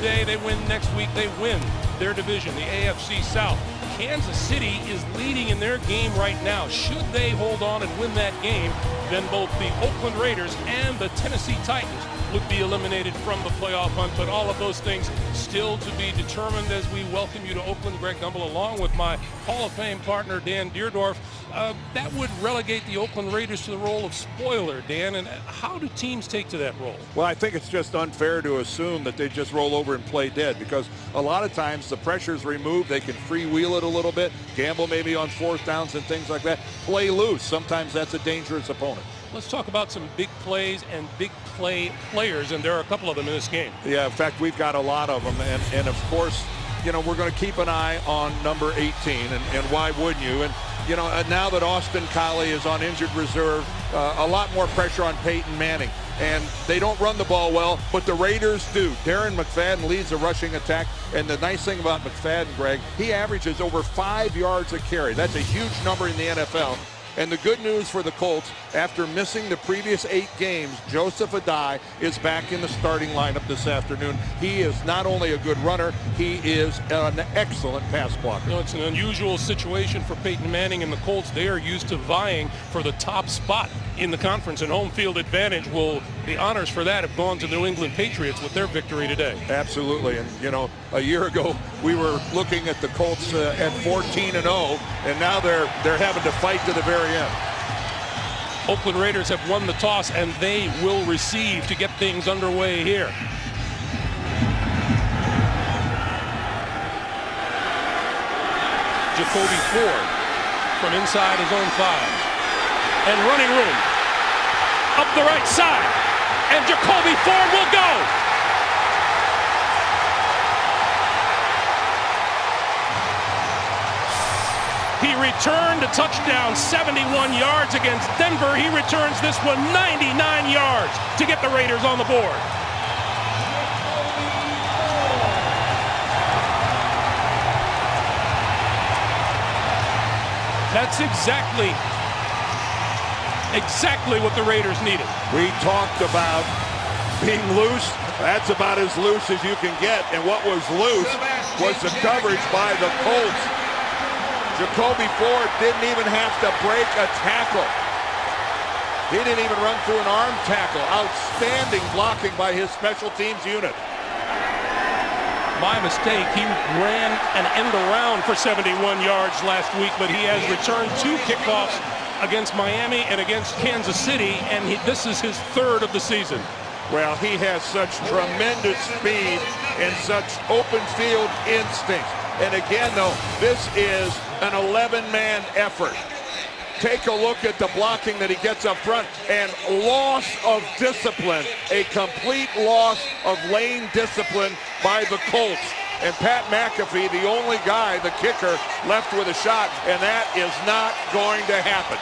today, they win next week, they win their division, the AFC South. Kansas City is leading in their game right now. Should they hold on and win that game, then both the Oakland Raiders and the Tennessee Titans would be eliminated from the playoff hunt. But all of those things still to be determined as we welcome you to Oakland. Greg Gumbel along with my Hall of Fame partner, Dan Deerdorf. That would relegate the Oakland Raiders to the role of spoiler, Dan. And how do teams take to that role? Well, I think it's just unfair to assume that they just roll over and play dead, because a lot of times the pressure's removed. They can freewheel it a little bit, gamble maybe on fourth downs and things like that. Play loose. Sometimes that's a dangerous opponent. Let's talk about some big plays and big play players, and there are a couple of them in this game. Yeah, in fact, we've got a lot of them. And of course, you know, we're going to keep an eye on number 18, and why wouldn't you? And, you know, now that Austin Collie is on injured reserve, a lot more pressure on Peyton Manning. And they don't run the ball well, but the Raiders do. Darren McFadden leads the rushing attack. And the nice thing about McFadden, Greg, he averages over 5 yards a carry. That's a huge number in the NFL. And the good news for the Colts, after missing the previous 8 games, Joseph Adai is back in the starting lineup this afternoon. He is not only a good runner, he is an excellent pass blocker. You know, it's an unusual situation for Peyton Manning and the Colts. They are used to vying for the top spot in the conference, and home field advantage. Will the honors for that have gone to the New England Patriots with their victory today? Absolutely. And, you know, a year ago, we were looking at the Colts at 14-0, and now they're having to fight to the very end. Oakland Raiders have won the toss, and they will receive to get things underway here. Jacoby Ford from inside his own 5. And running room up the right side, and Jacoby Ford will go. He returned a touchdown, 71 yards against Denver. He returns this one 99 yards to get the Raiders on the board. That's exactly what the Raiders needed. We talked about being loose. That's about as loose as you can get. And what was loose was the coverage by the Colts. Jacoby Ford didn't even have to break a tackle. He didn't even run through an arm tackle. Outstanding blocking by his special teams unit. My mistake. He ran an end around for 71 yards last week, but he has returned 2 kickoffs against Miami and against Kansas City, and this is his 3rd of the season. Well, he has such tremendous speed and such open field instincts. And again, though, this is an 11-man effort. Take a look at the blocking that he gets up front, and loss of discipline, a complete loss of lane discipline by the Colts. And Pat McAfee, the only guy, the kicker, left with a shot, and that is not going to happen.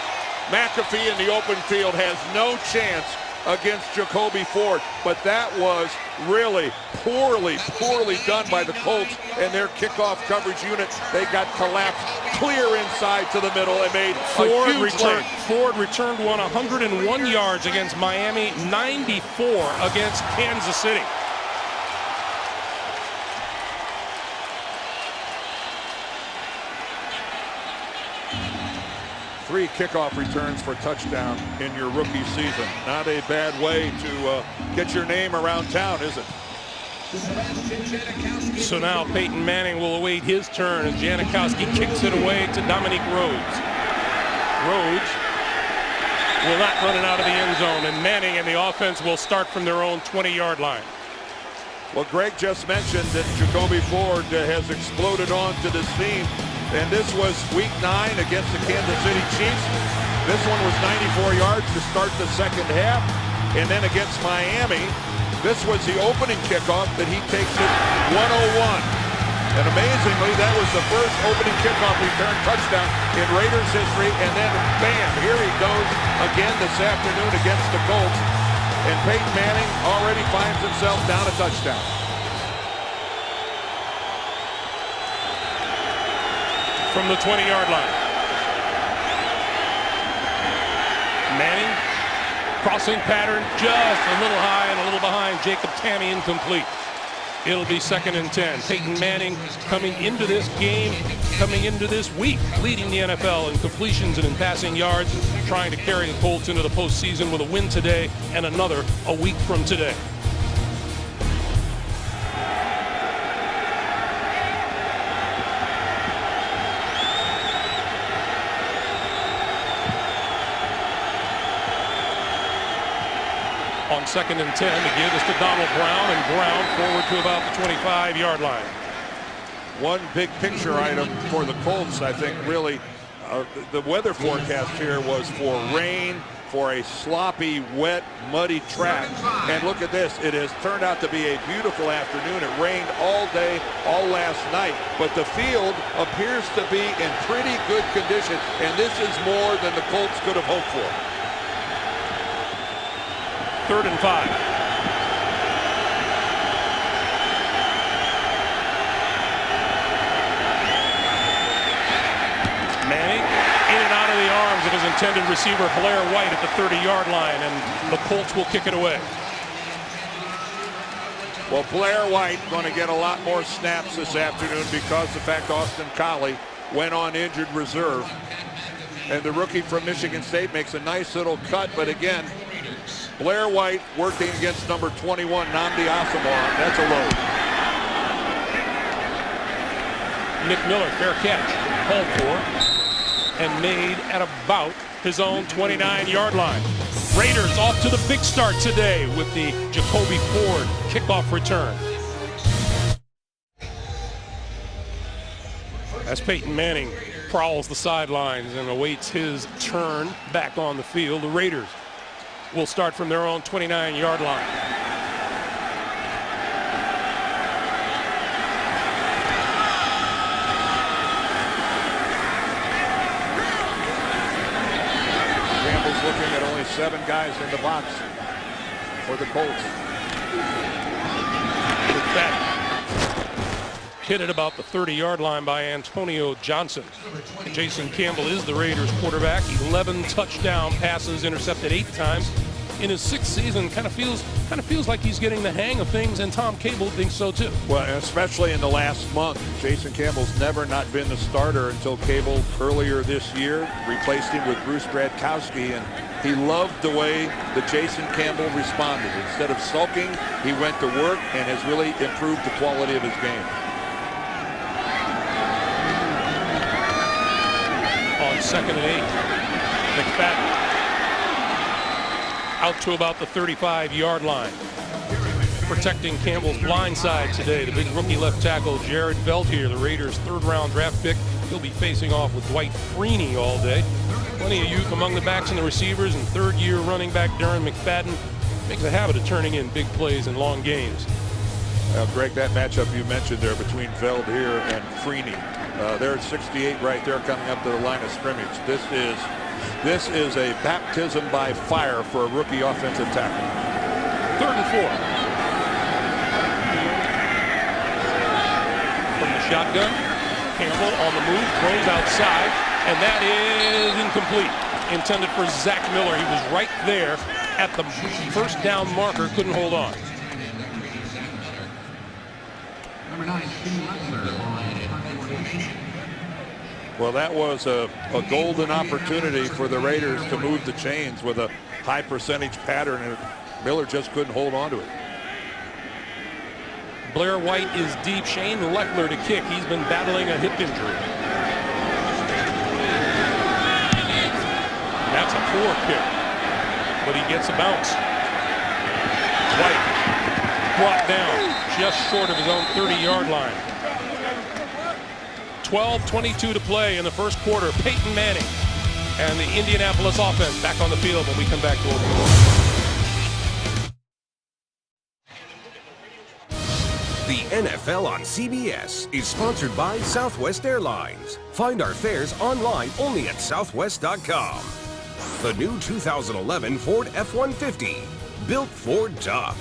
McAfee in the open field has no chance against Jacoby Ford, but that was really poorly done by the Colts and their kickoff coverage unit. They got collapsed clear inside to the middle and made a huge play. Ford returned one 101 yards against Miami, 94 against Kansas City. Three kickoff returns for touchdown in your rookie season. Not a bad way to get your name around town, is it? So now Peyton Manning will await his turn as Janikowski kicks it away to Dominique Rhodes. Rhodes will not run it out of the end zone, and Manning and the offense will start from their own 20-yard line. Well, Greg just mentioned that Jacoby Ford has exploded onto the scene. And this was week 9 against the Kansas City Chiefs. This one was 94 yards to start the second half. And then against Miami, this was the opening kickoff that he takes it 101. And amazingly, that was the first opening kickoff return touchdown in Raiders history. And then, bam, here he goes again this afternoon against the Colts. And Peyton Manning already finds himself down a touchdown. From the 20-yard line. Manning, crossing pattern, just a little high and a little behind. Jacob Tamme incomplete. It'll be 2nd and 10. Peyton Manning coming into this game, coming into this week, leading the NFL in completions and in passing yards, trying to carry the Colts into the postseason with a win today and another a week from today. On 2nd and 10 to give this to Donald Brown, and Brown forward to about the 25-yard line. One big picture item for the Colts, I think, really, the weather forecast here was for rain, for a sloppy, wet, muddy track. And look at this. It has turned out to be a beautiful afternoon. It rained all day, all last night. But the field appears to be in pretty good condition. And this is more than the Colts could have hoped for. 3rd and 5. Manning in and out of the arms of his intended receiver Blair White at the 30-yard line, and the Colts will kick it away. Well, Blair White going to get a lot more snaps this afternoon because the fact Austin Collie went on injured reserve. And the rookie from Michigan State makes a nice little cut, but again, Blair White working against number 21, Nnamdi Asomugha. That's a load. Nick Miller, fair catch, called for, and made at about his own 29-yard line. Raiders off to the big start today with the Jacoby Ford kickoff return. As Peyton Manning prowls the sidelines and awaits his turn back on the field, the Raiders will start from their own 29-yard line. Campbell's looking at only 7 guys in the box for the Colts. That hit at about the 30-yard line by Antonio Johnson. Jason Campbell is the Raiders quarterback. 11 touchdown passes, intercepted 8 times in his 6th season. Kind of feels like he's getting the hang of things, and Tom Cable thinks so too. Well, and especially in the last month, Jason Campbell's never not been the starter until Cable earlier this year replaced him with Bruce Gradkowski, and he loved the way that Jason Campbell responded. Instead of sulking, he went to work and has really improved the quality of his game. On 2nd and 8, McFadden out to about the 35-yard line. Protecting Campbell's blind side today, the big rookie left tackle Jared Veldheer, the Raiders' 3rd-round draft pick. He'll be facing off with Dwight Freeney all day. Plenty of youth among the backs and the receivers, and 3rd-year running back Darren McFadden makes a habit of turning in big plays in long games. Greg, that matchup you mentioned there between Veldheer and Freeney, they're at 68 right there coming up to the line of scrimmage. This is a baptism by fire for a rookie offensive tackle. 3rd and 4. From the shotgun, Campbell on the move, throws outside, and that is incomplete. Intended for Zach Miller. He was right there at the 1st down marker, couldn't hold on. Number 9, Well, that was a golden opportunity for the Raiders to move the chains with a high percentage pattern, and Miller just couldn't hold on to it. Blair White is deep. Shane Lechler to kick. He's been battling a hip injury. That's a poor kick, but he gets a bounce. White brought down just short of his own 30-yard line. 12:22 to play in the 1st quarter. Peyton Manning and the Indianapolis offense back on the field when we come back to it. The NFL on CBS is sponsored by Southwest Airlines. Find our fares online only at southwest.com. The new 2011 Ford F-150, built Ford tough.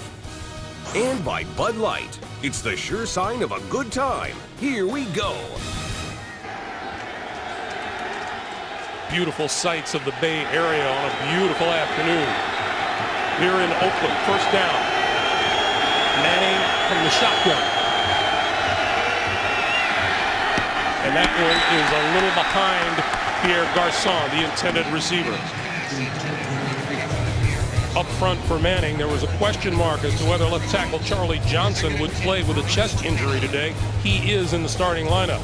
And by Bud Light. It's the sure sign of a good time. Here we go. Beautiful sights of the Bay Area on a beautiful afternoon here in Oakland. 1st down. Manning from the shotgun. And that one is a little behind Pierre Garçon, the intended receiver. Up front for Manning, there was a question mark as to whether left tackle Charlie Johnson would play with a chest injury today. He is in the starting lineup.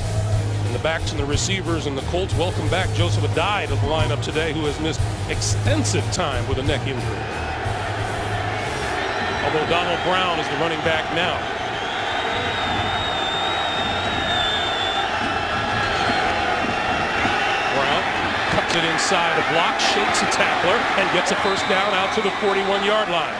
And the backs and the receivers and the Colts welcome back Joseph Adai to the lineup today, who has missed extensive time with a neck injury. Although Donald Brown is the running back now. Cuts it inside a block, shakes a tackler, and gets a first down out to the 41-yard line.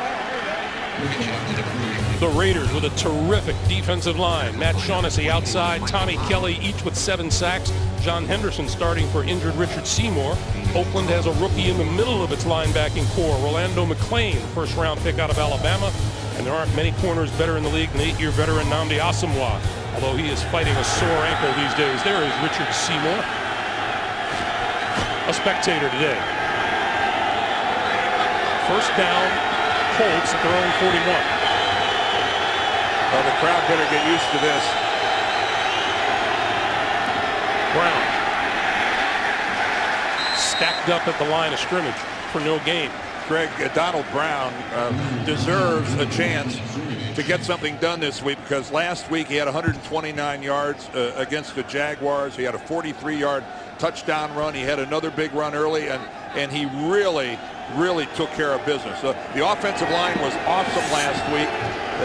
The Raiders with a terrific defensive line. Matt Shaughnessy outside, Tommy Kelly, each with 7 sacks. John Henderson starting for injured Richard Seymour. Oakland has a rookie in the middle of its linebacking core, Rolando McClain, first-round pick out of Alabama. And there aren't many corners better in the league than 8-year veteran Nnamdi Asomugha, although he is fighting a sore ankle these days. There is Richard Seymour. A spectator today. First down, Colts at their own 41. Well, the crowd better get used to this. Brown stacked up at the line of scrimmage for no gain. Greg, Donald Brown deserves a chance to get something done this week, because last week he had 129 yards against the Jaguars. He had a 43-yard touchdown run. He had another big run early, and he really took care of business. The offensive line was awesome last week.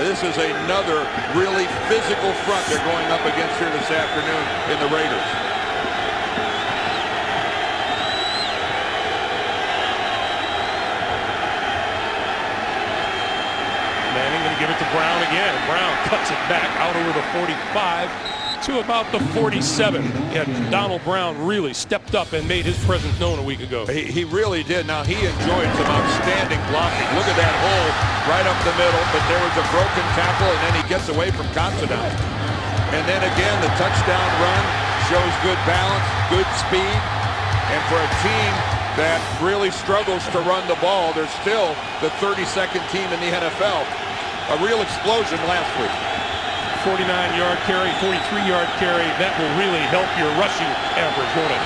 This is another really physical front they're going up against here this afternoon in the Raiders. Manning going to give it to Brown again. Brown cuts it back out over the 45 to about the 47. And Donald Brown really stepped up and made his presence known a week ago. He really did. Now, he enjoyed some outstanding blocking. Look at that hole right up the middle, but there was a broken tackle, and then he gets away from Considine. And then again, the touchdown run shows good balance, good speed, and for a team that really struggles to run the ball, they're still the 32nd team in the NFL. A real explosion last week. 49-yard carry, 43-yard carry. That will really help your rushing average, won't it?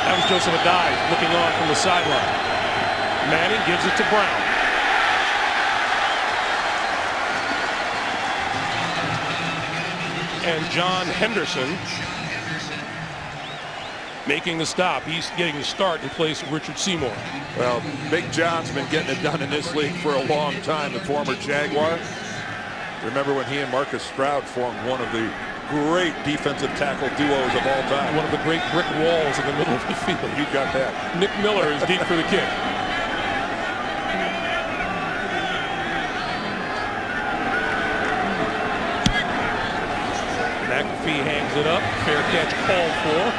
That was Joseph Adai looking on from the sideline. Manning gives it to Brown. And John Henderson making the stop. He's getting the start in place of Richard Seymour. Well, Big John's been getting it done in this league for a long time, the former Jaguar. Remember when he and Marcus Stroud formed one of the great defensive tackle duos of all time. One of the great brick walls in the middle of the field. You got that. Nick Miller is deep for the kick. McAfee hangs it up. Fair catch called for.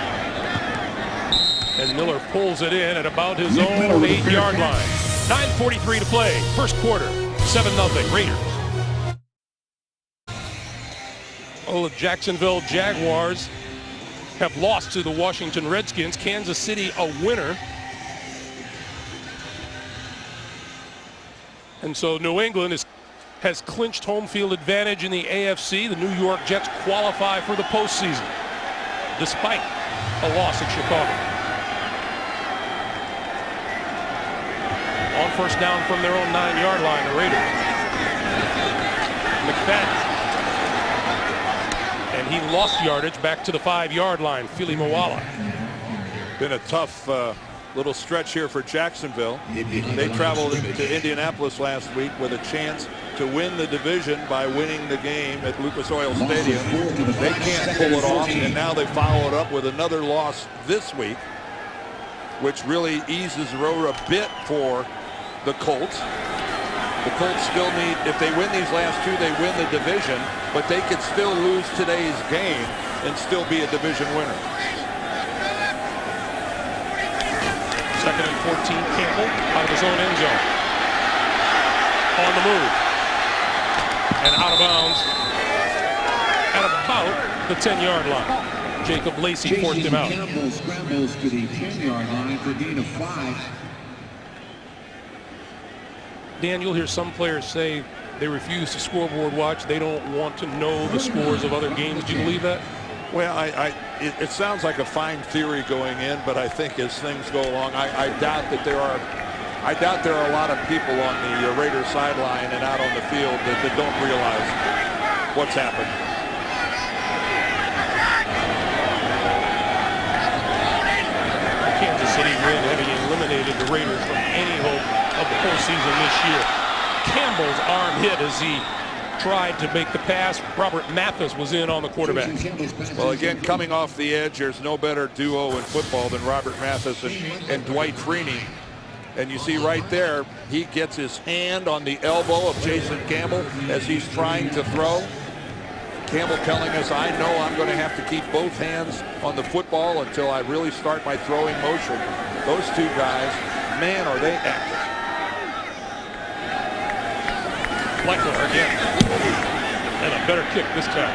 And Miller pulls it in at about his own 8-yard line. 9:43 to play. First quarter. 7-0 Raiders. Oh, the Jacksonville Jaguars have lost to the Washington Redskins. Kansas City a winner. And so New England has clinched home field advantage in the AFC. The New York Jets qualify for the postseason, despite a loss at Chicago. On first down from their own 9-yard line, the Raiders. McFadden. And he lost yardage back to the 5-yard line. Philly Moala. Been a tough little stretch here for Jacksonville. They traveled to Indianapolis last week with a chance to win the division by winning the game at Lucas Oil Stadium. They can't pull it off, and now they follow it up with another loss this week, which really eases the road a bit for the Colts. The Colts still need, if they win these last two, they win the division, but they could still lose today's game and still be a division winner. Second and 14, Campbell out of his own end zone. On the move. And out of bounds at about the 10-yard line. Jacob Lacey forced him out. Campbell scrambles to the 10-yard line for gain of 5. Dan, you'll hear some players say They refuse to scoreboard watch. They don't want to know the scores of other games. Do you believe that? Well, it sounds like a fine theory going in, but I think as things go along, I doubt that there are a lot of people on the Raiders sideline and out on the field that don't realize what's happened. Kansas City win, having eliminated the Raiders from any hope of the postseason this year. Campbell's arm hit as he tried to make the pass. Robert Mathis was in on the quarterback. Well, again, coming off the edge, there's no better duo in football than Robert Mathis and Dwight Freeney. And you see right there, he gets his hand on the elbow of Jason Campbell as he's trying to throw. Campbell telling us, I know I'm going to have to keep both hands on the football until I really start my throwing motion. Those two guys, man, are they active. Leckler again. And a better kick this time.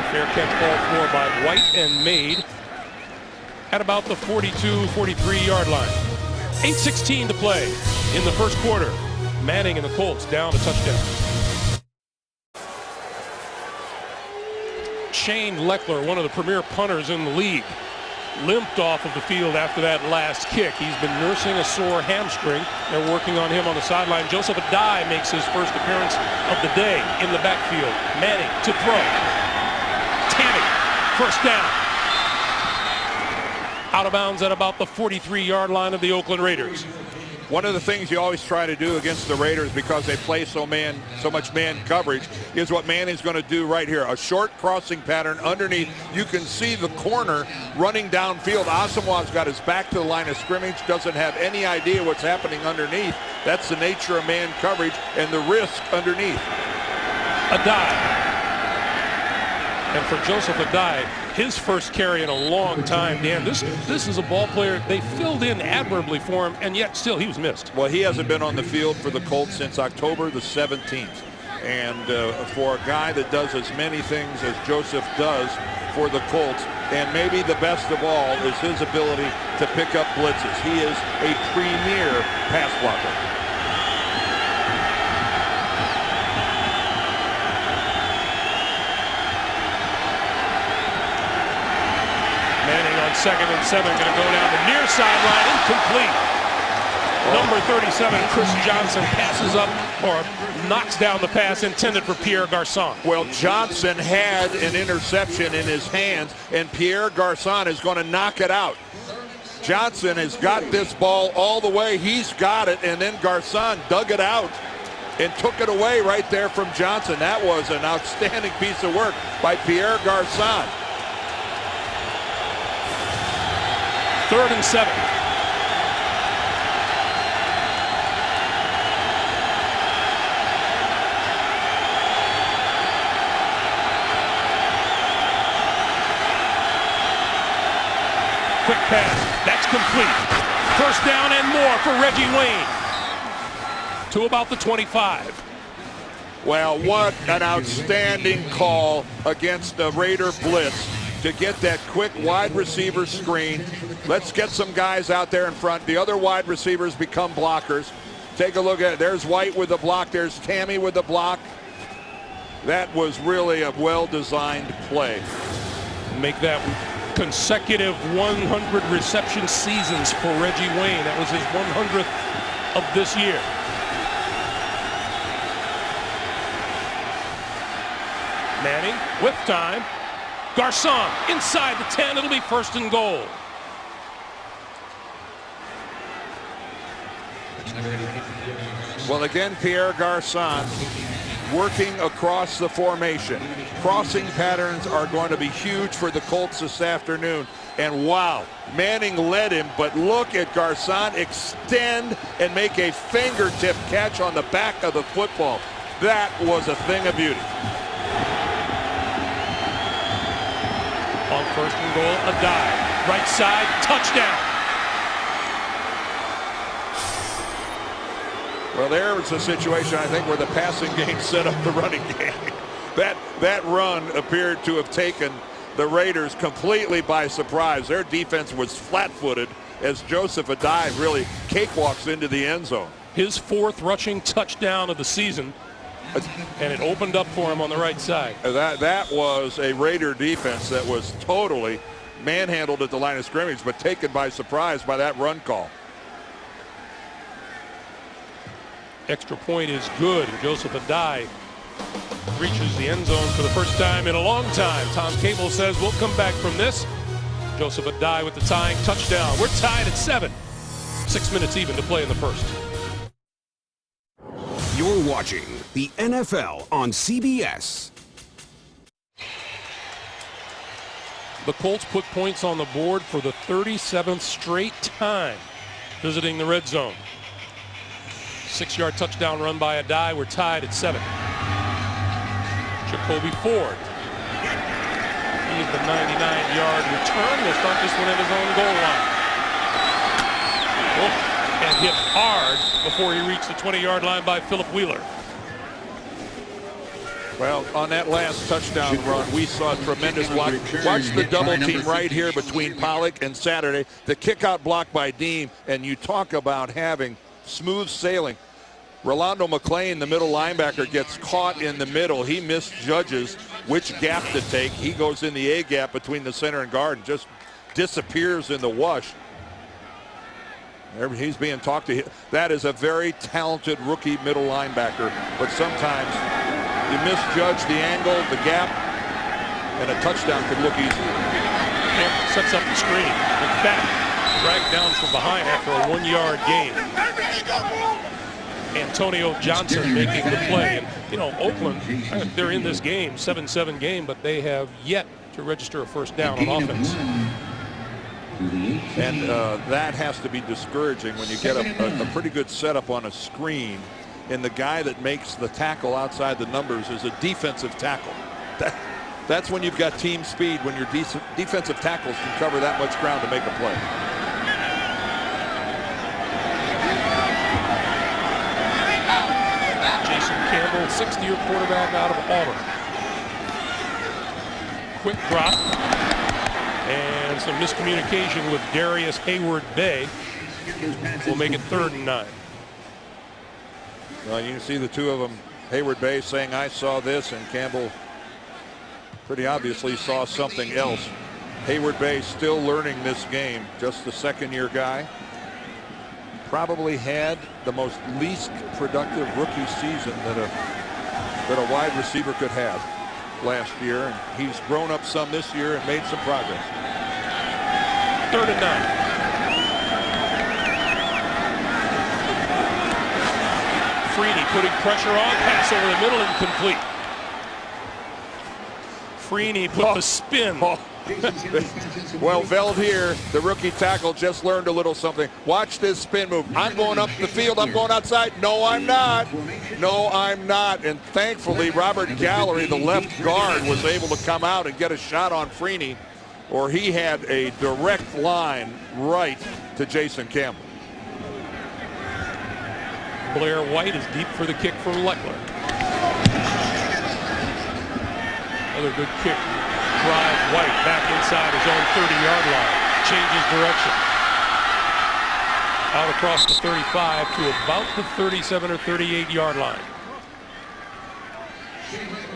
Fair catch ball for by White and made at about the 42-43 yard line. 8:16 to play in the first quarter. Manning and the Colts down a touchdown. Shane Leckler, one of the premier punters in the league, limped off of the field after that last kick. He's been nursing a sore hamstring. They're working on him on the sideline. Joseph Adai makes his first appearance of the day in the backfield. Manning to throw. Tammy, first down. Out of bounds at about the 43-yard line of the Oakland Raiders. One of the things you always try to do against the Raiders, because they play so much man coverage, is what Manning's going to do right here. A short crossing pattern underneath. You can see the corner running downfield. Asamoah's got his back to the line of scrimmage, doesn't have any idea what's happening underneath. That's the nature of man coverage and the risk underneath. Adai. And for Joseph Adai, his first carry in a long time, Dan, this is a ball player. They filled in admirably for him, and yet still he was missed. Well, he hasn't been on the field for the Colts since October the 17th. And for a guy that does as many things as Joseph does for the Colts, and maybe the best of all is his ability to pick up blitzes. He is a premier pass blocker. Second and 7, going to go down the near sideline, incomplete. Number 37, Chris Johnson, passes up or knocks down the pass intended for Pierre Garçon. Well, Johnson had an interception in his hands, and Pierre Garçon is going to knock it out. Johnson has got this ball all the way. He's got it, and then Garçon dug it out and took it away right there from Johnson. That was an outstanding piece of work by Pierre Garçon. 3rd and 7. Quick pass. That's complete. First down and more for Reggie Wayne. To about the 25. Well, what an outstanding call against the Raider blitz to get that quick wide receiver screen. Let's get some guys out there in front. The other wide receivers become blockers. Take a look at it. There's White with the block. There's Tammy with the block. That was really a well-designed play. Make that consecutive 100 reception seasons for Reggie Wayne. That was his 100th of this year. Manning with time. Garçon inside the 10. It'll be 1st and goal. Well, again, Pierre Garçon working across the formation. Crossing patterns are going to be huge for the Colts this afternoon. And wow, Manning led him, but look at Garçon extend and make a fingertip catch on the back of the football. That was a thing of beauty. On 1st and goal, Adai. Right side, touchdown. Well, there was a situation, I think, where the passing game set up the running game. That run appeared to have taken the Raiders completely by surprise. Their defense was flat-footed as Joseph Adai really cakewalks into the end zone. his 4th rushing touchdown of the season, and it opened up for him on the right side. That was a Raider defense that was totally manhandled at the line of scrimmage, but taken by surprise by that run call. Extra point is good. Joseph Adai reaches the end zone for the first time in a long time. Tom Cable says we'll come back from this. Joseph Adai with the tying touchdown. We're tied at 7. 6 minutes even to play in the first. You're watching the NFL on CBS. The Colts put points on the board for the 37th straight time visiting the red zone. 6-yard touchdown run by Adai. We're tied at 7. Jacoby Ford. He's the 99-yard return. He'll start this one at his own goal line. Oh, and hit hard before he reached the 20-yard line by Philip Wheeler. Well, on that last touchdown run, we saw tremendous block. Watch the double team right here between Pollock and Saturday. The kick-out block by Deem, and you talk about having smooth sailing. Rolando McClain, the middle linebacker, gets caught in the middle. He misjudges which gap to take. He goes in the A gap between the center and guard and just disappears in the wash. He's being talked to. That is a very talented rookie middle linebacker, but sometimes you misjudge the angle, the gap, and a touchdown could look easy. And sets up the screen. McFadden dragged down from behind after a 1-yard gain. Antonio Johnson making the play. And, you know, Oakland, they're in this game, 7-7 game, but they have yet to register a first down on offense. And that has to be discouraging when you get a pretty good setup on a screen, and the guy that makes the tackle outside the numbers is a defensive tackle. That's when you've got team speed, when your defensive tackles can cover that much ground to make a play. Jason Campbell, 6th-year quarterback out of Auburn. Quick drop. And some miscommunication with Darius Hayward-Bay. Will make it 3rd and 9. Well, you can see the two of them, Hayward-Bay saying, I saw this, and Campbell pretty obviously saw something else. Hayward-Bay still learning this game, just the 2nd-year guy. Probably had the most least productive rookie season that a wide receiver could have last year, and he's grown up some this year and made some progress. 3rd and 9. Freeney putting pressure on, pass over the middle, incomplete. Freeney put the spin. Well, Veldheer, the rookie tackle, just learned a little something. Watch this spin move. I'm going up the field. I'm going outside. No, I'm not. No, I'm not. And thankfully, Robert Gallery, the left guard, was able to come out and get a shot on Freeney, or he had a direct line right to Jason Campbell. Blair White is deep for the kick from Leckler. Another good kick. Drive White back inside his own 30-yard line. Changes direction. Out across the 35 to about the 37 or 38-yard line.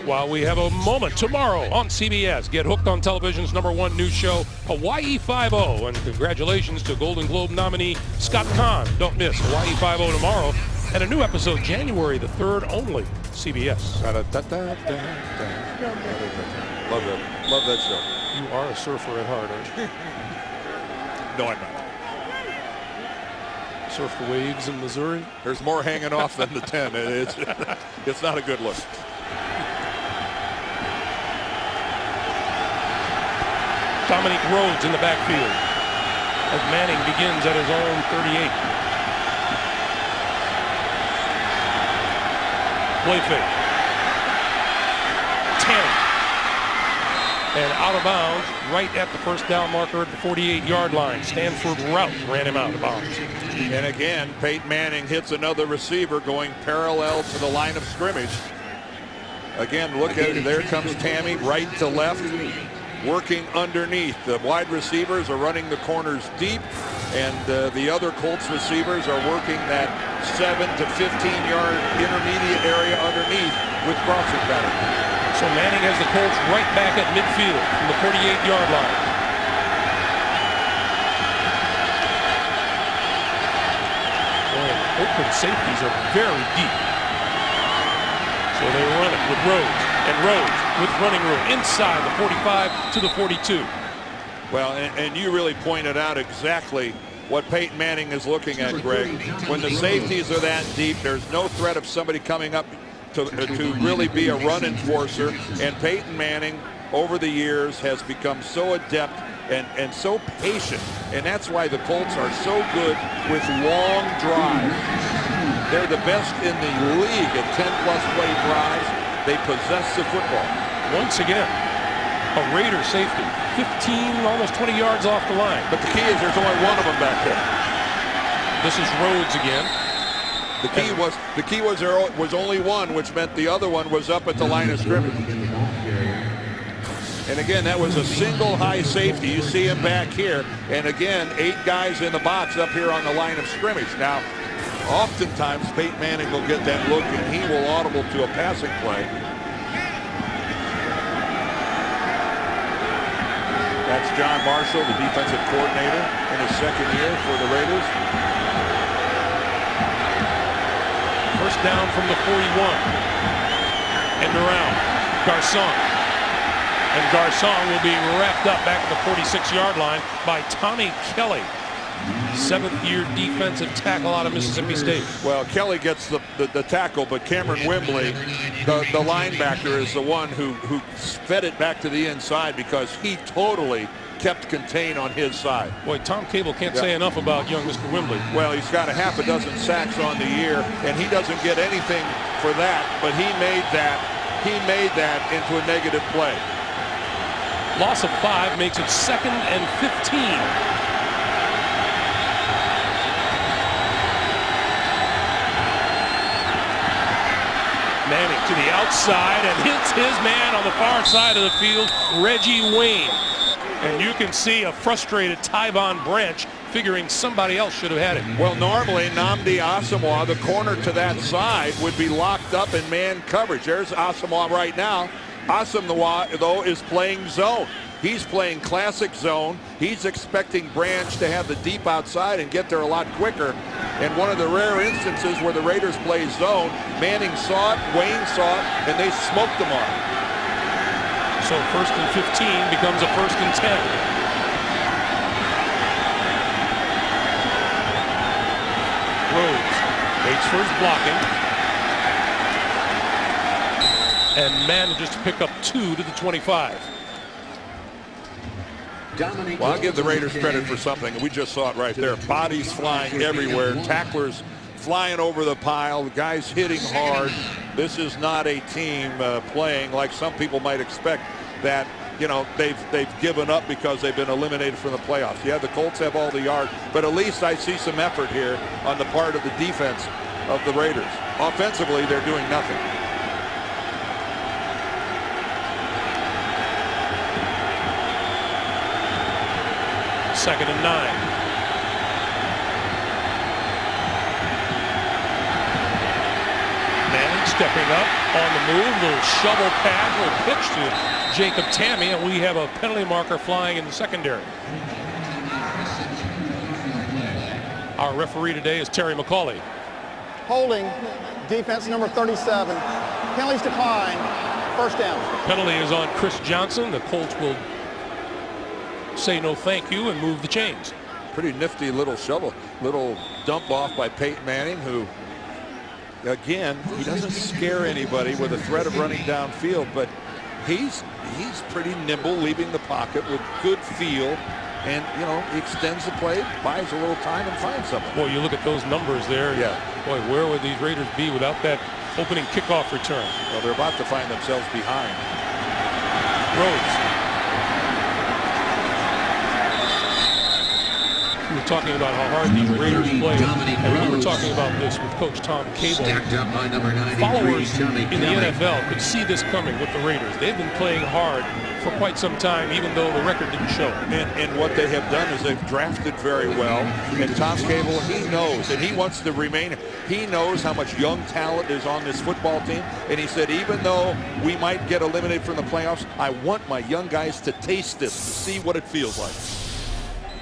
While we have a moment tomorrow on CBS, get hooked on television's #1 news show, Hawaii Five-0. And congratulations to Golden Globe nominee Scott Kahn. Don't miss Hawaii Five-0 tomorrow. And a new episode January the 3rd only. CBS. Love that. Love that show. You are a surfer at heart, aren't you? No, I'm not. Surf the waves in Missouri. There's more hanging off than the 10. It's not a good look. Dominique Rhodes in the backfield as Manning begins at his own 38. Play fake. 10. And out of bounds, right at the first down marker at the 48-yard line. Stanford route ran him out of bounds. And again, Peyton Manning hits another receiver going parallel to the line of scrimmage. Again, look at it. There comes Tammy, right to left, working underneath. The wide receivers are running the corners deep, And the other Colts receivers are working that 7 to 15-yard intermediate area underneath with crossing patterns. So Manning has the Colts right back at midfield from the 48-yard line. Oakland safeties are very deep. So they run it with Rhodes, and Rhodes with running room inside the 45 to the 42. Well, and you really pointed out exactly what Peyton Manning is looking at, Greg. When the safeties are that deep, there's no threat of somebody coming up to really be a run enforcer. And Peyton Manning, over the years, has become so adept and so patient. And that's why the Colts are so good with long drives. They're the best in the league at 10-plus play drives. They possess the football. Once again, a Raider safety, 15, almost 20 yards off the line. But the key is there's only one of them back there. This is Rhodes again. The key was there was only one, which meant the other one was up at the line of scrimmage. And again, that was a single high safety. You see him back here. And again, 8 guys in the box up here on the line of scrimmage. Now, oftentimes, Peyton Manning will get that look, and he will audible to a passing play. That's John Marshall, the defensive coordinator, in his second year for the Raiders. First down from the 41. And around. Garcon. And Garcon will be wrapped up back at the 46-yard line by Tommy Kelly. 7th-year defensive tackle out of Mississippi State. Well, Kelly gets the tackle, but Cameron Wembley, the linebacker, is the one who fed it back to the inside because he totally kept contained on his side. Boy, Tom Cable can't say enough about young Mr. Wembley. Well, he's got a half a dozen sacks on the year, and he doesn't get anything for that, but he made that into a negative play. Loss of 5 makes it 2nd and 15. Manning to the outside and hits his man on the far side of the field, Reggie Wayne. And you can see a frustrated Tyvon Branch figuring somebody else should have had it. Well, normally Nnamdi Asomugha, the corner to that side, would be locked up in man coverage. There's Asomugha right now. Asomugha, though, is playing zone. He's playing classic zone. He's expecting Branch to have the deep outside and get there a lot quicker. And one of the rare instances where the Raiders play zone, Manning saw it, Wayne saw it, and they smoked them on it. So 1st and 15 becomes a 1st and 10. Rhodes waits for his blocking. And manages to pick up 2 to the 25. Well, I'll give the Raiders credit for something. We just saw it right there. Bodies flying everywhere. Tacklers flying over the pile. The guys hitting hard. This is not a team playing like some people might expect that, you know, they've given up because they've been eliminated from the playoffs. Yeah, the Colts have all the yards, but at least I see some effort here on the part of the defense of the Raiders. Offensively, they're doing nothing. Second and 9. Manning stepping up on the move. Little shovel pass, little pitch to Jacob Tamme, and we have a penalty marker flying in the secondary. Our referee today is Terry McCauley. Holding, defense number 37. Penalties decline. First down. Penalty is on Chris Johnson. The Colts will say no thank you and move the chains. Pretty nifty little dump off by Peyton Manning, who, again, he doesn't scare anybody with a threat of running downfield, but he's pretty nimble, leaving the pocket with good feel, and, you know, he extends the play, buys a little time, and finds something. Boy, you look at those numbers there. Yeah. Boy, where would these Raiders be without that opening kickoff return? Well, they're about to find themselves behind. Rhodes. talking about how hard these Raiders play. And we were talking about this with Coach Tom Cable. Followers in the NFL could see this coming with the Raiders. They've been playing hard for quite some time, even though the record didn't show. And what they have done is they've drafted very well. And Tom Cable, he knows, and he wants to remain. He knows how much young talent is on this football team. And he said, even though we might get eliminated from the playoffs, I want my young guys to taste this, to see what it feels like.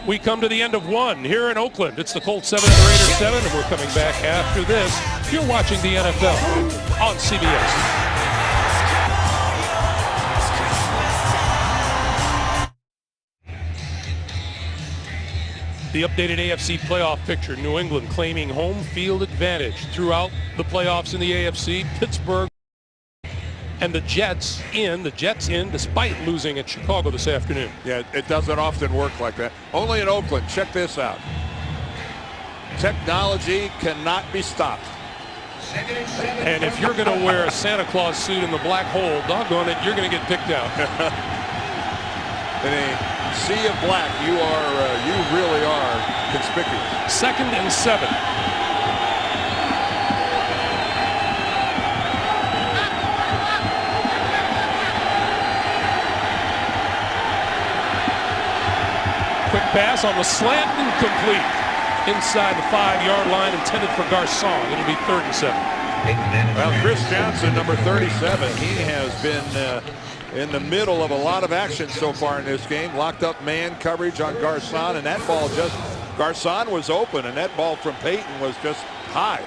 We come to the end of one here in Oakland. It's the Colts 7 and the Raiders 7, and we're coming back after this. You're watching the NFL on CBS. The updated AFC playoff picture. New England claiming home field advantage throughout the playoffs in the AFC. Pittsburgh and the Jets in despite losing at Chicago this afternoon. Yeah, it doesn't often work like that. Only in Oakland. Check this out. Technology cannot be stopped. And if you're going to wear a Santa Claus suit in the black hole, doggone it, you're going to get picked out. In a sea of black, you really are conspicuous. 2nd and 7. Quick pass on the slant, incomplete. Inside the 5-yard line, intended for Garcon. It'll be 3rd and 7. Well, Chris Johnson, number 37, he has been in the middle of a lot of action so far in this game. Locked up man coverage on Garcon, and that ball Garcon was open, and that ball from Peyton was just high.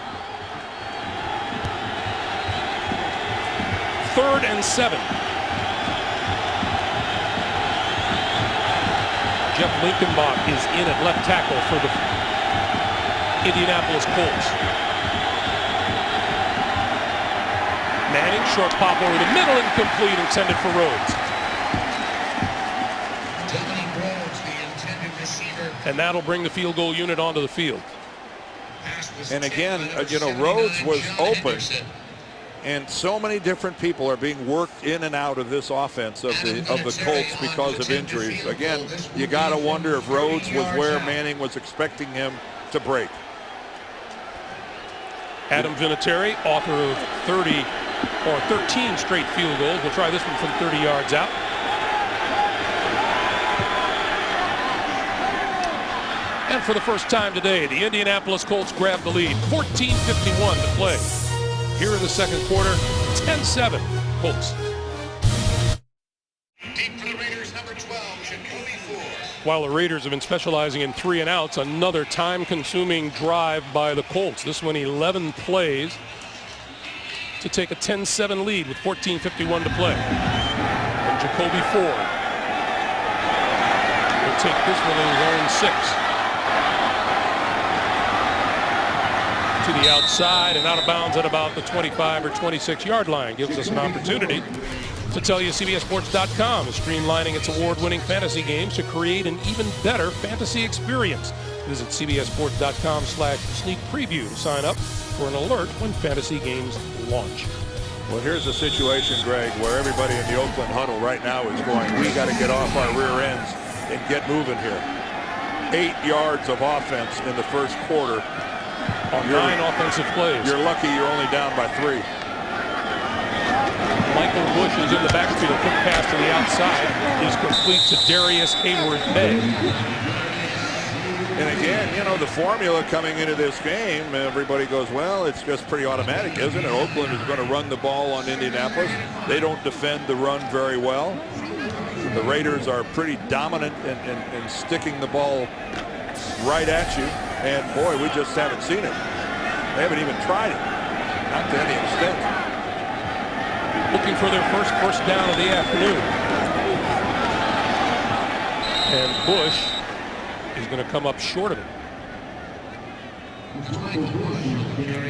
3rd and 7. Jeff Linkenbach is in at left tackle for the Indianapolis Colts. Manning, short pop over the middle, incomplete, intended for Rhodes. And that'll bring the field goal unit onto the field. And again, Rhodes was open. And so many different people are being worked in and out of this offense of the Colts because of injuries. Again, you got to wonder if Rhodes was where Manning was expecting him to break. Adam Vinatieri, author of 13 straight field goals. We'll try this one from 30 yards out. And for the first time today, the Indianapolis Colts grab the lead. 14:51 to play. Here in the second quarter, 10-7 Colts. Deep for the Raiders, number 12, Jacoby Ford. While the Raiders have been specializing in 3 and outs, another time-consuming drive by the Colts. This one 11 plays to take a 10-7 lead with 14:51 to play. And Jacoby Ford will take this one in his own 6. To the outside and out of bounds at about the 25 or 26-yard line. Gives us an opportunity to tell you CBSSports.com is streamlining its award-winning fantasy games to create an even better fantasy experience. Visit CBSSports.com/sneak preview to sign up for an alert when fantasy games launch. Well, here's a situation, Greg, where everybody in the Oakland huddle right now is going, we got to get off our rear ends and get moving here. 8 yards of offense in the first quarter. On 9 offensive plays. You're lucky you're only down by 3. Michael Bush is in the backfield. Quick pass to the outside is complete to Darius Hayward-Bay. And again, the formula coming into this game, everybody goes, well, it's just pretty automatic, isn't it? Oakland is going to run the ball on Indianapolis. They don't defend the run very well. The Raiders are pretty dominant in sticking the ball right at you. And boy, we just haven't seen it. They haven't even tried it. Not to any extent. Looking for their first down of the afternoon. And Bush is going to come up short of it.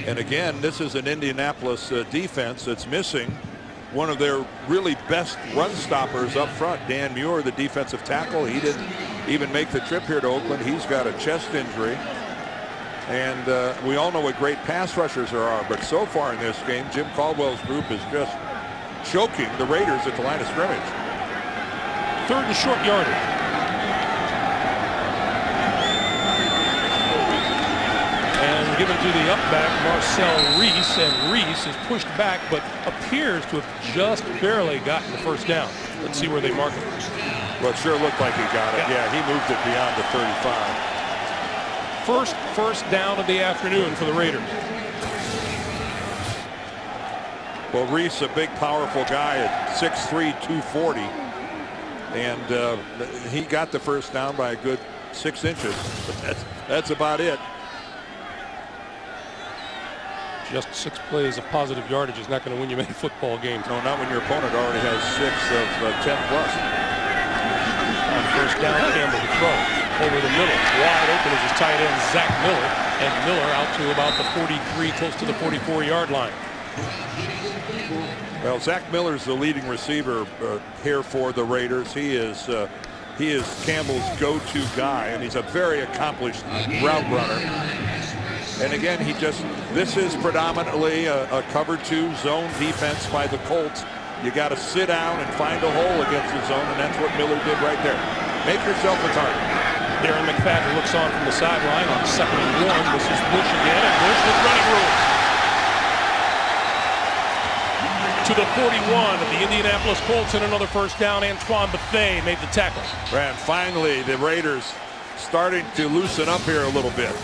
And again, this is an Indianapolis defense that's missing one of their really best run stoppers up front. Dan Muir, the defensive tackle, he didn't even make the trip here to Oakland. He's got a chest injury. And we all know what great pass rushers there are. But so far in this game, Jim Caldwell's group is just choking the Raiders at the line of scrimmage. 3rd and short yardage. given to the up back, Marcel Reese, and Reese is pushed back but appears to have just barely gotten the first down. Let's see where they mark it. Well, it sure looked like he got it. Yeah, he moved it beyond the 35. First down of the afternoon for the Raiders. Well, Reese, a big, powerful guy at 6'3", 240. And he got the first down by a good 6 inches. That's about it. Just 6 plays of positive yardage is not going to win you many football games. No, not when your opponent already has 6 of 10 plus. On first down, Campbell to throw over the middle. Wide open is his tight end, Zach Miller. And Miller out to about the 43, close to the 44-yard line. Well, Zach Miller's the leading receiver here for the Raiders. He is Campbell's go-to guy, and he's a very accomplished route runner. And again, this is predominantly a cover 2 zone defense by the Colts. You got to sit down and find a hole against the zone, and that's what Miller did right there. Make yourself a target. Darren McFadden looks on from the sideline on 2nd and 1. This is Bush again, and Bush with running room. To the 41 of the Indianapolis Colts, and another first down. Antoine Bethea made the tackle. And finally, the Raiders starting to loosen up here a little bit.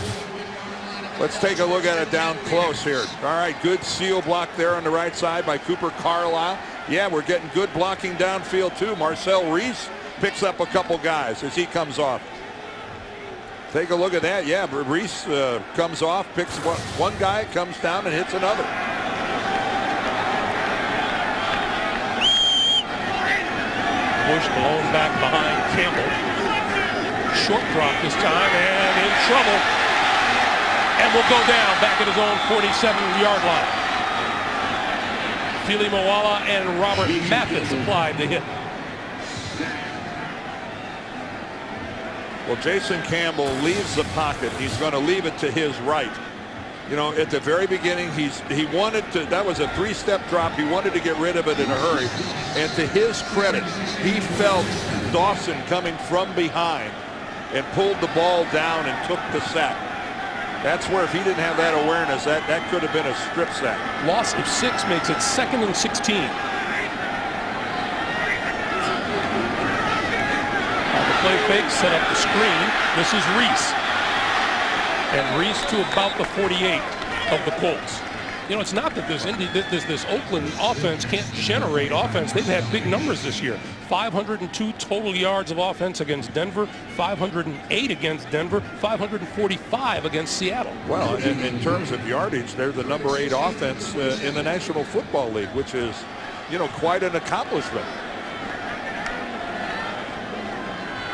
Let's take a look at it down close here. All right, good seal block there on the right side by Cooper Carlisle. Yeah, we're getting good blocking downfield too. Marcel Reese picks up a couple guys as he comes off. Take a look at that. Yeah, Reese comes off, picks one guy, comes down and hits another. Bush blown back behind Campbell. Short drop this time and in trouble. And will go down back at his own 47-yard line. Fili Moala and Robert Mathis applied the hit. Well, Jason Campbell leaves the pocket. He's going to leave it to his right. You know, at the very beginning, he wanted to, that was a 3-step drop. He wanted to get rid of it in a hurry. And to his credit, he felt Dawson coming from behind and pulled the ball down and took the sack. That's where if he didn't have that awareness, that could have been a strip sack. Loss of 6 makes it 2nd and 16. On the play fake, set up the screen. This is Reese. And Reese to about the 48 of the Colts. You know, it's not that this Oakland offense can't generate offense. They've had big numbers this year. 502 total yards of offense against Denver, 508 against Denver, 545 against Seattle. Well, in terms of yardage, they're the number 8 offense in the National Football League, which is, you know, quite an accomplishment.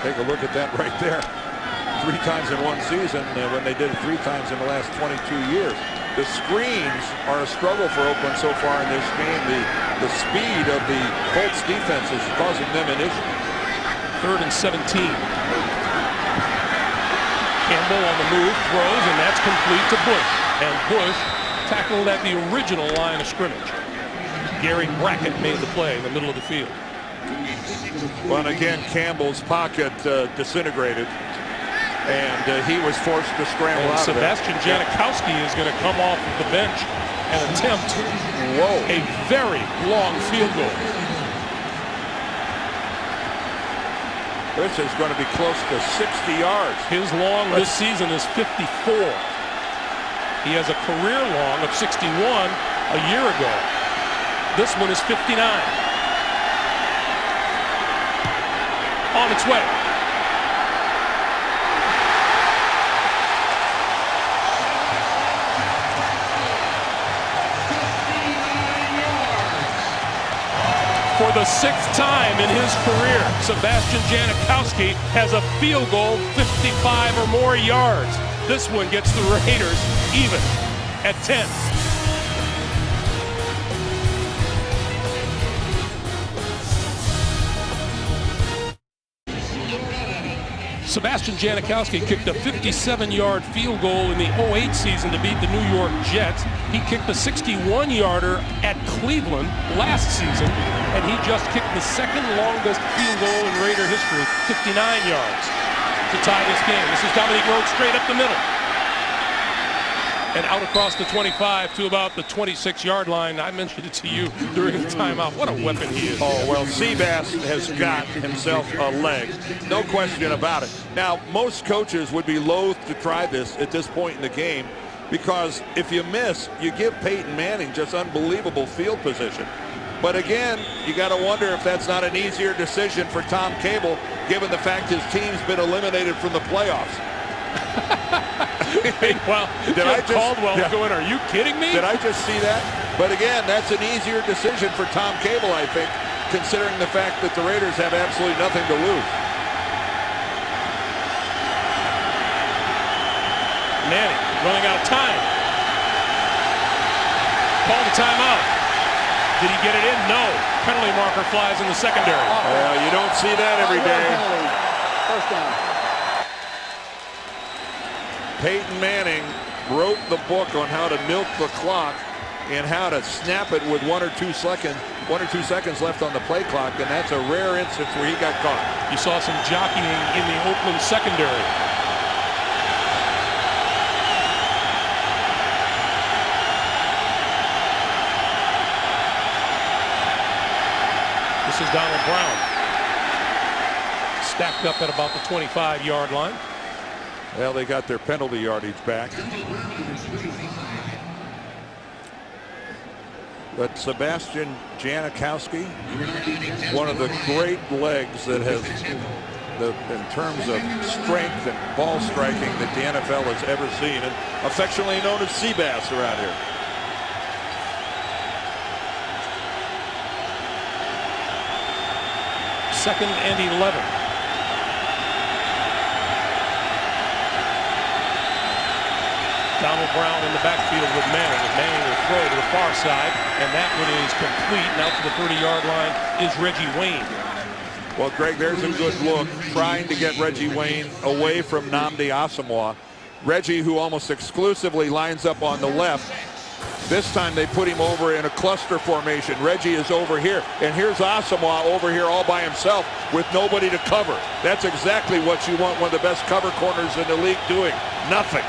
Take a look at that right there. 3 times in one season when they did it 3 times in the last 22 years. The screens are a struggle for Oakland so far in this game. The speed of the Colts defense is causing them an issue. 3rd and 17. Campbell on the move, throws, and that's complete to Bush. And Bush tackled at the original line of scrimmage. Gary Brackett made the play in the middle of the field. Well, and again, Campbell's pocket disintegrated. And he was forced to scramble out of it. Sebastian Janikowski is going to come off of the bench and attempt a very long field goal. This is going to be close to 60 yards. His long this season is 54. He has a career long of 61 a year ago. This one is 59. On its way. For the 6th time in his career, Sebastian Janikowski has a field goal 55 or more yards. This one gets the Raiders even at 10. Sebastian Janikowski kicked a 57-yard field goal in the 08 season to beat the New York Jets. He kicked a 61-yarder at Cleveland last season, and he just kicked the 2nd longest field goal in Raider history, 59 yards, to tie this game. This is Dominique Rhodes straight up the middle. and out across the 25 to about the 26-yard line. I mentioned it to you during the timeout. What a weapon he is. Oh, well, Seabass has got himself a leg. No question about it. Now, most coaches would be loath to try this at this point in the game because if you miss, you give Peyton Manning just unbelievable field position. But again, you got to wonder if that's not an easier decision for Tom Cable, given the fact his team's been eliminated from the playoffs. Well, did I just, Caldwell going, are you kidding me? Did I just see that? But again, that's an easier decision for Tom Cable, I think, considering the fact that the Raiders have absolutely nothing to lose. Manning running out of time. Call the timeout. Did he get it in? No. Penalty marker flies in the secondary. Well, you don't see that every day. First down. Peyton Manning wrote the book on how to milk the clock and how to snap it with 1 or 2 seconds left on the play clock, and that's a rare instance where he got caught. You saw some jockeying in the Oakland secondary. This is Donald Brown. Stacked up at about the 25-yard line. Well, they got their penalty yardage back. But Sebastian Janikowski, one of the great legs that has, in terms of strength and ball striking, that the NFL has ever seen, and affectionately known as Seabass around here. Second and 11. Donald Brown in the backfield with Manning, and Manning will throw to the far side, and that one is complete. Now to the 30-yard line is Reggie Wayne. Well, Greg, there's a good look, trying to get Reggie Wayne away from Nnamdi Asomugha. Reggie, who almost exclusively lines up on the left. This time they put him over in a cluster formation. Reggie is over here, and here's Asomugha over here all by himself with nobody to cover. That's exactly what you want one of the best cover corners in the league doing. Nothing.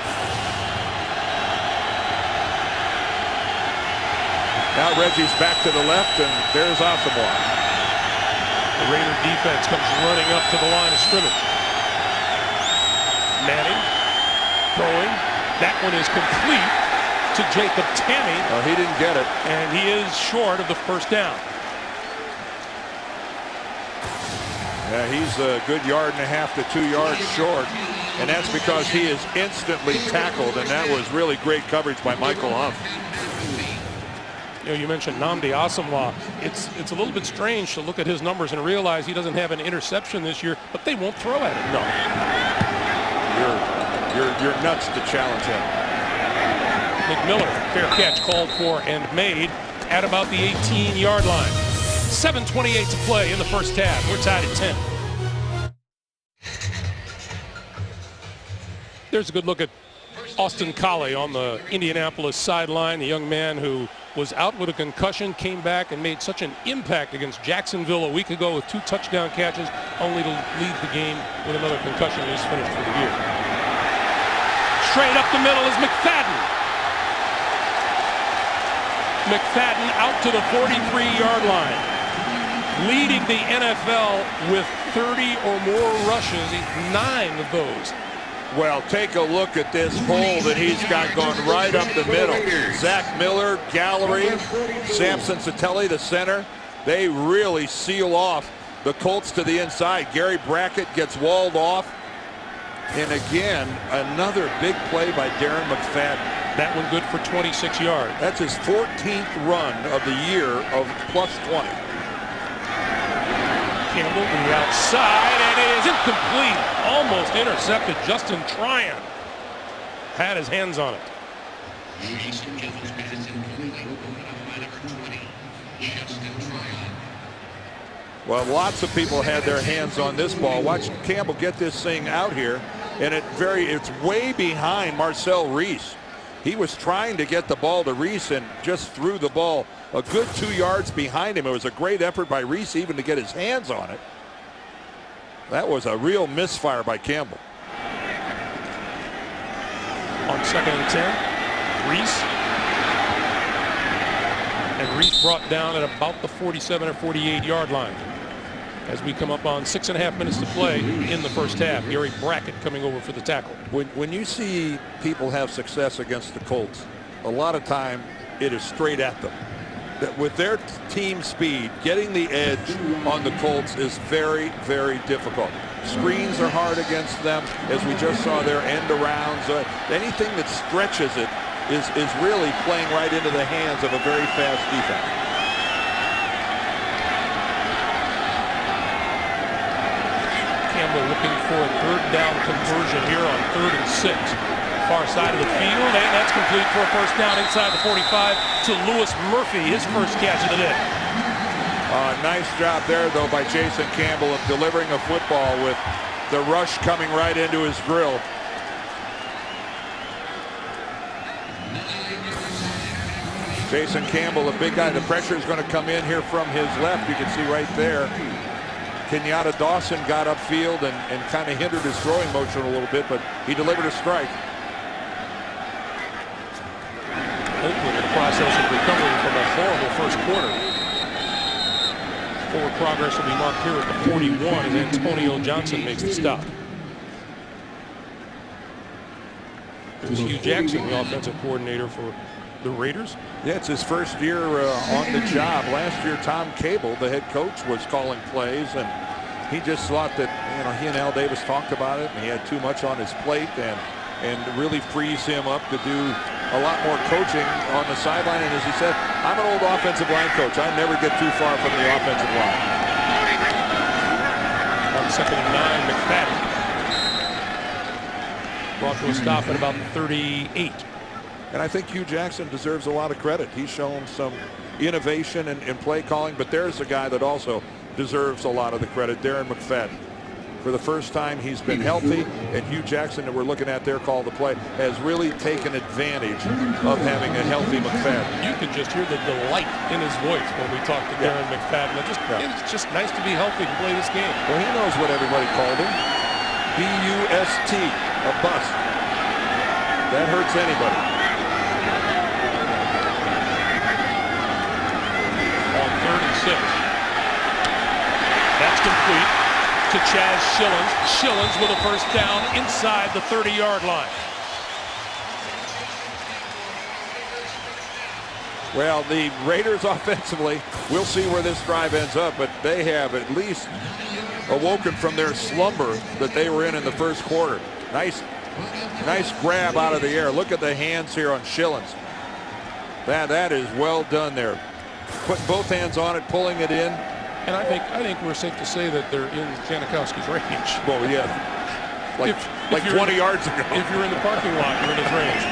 Now Reggie's back to the left, and there's Asomugha. The Raider defense comes running up to the line of scrimmage. Manning throwing. That one is complete to Jacob Tamme. He didn't get it. And he is short of the first down. Yeah, he's a good 1.5 to 2 yards short, and that's because he is instantly tackled, and that was really great coverage by Michael Huff. You know, you mentioned Nnamdi Asomugha. It's a little bit strange to look at his numbers and realize he doesn't have an interception this year, but they won't throw at him. No. You're nuts to challenge him. McMillan, fair catch called for and made at about the 18-yard line. 7:28 to play in the first half. We're tied at 10. There's a good look at Austin Collie on the Indianapolis sideline, the young man who was out with a concussion, came back and made such an impact against Jacksonville a week ago with 2 touchdown catches, only to lead the game with another concussion. He's finished for the year. Straight up the middle is McFadden. McFadden out to the 43-yard line, leading the NFL with 30 or more rushes, 9 of those. Well, take a look at this hole that he's got going right up the middle. Zach Miller, Gallery, Samson Satelli, the center. They really seal off the Colts to the inside. Gary Brackett gets walled off. And again, another big play by Darren McFadden. That one good for 26 yards. That's his 14th run of the year of +20. Campbell to the outside, and it is incomplete. Almost intercepted. Justin Tryon had his hands on it. Well, lots of people had their hands on this ball. Watch Campbell get this thing out here, and it's way behind Marcel Reese. He was trying to get the ball to Reese and just threw the ball a good 2 yards behind him. It was a great effort by Reese even to get his hands on it. That was a real misfire by Campbell. On 2nd and 10. Reese. And Reese brought down at about the 47 or 48 yard line. As we come up on 6.5 minutes to play in the first half. Gary Brackett coming over for the tackle. When you see people have success against the Colts, a lot of time it is straight at them. That with their team speed, getting the edge on the Colts is very, very difficult. Screens are hard against them, as we just saw their end arounds. Anything that stretches it is really playing right into the hands of a very fast defense. Looking for a third down conversion here on 3rd and 6. Far side of the field, and that's complete for a first down inside the 45 to Lewis Murphy, his first catch of the day. Nice job there, though, by Jason Campbell of delivering a football with the rush coming right into his grill. Jason Campbell, a big guy. The pressure is going to come in here from his left. You can see right there. Kenyatta Dawson got upfield and kind of hindered his throwing motion a little bit, but he delivered a strike. Oakland in the process of recovering from a horrible first quarter. Forward progress will be marked here at the 41 as Antonio Johnson makes the stop. It was Hugh Jackson, the offensive coordinator for the Raiders. Yeah, it's his first year on the job. Last year, Tom Cable, the head coach, was calling plays, and he just thought that, you know, he and Al Davis talked about it, and he had too much on his plate, and really frees him up to do a lot more coaching on the sideline. And as he said, I'm an old offensive line coach. I never get too far from the offensive line. On 2nd and 9, McFadden brought to a stop at about 38. And I think Hugh Jackson deserves a lot of credit. He's shown some innovation in play calling, but there's a guy that also deserves a lot of the credit, Darren McFadden. For the first time, he's been healthy, and Hugh Jackson, that we're looking at there, call the play, has really taken advantage of having a healthy McFadden. You can just hear the delight in his voice when we talk to Darren McFadden. It's just nice to be healthy and play this game. Well, he knows what everybody called him. B-U-S-T, a bust. That hurts anybody. On 3rd and 6. That's complete to Chaz Schillens. Schillens with a first down inside the 30-yard line. Well, the Raiders offensively, we'll see where this drive ends up, but they have at least awoken from their slumber that they were in the first quarter. Nice grab out of the air. Look at the hands here on Schillens. That is well done there. Putting both hands on it, pulling it in. And I think we're safe to say that they're in Janikowski's range. Well, yeah, like 20 yards ago. If you're in the parking lot, you're in his range.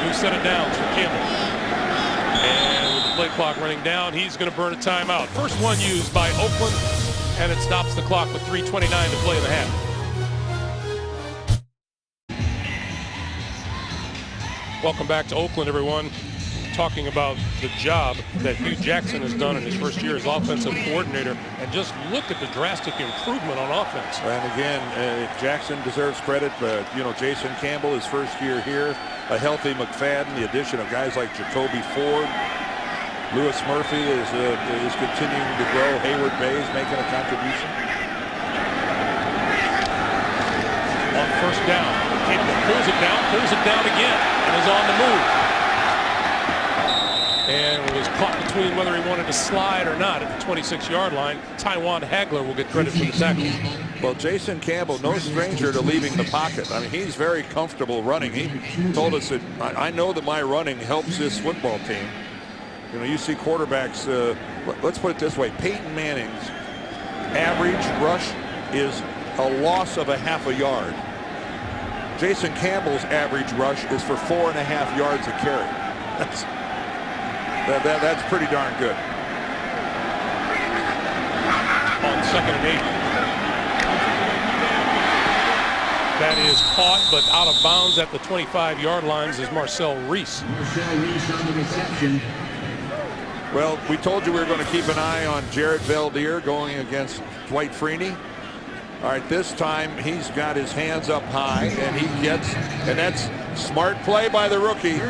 New set of downs for Campbell. And with the play clock running down, he's going to burn a timeout. First one used by Oakland, and it stops the clock with 3:29 to play in the half. Welcome back to Oakland, everyone. Talking about the job that Hugh Jackson has done in his first year as offensive coordinator, and just look at the drastic improvement on offense. And again, Jackson deserves credit, but you know, Jason Campbell, his first year here, a healthy McFadden, the addition of guys like Jacoby Ford, Lewis Murphy is continuing to grow. Hayward Bays making a contribution. On first down, Campbell pulls it down again, and is on the move. And was caught between whether he wanted to slide or not at the 26-yard line. Tywan Hagler will get credit for the tackle. Well, Jason Campbell, no stranger to leaving the pocket. I mean, he's very comfortable running. He told us that I know that my running helps this football team. You know, you see quarterbacks, let's put it this way, Peyton Manning's average rush is a loss of a half a yard. Jason Campbell's average rush is for 4.5 yards a carry. That's pretty darn good. On 2nd and 8. That is caught, but out of bounds at the 25-yard lines is Marcel Reese. Marcel Reese on the reception. Well, we told you we were going to keep an eye on Jared Valdir going against Dwight Freeney. All right, this time he's got his hands up high, and he gets, and that's Smart play by the rookie.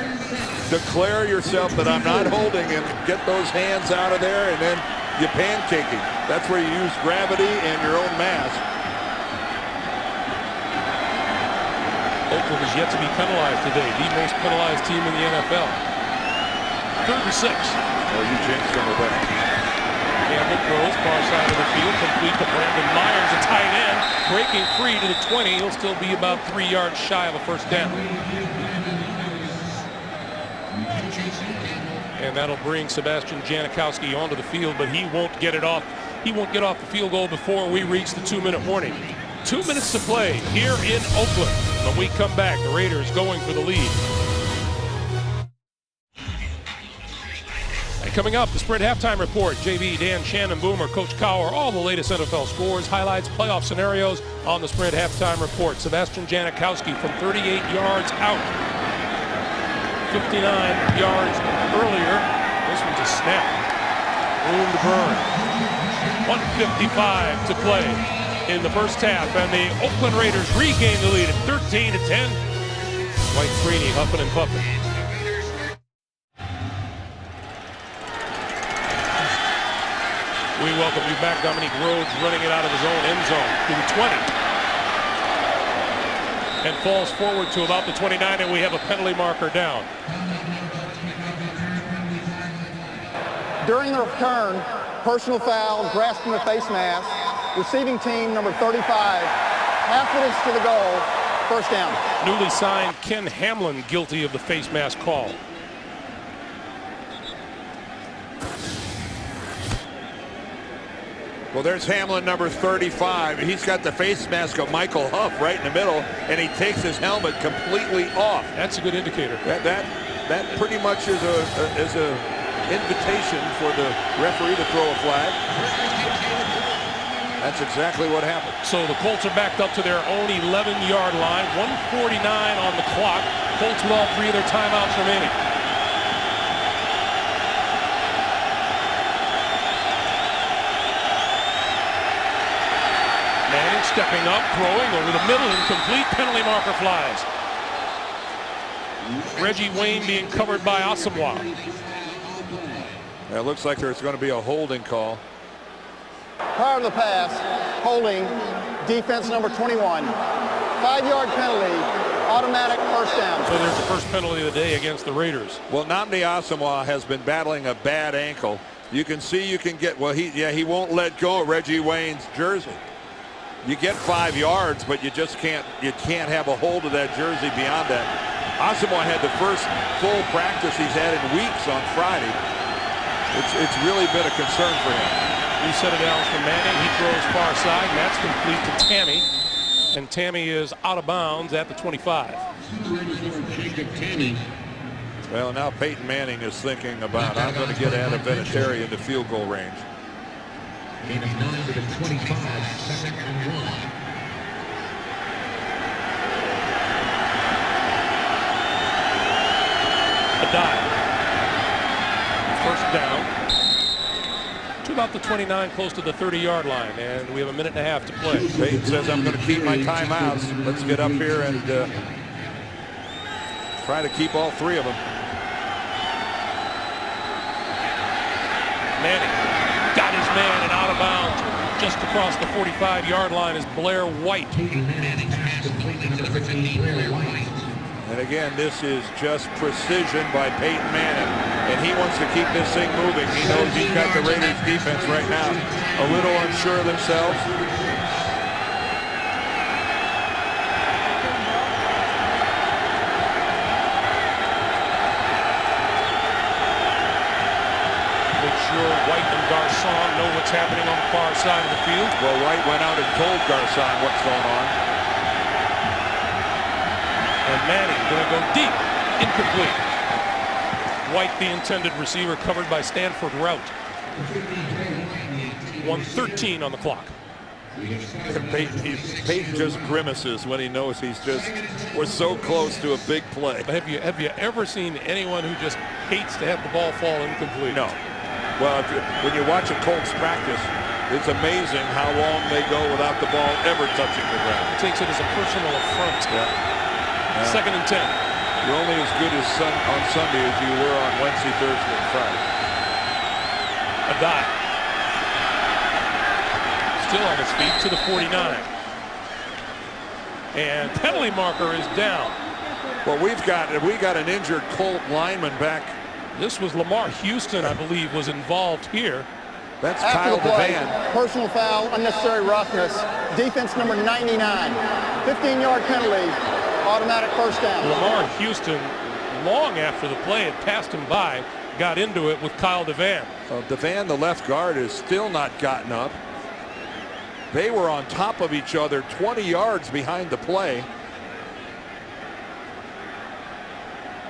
Declare yourself that I'm not holding and get those hands out of there, and then you pancaking. That's where you use gravity and your own mass. Oakland is yet to be penalized today. The most penalized team in the NFL. 3rd and 6. Oh, you jinxed them with that. Campbell throws far side of the field, complete to Brandon Myers, a tight end, breaking free to the 20. He'll still be about 3 yards shy of a first down. And that'll bring Sebastian Janikowski onto the field, but he won't get it off. He won't get off the field goal before we reach the 2-minute warning. 2 minutes to play here in Oakland. When we come back, the Raiders going for the lead. And coming up, the Sprint halftime report. JV, Dan, Shannon, Boomer, Coach Cowher, all the latest NFL scores, highlights, playoff scenarios on the Sprint halftime report. Sebastian Janikowski from 38 yards out. 59 yards earlier. This one's a snap. Room to burn. 1:55 to play in the first half, and the Oakland Raiders regain the lead at 13-10. White Freeney huffing and puffing. We welcome you back. Dominique Rhodes running it out of his own end zone to the 20. And falls forward to about the 29, and we have a penalty marker down. During the return, personal foul, grasping the face mask, receiving team number 35, half minutes to the goal, first down. Newly signed Ken Hamlin guilty of the face mask call. Well, there's Hamlin, number 35. He's got the face mask of Michael Huff right in the middle, and he takes his helmet completely off. That's a good indicator. That pretty much is a invitation for the referee to throw a flag. That's exactly what happened. So the Colts are backed up to their own 11-yard line. 1:49 on the clock. Colts with all 3 of their timeouts remaining. Manning stepping up, throwing over the middle, incomplete. Penalty marker flies. Reggie Wayne being covered by Asamoah. It looks like there's going to be a holding call. Prior to the pass, holding, defense number 21. 5-yard penalty, automatic first down. So there's the first penalty of the day against the Raiders. Well, Nnamdi Asamoah has been battling a bad ankle. You can see you can get, well, he won't let go of Reggie Wayne's jersey. You get 5 yards, but you can't have a hold of that jersey beyond that. Asamoah had the first full practice he's had in weeks on Friday. It's really been a concern for him. We set it down for Manning. He throws far side, and that's complete to Tammy. And Tammy is out of bounds at the 25. Well, now Peyton Manning is thinking about, I'm going to get Adam Vinatieri into field goal range. Gain of 9 to the 25, 2nd and 1. A dive. First down to about the 29, close to the 30-yard line, and we have a minute and a half to play. Peyton says, I'm going to keep my timeouts. Let's get up here and try to keep all 3 of them. Manning got his man and out of bounds just across the 45-yard line is Blair White. And again, this is just precision by Peyton Manning, and he wants to keep this thing moving. He knows he's got the Raiders defense right now a little unsure of themselves. Make sure White and Garcon know what's happening on the far side of the field. Well, White went out and told Garcon what's going on. And Manning going to go deep, incomplete. White, the intended receiver, covered by Stanford Rout. 1:13 on the clock. Peyton just grimaces when he knows we're so close to a big play. But have you ever seen anyone who just hates to have the ball fall incomplete? No. Well, when you watch a Colts practice, it's amazing how long they go without the ball ever touching the ground. He takes it as a personal affront. Yeah. 2nd and 10. You're only as good as on Sunday as you were on Wednesday, Thursday, and Friday. A dive. Still on his feet to the 49. And penalty marker is down. Well, we got an injured Colt lineman back. This was Lamar Houston, I believe, was involved here. That's After Kyle the play, DeVan. personal foul, unnecessary roughness, defense number 99, 15-yard penalty, automatic first down. Lamar Houston, long after the play, had passed him by, got into it with Kyle DeVan. DeVan, the left guard, has still not gotten up. They were on top of each other 20 yards behind the play.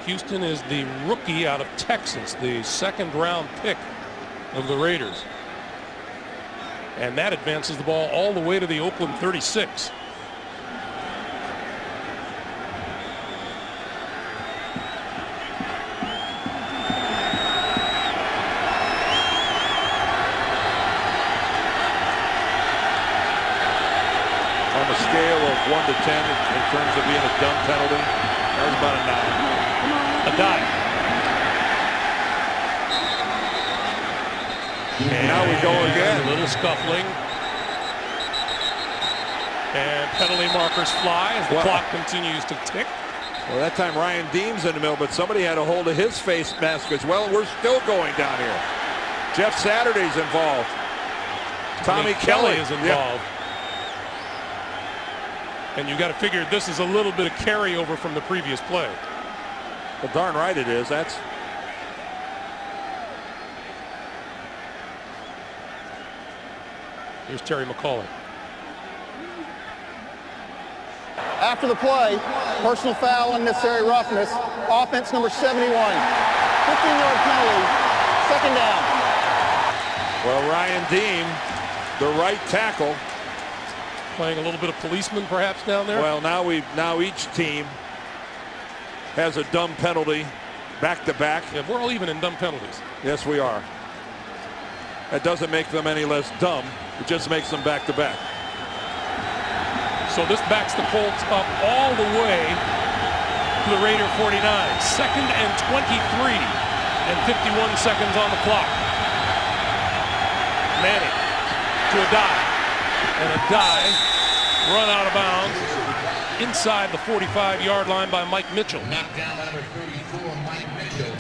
Houston is the rookie out of Texas, the second-round pick of the Raiders. And that advances the ball all the way to the Oakland 36. On a scale of 1 to 10 in terms of being a dumb penalty, that was about a 9. A dive. And now we go again. A little scuffling. And penalty markers fly as the clock continues to tick. Well, that time Ryan Deem's in the middle, but somebody had a hold of his face mask as well. And we're still going down here. Jeff Saturday's involved. Tommy Kelly is involved. Yeah. And you got to figure this is a little bit of carryover from the previous play. Well, darn right it is. That's Here's Terry McCauley. After the play, personal foul, unnecessary roughness, offense number 71, 15-yard penalty, second down. well, Ryan Deem, the right tackle. Playing a little bit of policeman perhaps down there. Well, now each team has a dumb penalty back to back. Yeah, we're all even in dumb penalties. Yes, we are. That doesn't make them any less dumb. It just makes them back to back. So this backs the Colts up all the way to the Raider 49. Second and 23 and 51 seconds on the clock. Manning to a dive. And a dive run out of bounds inside the 45-yard line by Mike Mitchell. Knocked down by number 34, Mike Mitchell.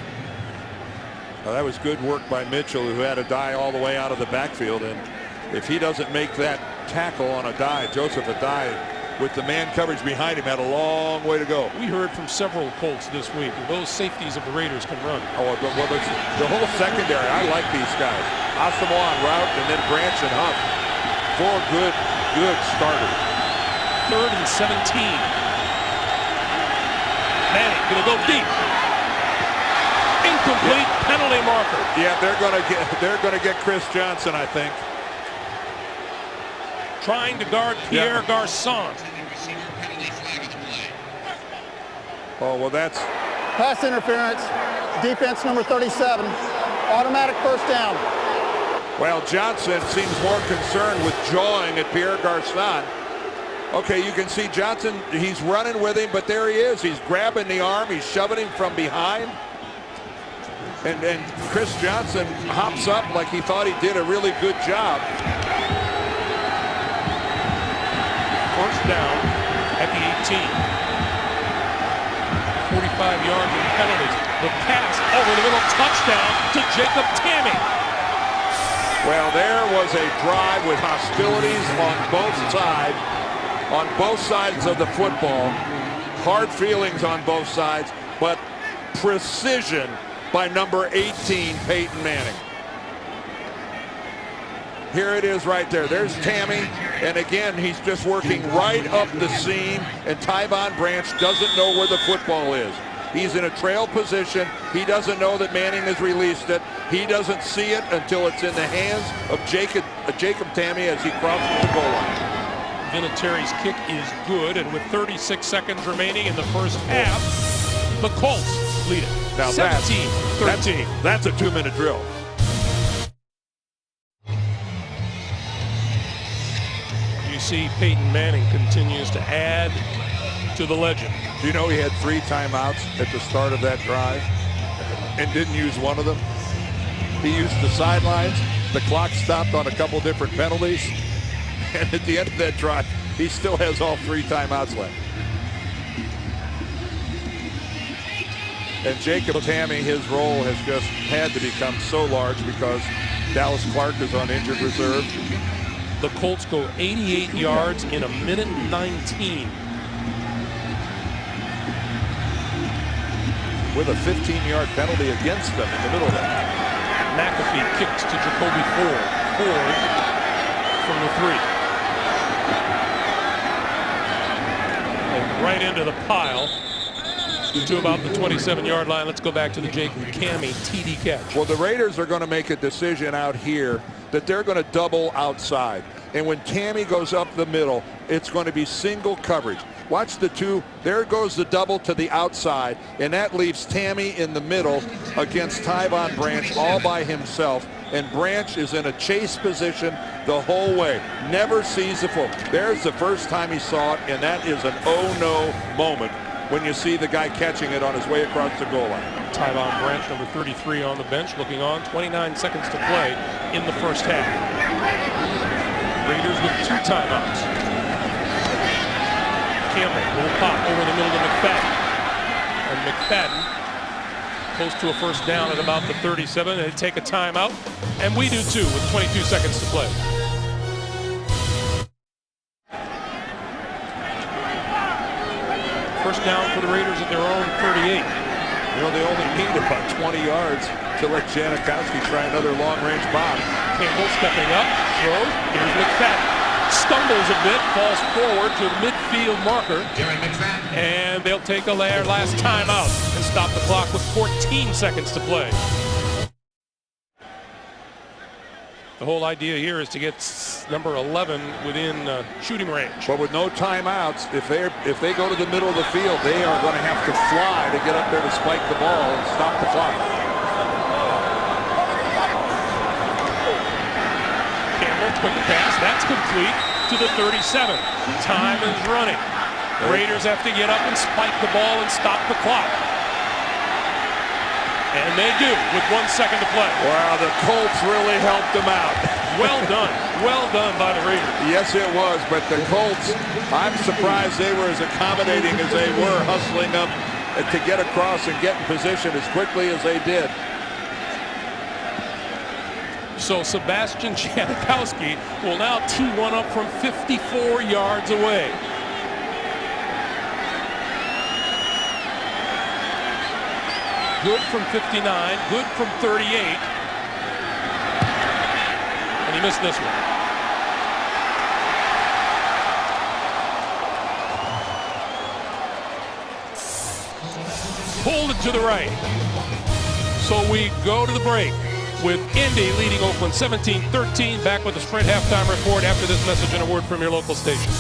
Well, that was good work by Mitchell, who had a dive all the way out of the backfield. And if he doesn't make that tackle on a dive, Joseph Adai, with the man coverage behind him, had a long way to go. We heard from several Colts this week. Those safeties of the Raiders can run. Oh, well, the whole secondary, I like these guys. Asamoah en route, and then Branch and Huff. Four good starters. Third and 17. Manning gonna go deep. Incomplete, penalty marker. Yeah, they're gonna get Chris Johnson, I think. Trying to guard Pierre Garçon. Oh, well, that's Pass interference, defense number 37, automatic first down. well, Johnson seems more concerned with jawing at Pierre Garçon. Okay, you can see Johnson, he's running with him, but there he is. He's grabbing the arm, he's shoving him from behind. And Chris Johnson hops up like he thought he did a really good job. First down at the 18. 45 yards and penalties. The pass over the middle, touchdown to Jacob Tamme. Well, there was a drive with hostilities on both sides of the football. Hard feelings on both sides, but precision by number 18, Peyton Manning. Here it is right there. There's Tamme, and again, he's just working right up the seam, and Tyvon Branch doesn't know where the football is. He's in a trail position. He doesn't know that Manning has released it. He doesn't see it until it's in the hands of Jacob Tamme as he crosses the goal line. Vinatieri's kick is good, and with 36 seconds remaining in the first half, the Colts lead it. Now 17-13. That's a 2-minute drill. You see Peyton Manning continues to add to the legend. Do you know he had 3 timeouts at the start of that drive and didn't use one of them? He used the sidelines. The clock stopped on a couple different penalties. And at the end of that drive, he still has all 3 timeouts left. And Jacob Tamme, his role has just had to become so large because Dallas Clark is on injured reserve. The Colts go 88 yards in a minute 19. With a 15-yard penalty against them in the middle of that. McAfee kicks to Jacoby Ford. Ford from the 3. And right into the pile to about the 27-yard line. Let's go back to the Jacob Tamme TD catch. Well, the Raiders are going to make a decision out here that they're going to double outside. And when Tamme goes up the middle, it's going to be single coverage. Watch the 2. There goes the double to the outside, and that leaves Tamme in the middle against Tyvon Branch all by himself. And Branch is in a chase position the whole way. Never sees the foot. There's the first time he saw it, and that is an oh-no moment when you see the guy catching it on his way across the goal line. Tyvon Branch, number 33 on the bench, looking on. 29 seconds to play in the first half. Raiders with 2 timeouts. Campbell, little pop over the middle to McFadden. And McFadden close to a first down at about the 37. They take a timeout, and we do too with 22 seconds to play. First down for the Raiders at their own 38. You know, they only need about 20 yards to let Janikowski try another long-range bomb. Campbell stepping up, throws. Here's McFadden. Stumbles a bit, falls forward to the midfield marker. And they'll take their last timeout and stop the clock with 14 seconds to play. The whole idea here is to get number 11 within shooting range. But with no timeouts, if they go to the middle of the field, they are going to have to fly to get up there to spike the ball and stop the clock. Campbell, quick pass, that's complete to the 37. Time is running. Raiders have to get up and spike the ball and stop the clock. And they do with 1 second to play. Wow, the Colts really helped them out. Well done by the Raiders. Yes, it was, but the Colts, I'm surprised they were as accommodating as they were, hustling up to get across and get in position as quickly as they did. So Sebastian Janikowski will now tee one up from 54 yards away. Good from 59, good from 38. And he missed this one. Pulled it to the right. So we go to the break with Indy leading Oakland 17-13. Back with the Sprint halftime report after this message and a word from your local station.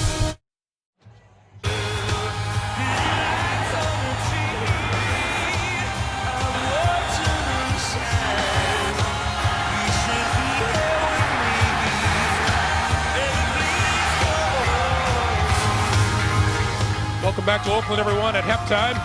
Welcome back to Oakland, everyone. At halftime,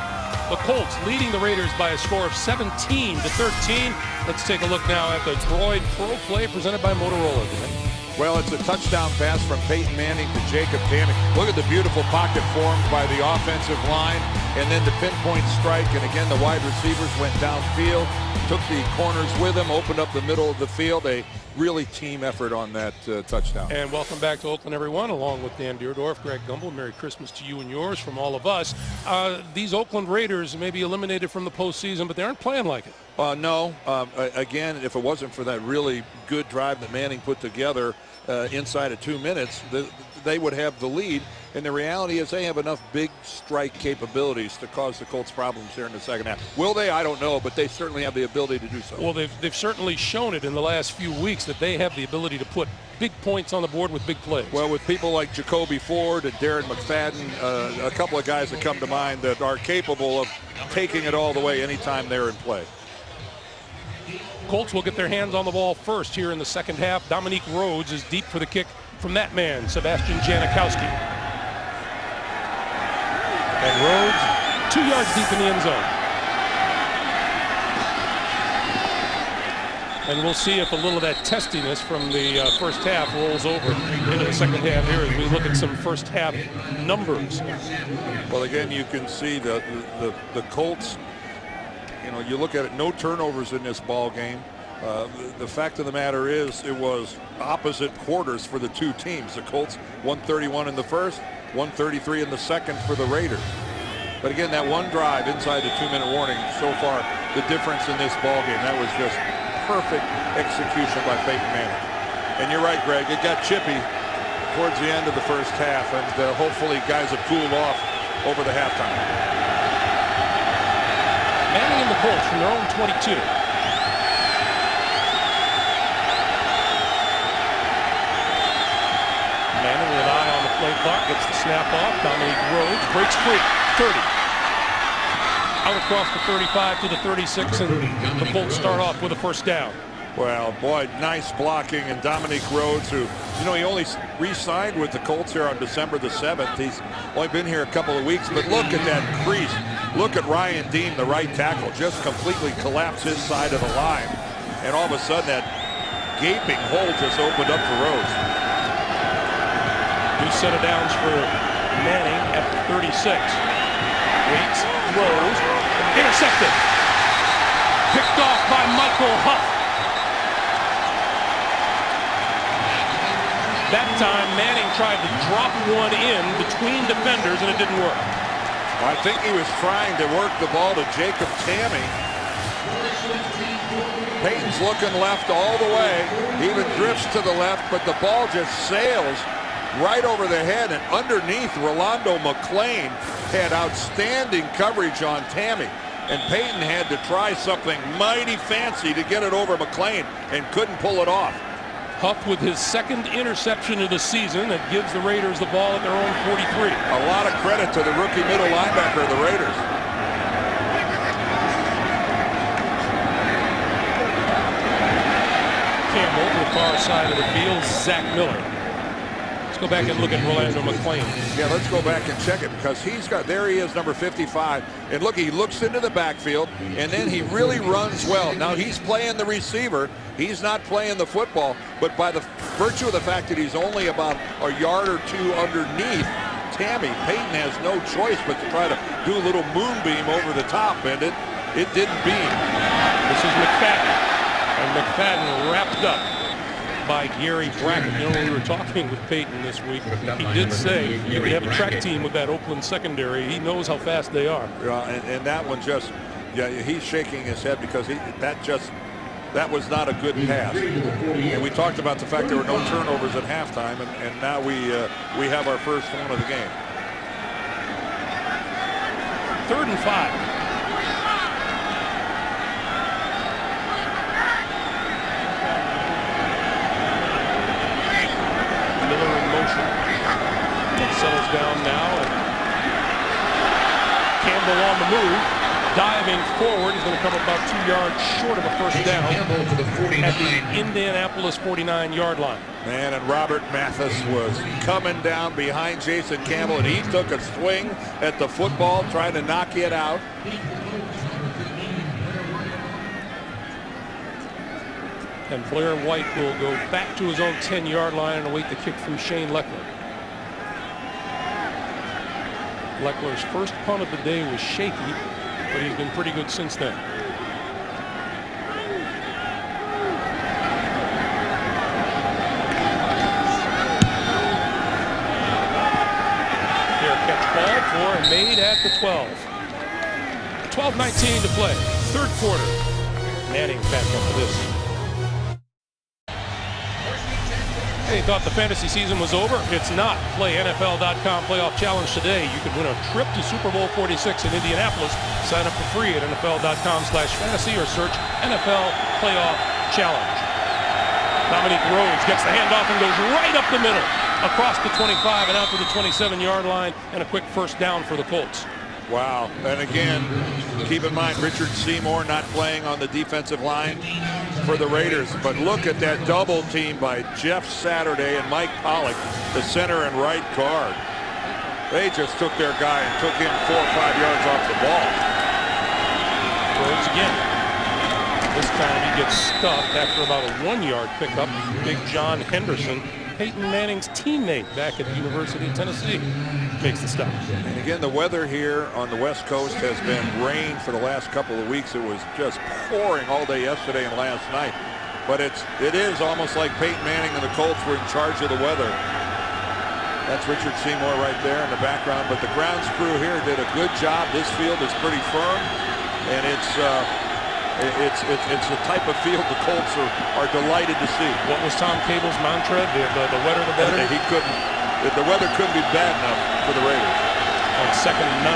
the Colts leading the Raiders by a score of 17-13. Let's take a look now at the Droid Pro Play presented by Motorola today. Well, it's a touchdown pass from Peyton Manning to Jacob Tamme. Look at the beautiful pocket formed by the offensive line, and then the pinpoint strike. And again, the wide receivers went downfield, took the corners with them, opened up the middle of the field. A really team effort on that touchdown. And welcome back to Oakland, everyone, along with Dan Deerdorf, Greg Gumbel. Merry Christmas to you and yours from all of us. These Oakland Raiders may be eliminated from the postseason, but they aren't playing like it. No. Again, if it wasn't for that really good drive that Manning put together inside of 2 minutes, they would have the lead. And the reality is they have enough big strike capabilities to cause the Colts problems here in the second half. Will they? I don't know, but they certainly have the ability to do so. Well, they've certainly shown it in the last few weeks that they have the ability to put big points on the board with big plays. Well, with people like Jacoby Ford and Darren McFadden, a couple of guys that come to mind that are capable of taking it all the way anytime they're in play. Colts will get their hands on the ball first here in the second half. Dominique Rhodes is deep for the kick from that man, Sebastian Janikowski. And Rhodes 2 yards deep in the end zone. And we'll see if a little of that testiness from the first half rolls over into the second half here as we look at some first half numbers. Well, again, you can see the Colts, you know, you look at it, no turnovers in this ball game. The fact of the matter is it was opposite quarters for the two teams. The Colts 131 in the first, 133 in the second for the Raiders. But again, that one drive inside the 2-minute warning, so far the difference in this ball game, that was just perfect execution by Peyton Manning. And you're right, Greg, it got chippy towards the end of the first half, and hopefully guys have cooled off over the halftime. Manning and the Colts from their own 22. Manning with an eye on the play clock, gets the snap off. Dominique Rhodes breaks free. 30. Out across the 35 to the 36, and the Colts start off with a first down. Well, boy, nice blocking. And Dominique Rhodes, who, you know, he only re-signed with the Colts here on December the 7th. He's only been here a couple of weeks, but look at that crease. Look at Ryan Dean, the right tackle, just completely collapsed his side of the line. And all of a sudden, that gaping hole just opened up for Rhodes. New set of downs for Manning at 36. Waits, throws, intercepted. Picked off by Michael Huff. That time, Manning tried to drop one in between defenders, and it didn't work. I think he was trying to work the ball to Jacob Tamme. Peyton's looking left all the way. He even drifts to the left, but the ball just sails right over the head, and underneath, Rolando McClain had outstanding coverage on Tamme, and Peyton had to try something mighty fancy to get it over McClain and couldn't pull it off. Huff with his second interception of the season that gives the Raiders the ball at their own 43. A lot of credit to the rookie middle linebacker of the Raiders. Campbell to the far side of the field, Zach Miller. Go back and look at Rolando McClain. Yeah, let's go back and check it, because he's got, there he is, number 55. And look, he looks into the backfield, and then he really runs well. Now, he's playing the receiver. He's not playing the football, but by the virtue of the fact that he's only about a yard or two underneath Tamme, Peyton has no choice but to try to do a little moonbeam over the top, and it didn't beam. This is McFadden, and McFadden wrapped up by Gary Brackett. You know, when we were talking with Peyton this week, he did say you could have a track team with that Oakland secondary. He knows how fast they are. Yeah, and that one just, yeah, he's shaking his head because that was not a good pass. And we talked about the fact there were no turnovers at halftime, and now we have our first one of the game. 3rd and 5. Settles down now, and Campbell on the move, diving forward. He's going to come about 2 yards short of a first down at the Indianapolis 49-yard line. Man, and Robert Mathis was coming down behind Jason Campbell, and he took a swing at the football, trying to knock it out. And Blair White will go back to his own 10-yard line and await the kick from Shane Leckler. Leckler's first punt of the day was shaky, but he's been pretty good since then. Fair catch ball for and made at the 12. 12:19 to play, 3rd quarter. Manning back up for this. Hey, thought the fantasy season was over? It's not. Play NFL.com Playoff Challenge today. You could win a trip to Super Bowl 46 in Indianapolis. Sign up for free at NFL.com/fantasy or search NFL Playoff Challenge. Dominique Rhodes gets the handoff and goes right up the middle, across the 25 and out to the 27-yard line, and a quick first down for the Colts. Wow. And again, keep in mind, Richard Seymour not playing on the defensive line for the Raiders. But look at that double team by Jeff Saturday and Mike Pollock, the center and right guard. They just took their guy and took him 4 or 5 yards off the ball. Throws again. This time he gets stuffed after about a 1-yard pickup. Big John Henderson, Peyton Manning's teammate back at the University of Tennessee, makes the stop. And again, the weather here on the West Coast has been rain for the last couple of weeks. It was just pouring all day yesterday and last night. But it is almost like Peyton Manning and the Colts were in charge of the weather. That's Richard Seymour right there in the background. But the grounds crew here did a good job. This field is pretty firm, and it's the type of field the Colts are delighted to see. What was Tom Cable's mantra? The wetter the better? The weather couldn't be bad enough for the Raiders. On 2nd and 9,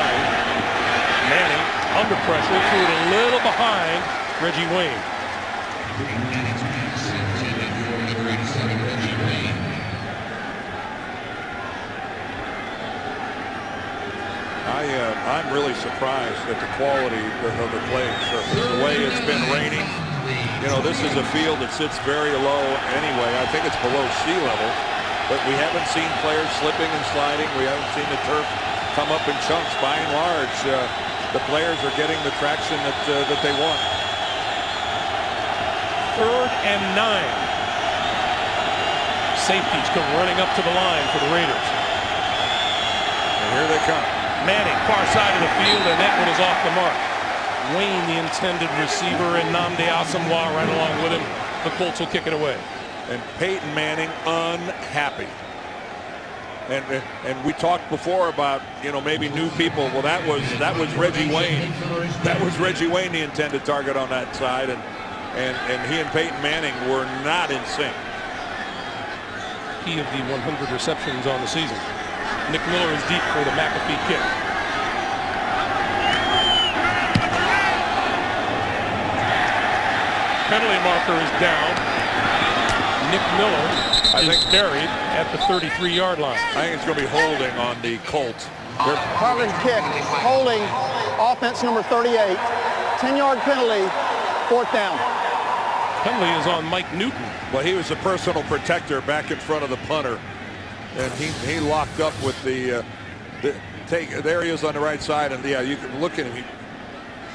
Manning under pressure, threw it a little behind Reggie Wayne. I'm really surprised at the quality of the playing surface. The way it's been raining. You know, this is a field that sits very low anyway. I think it's below sea level. But we haven't seen players slipping and sliding. We haven't seen the turf come up in chunks. By and large, the players are getting the traction that they want. 3rd and 9. Safeties come running up to the line for the Raiders. And here they come. Manning, far side of the field, and that one is off the mark. Wayne, the intended receiver, and Nnamdi Asomugha right along with him. The Colts will kick it away. And Peyton Manning unhappy. And we talked before about, you know, maybe new people. Well, that was Reggie Wayne. That was Reggie Wayne, the intended target on that side, and he and Peyton Manning were not in sync. He of the 100 receptions on the season. Nick Miller is deep for the McAfee kick. Penalty marker is down. Nick Miller is buried at the 33-yard line. I think it's going to be holding on the Colts. Harvin kick, holding, offense number 38. 10-yard penalty, 4th down. Penalty is on Mike Newton. Well, he was a personal protector back in front of the punter. And he locked up with there he is on the right side, and yeah, you can look at him.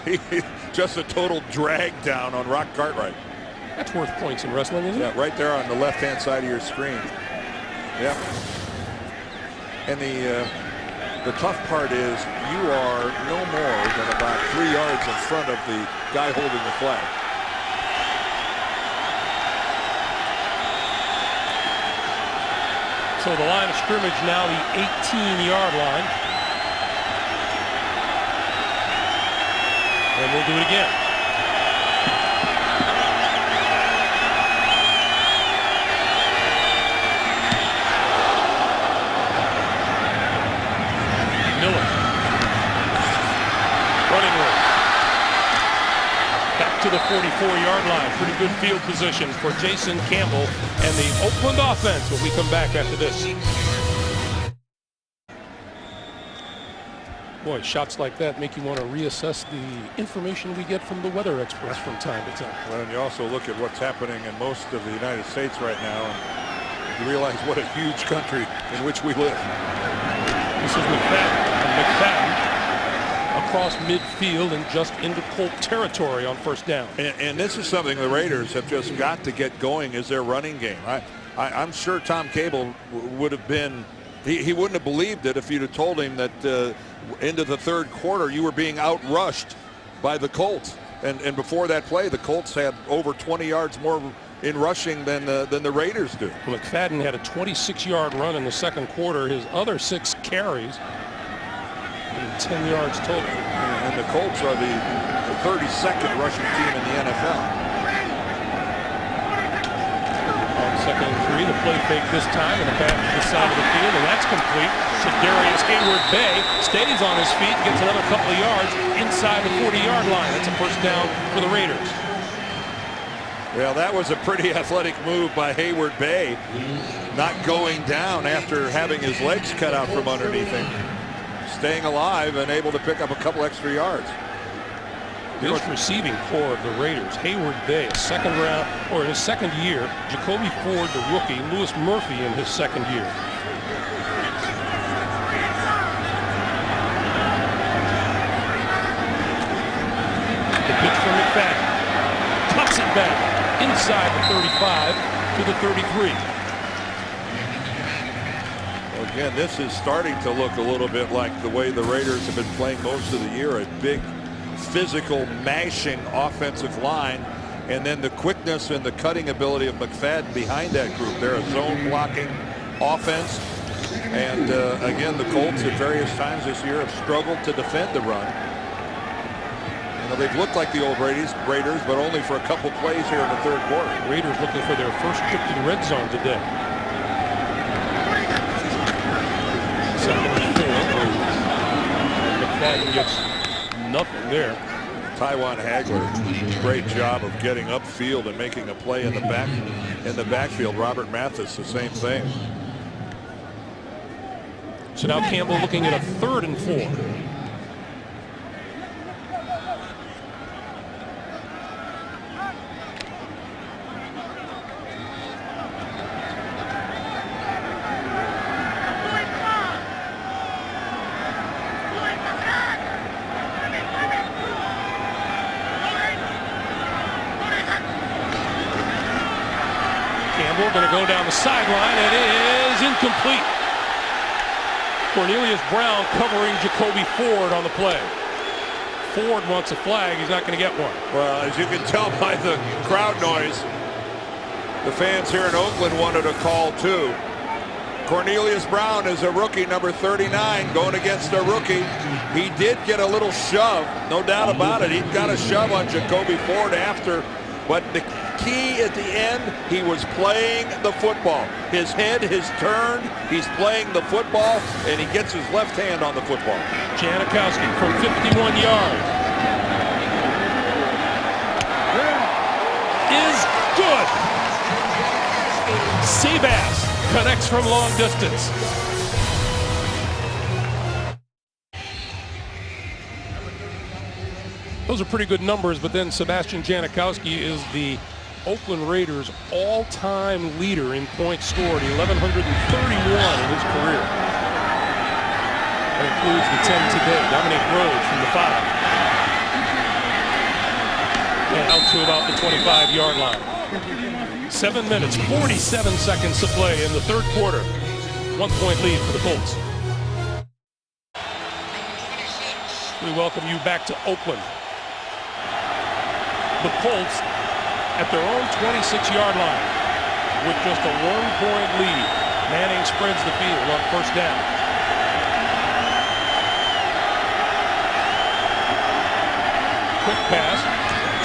He just a total drag down on Rock Cartwright. That's worth points in wrestling, isn't it? Yeah, right there on the left-hand side of your screen. Yeah. And the tough part is you are no more than about 3 yards in front of the guy holding the flag. So the line of scrimmage now the 18-yard line. And we'll do it again. Miller. Running room. Back to the 44-yard line. Pretty good field position for Jason Campbell and the Oakland offense when we come back after this. Boy, shots like that make you want to reassess the information we get from the weather experts from time to time. Well, and you also look at what's happening in most of the United States right now, and you realize what a huge country in which we live. This is McFadden. And McFadden across midfield and just into Colt territory on 1st down. And this is something the Raiders have just got to get going, is their running game. I'm sure Tom Cable would have been, he wouldn't have believed it if you'd have told him that into the 3rd quarter you were being outrushed by the Colts. And before that play, the Colts had over 20 yards more in rushing than the Raiders do. McFadden had a 26-yard run in the 2nd quarter. His other 6 carries, 10 yards total. And the Colts are the 32nd rushing team in the NFL. On 2nd and 3, the play fake this time, and a pass to the side of the field, and that's complete. Shadarius Hayward-Bay stays on his feet and gets another couple of yards inside the 40-yard line. That's a 1st down for the Raiders. Well, that was a pretty athletic move by Hayward-Bay, not going down after having his legs cut out from underneath him. Staying alive and able to pick up a couple extra yards. This receiving core of the Raiders, Hayward-Bay, a 2nd round, or in his 2nd year. Jacoby Ford, the rookie. Louis Murphy in his 2nd year. Pitch from McFadden. Tucks it back inside the 35 to the 33. Again, this is starting to look a little bit like the way the Raiders have been playing most of the year. A big, physical, mashing offensive line. And then the quickness and the cutting ability of McFadden behind that group. They're a zone blocking offense. And again, the Colts at various times this year have struggled to defend the run. You know, they've looked like the old Raiders, but only for a couple plays here in the third quarter. Raiders looking for their first trip to the red zone today. Second and 4. McFadden gets nothing there. Tywan Hagler, great job of getting upfield and making a play in the backfield. Robert Mathis, the same thing. So now Campbell looking at a 3rd and 4. Campbell going to go down the sideline. It is incomplete. Cornelius Brown covering Jacoby Ford on the play. Ford wants a flag. He's not going to get one. Well, as you can tell by the crowd noise, the fans here in Oakland wanted a call too. Cornelius Brown is a rookie, number 39, going against a rookie. He did get a little shove, no doubt about it. He got a shove on Jacoby Ford after, but the key at the end, he was playing the football. His head is turned, he's playing the football, and he gets his left hand on the football. Janikowski from 51 yards. Is good. Seabass connects from long distance. Those are pretty good numbers, but then Sebastian Janikowski is the Oakland Raiders all-time leader in points scored, 1,131 in his career. That includes the 10 today. Dominic Rhodes from the 5. And out to about the 25-yard line. 7 minutes, 47 seconds to play in the third quarter. 1-point lead for the Colts. We welcome you back to Oakland. The Colts at their own 26-yard line with just a 1-point lead. Manning spreads the field on first down. Quick pass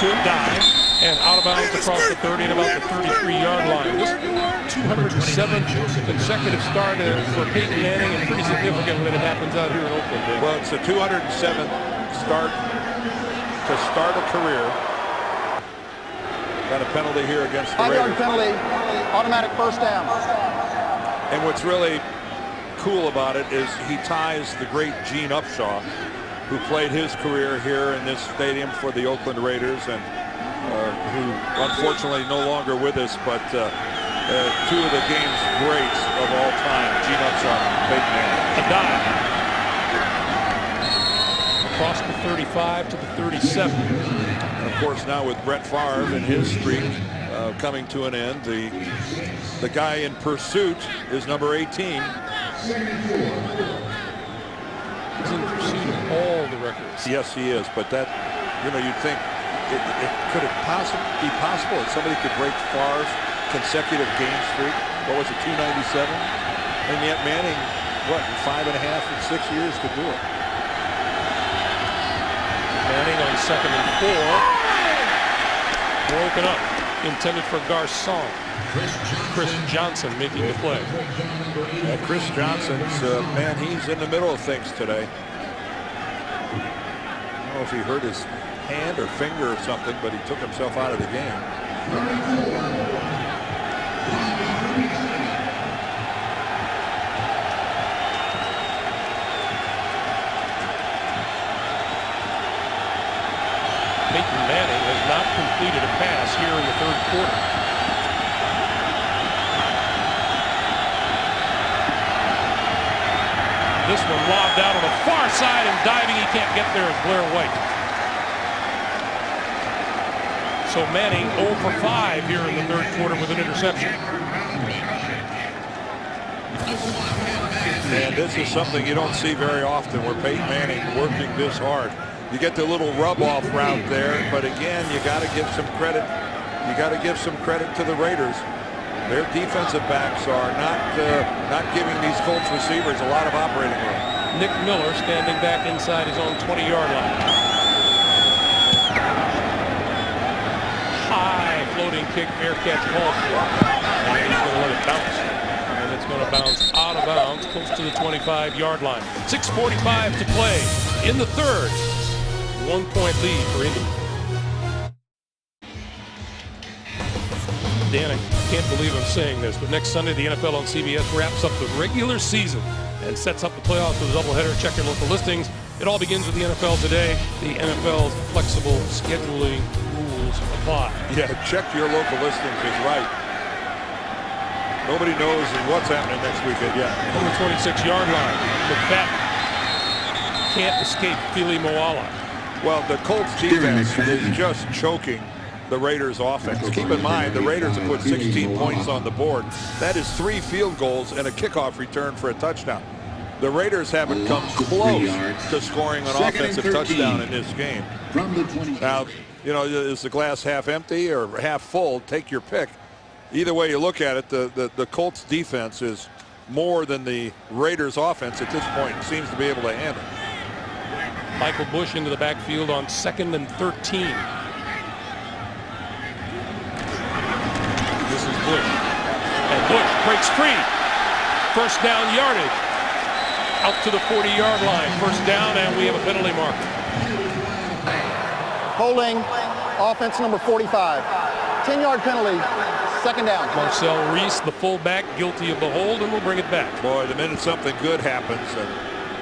to Dye and out of bounds across the 30 and about the 33-yard line. This 207th consecutive start for Peyton Manning, and pretty significant when it happens out here in Oakland. Well, it's the 207th start to start a career. Got a penalty here against the Raiders. 5-yard penalty, automatic first down. And what's really cool about it is he ties the great Gene Upshaw, who played his career here in this stadium for the Oakland Raiders, and who unfortunately no longer with us, but two of the game's greats of all time, Gene Upshaw and Peyton Manning. A dive. Across the 35 to the 37. And of course, now with Brett Favre and his streak coming to an end, the guy in pursuit is number 18. He's in pursuit of all the records. Yes, he is. But that, you know, you'd think could it be possible that somebody could break Favre's consecutive game streak? What was it, 297? And yet Manning, what, in 5.5 and 6 years could do it. Manning on 2nd and 4. Broken up. Intended for Garcon. Chris Johnson making the play. Yeah, Chris Johnson's, man, he's in the middle of things today. I don't know if he hurt his hand or finger or something, but he took himself out of the game. Peyton Manning has not completed a pass here in the third quarter. This one lobbed out on the far side, and diving, he can't get there, is Blair White. So Manning 0 for 5 here in the third quarter with an interception. And this is something you don't see very often, where Peyton Manning working this hard. You get the little rub-off route there, but again, you got to give some credit. You got to give some credit to the Raiders. Their defensive backs are not giving these Colts receivers a lot of operating room. Nick Miller standing back inside his own 20-yard line. High floating kick, fair catch called for. And he's going to let it bounce. And it's going to bounce out of bounds, close to the 25-yard line. 6:45 to play in the third. 1-point lead for Indy. Dan, I can't believe I'm saying this, but next Sunday the NFL on CBS wraps up the regular season and sets up the playoffs with a doubleheader. Check your local listings. It all begins with the NFL today. The NFL's flexible scheduling rules apply. Yeah, check your local listings is right. Nobody knows what's happening next weekend yet. On the 26-yard line, McFadden can't escape Fili Moala. Well, the Colts defense is just choking the Raiders offense. Keep in mind, the Raiders have put 16 points on the board. That is 3 field goals and a kickoff return for a touchdown. The Raiders haven't come close to scoring an offensive touchdown in this game. Now, you know, is the glass half empty or half full? Take your pick. Either way you look at it, the Colts defense is more than the Raiders offense at this point seems to be able to handle. Michael Bush into the backfield on 2nd and 13. This is Bush. And Bush breaks free. First down yardage. Out to the 40-yard line. First down, and we have a penalty marker. Holding offense number 45. 10-yard penalty. Second down. Marcel Reese, the fullback, guilty of the hold, and we'll bring it back. Boy, the minute something good happens,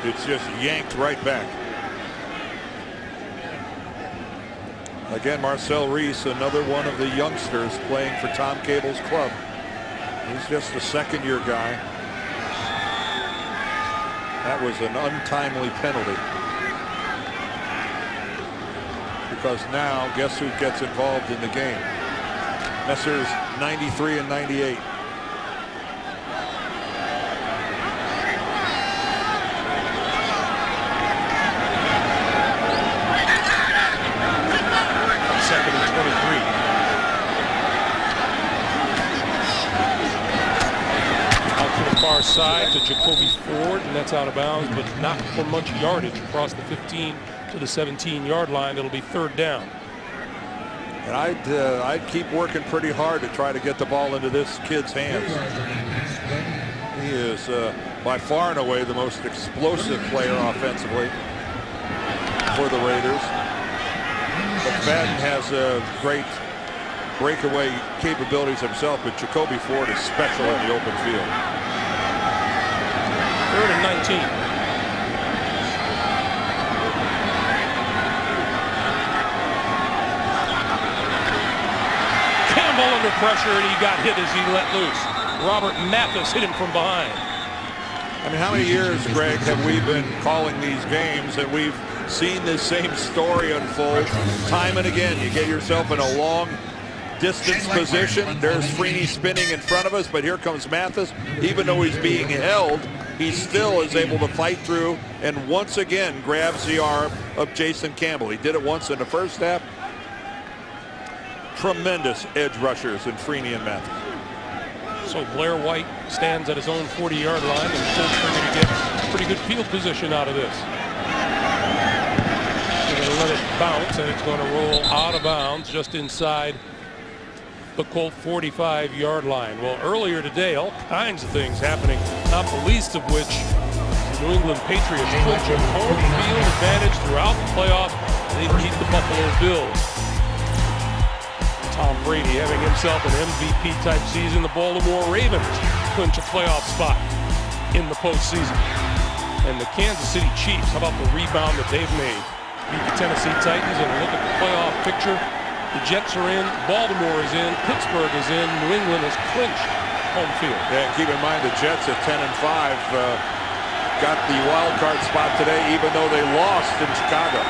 it's just yanked right back. Again, Marcel Reese, another one of the youngsters playing for Tom Cable's club. He's just a second-year guy. That was an untimely penalty. Because now, guess who gets involved in the game? Messrs. 93 and 98. Second and 23. Out to the far side to Jacoby Ford, and that's out of bounds, but not for much yardage across the 15 to the 17-yard line. It'll be third down. And I'd keep working pretty hard to try to get the ball into this kid's hands. He is by far and away the most explosive player offensively for the Raiders. McFadden has great breakaway capabilities himself, but Jacoby Ford is special in the open field. 3rd and 19. Under pressure, and he got hit as he let loose. Robert Mathis hit him from behind. I mean, how many years, Greg, have we been calling these games and we've seen this same story unfold time and again? You get yourself in a long distance position. There's Freeney spinning in front of us, but here comes Mathis. Even though he's being held, he still is able to fight through and once again grabs the arm of Jason Campbell. He did it once in the first half. Tremendous edge rushers in Freeney and Mathis. So Blair White stands at his own 40-yard line, and Colts are going to get pretty good field position out of this. They're going to let it bounce, and it's going to roll out of bounds just inside the Colt 45-yard line. Well, earlier today, all kinds of things happening, not the least of which the New England Patriots took a home field advantage throughout the playoffs. They beat the Buffalo Bills. Tom Brady having himself an MVP-type season. The Baltimore Ravens clinch a playoff spot in the postseason. And the Kansas City Chiefs, how about the rebound that they've made? Beat the Tennessee Titans, and look at the playoff picture. The Jets are in, Baltimore is in, Pittsburgh is in, New England has clinched home field. Yeah, keep in mind the Jets at 10 and 5 got the wild card spot today, even though they lost in Chicago.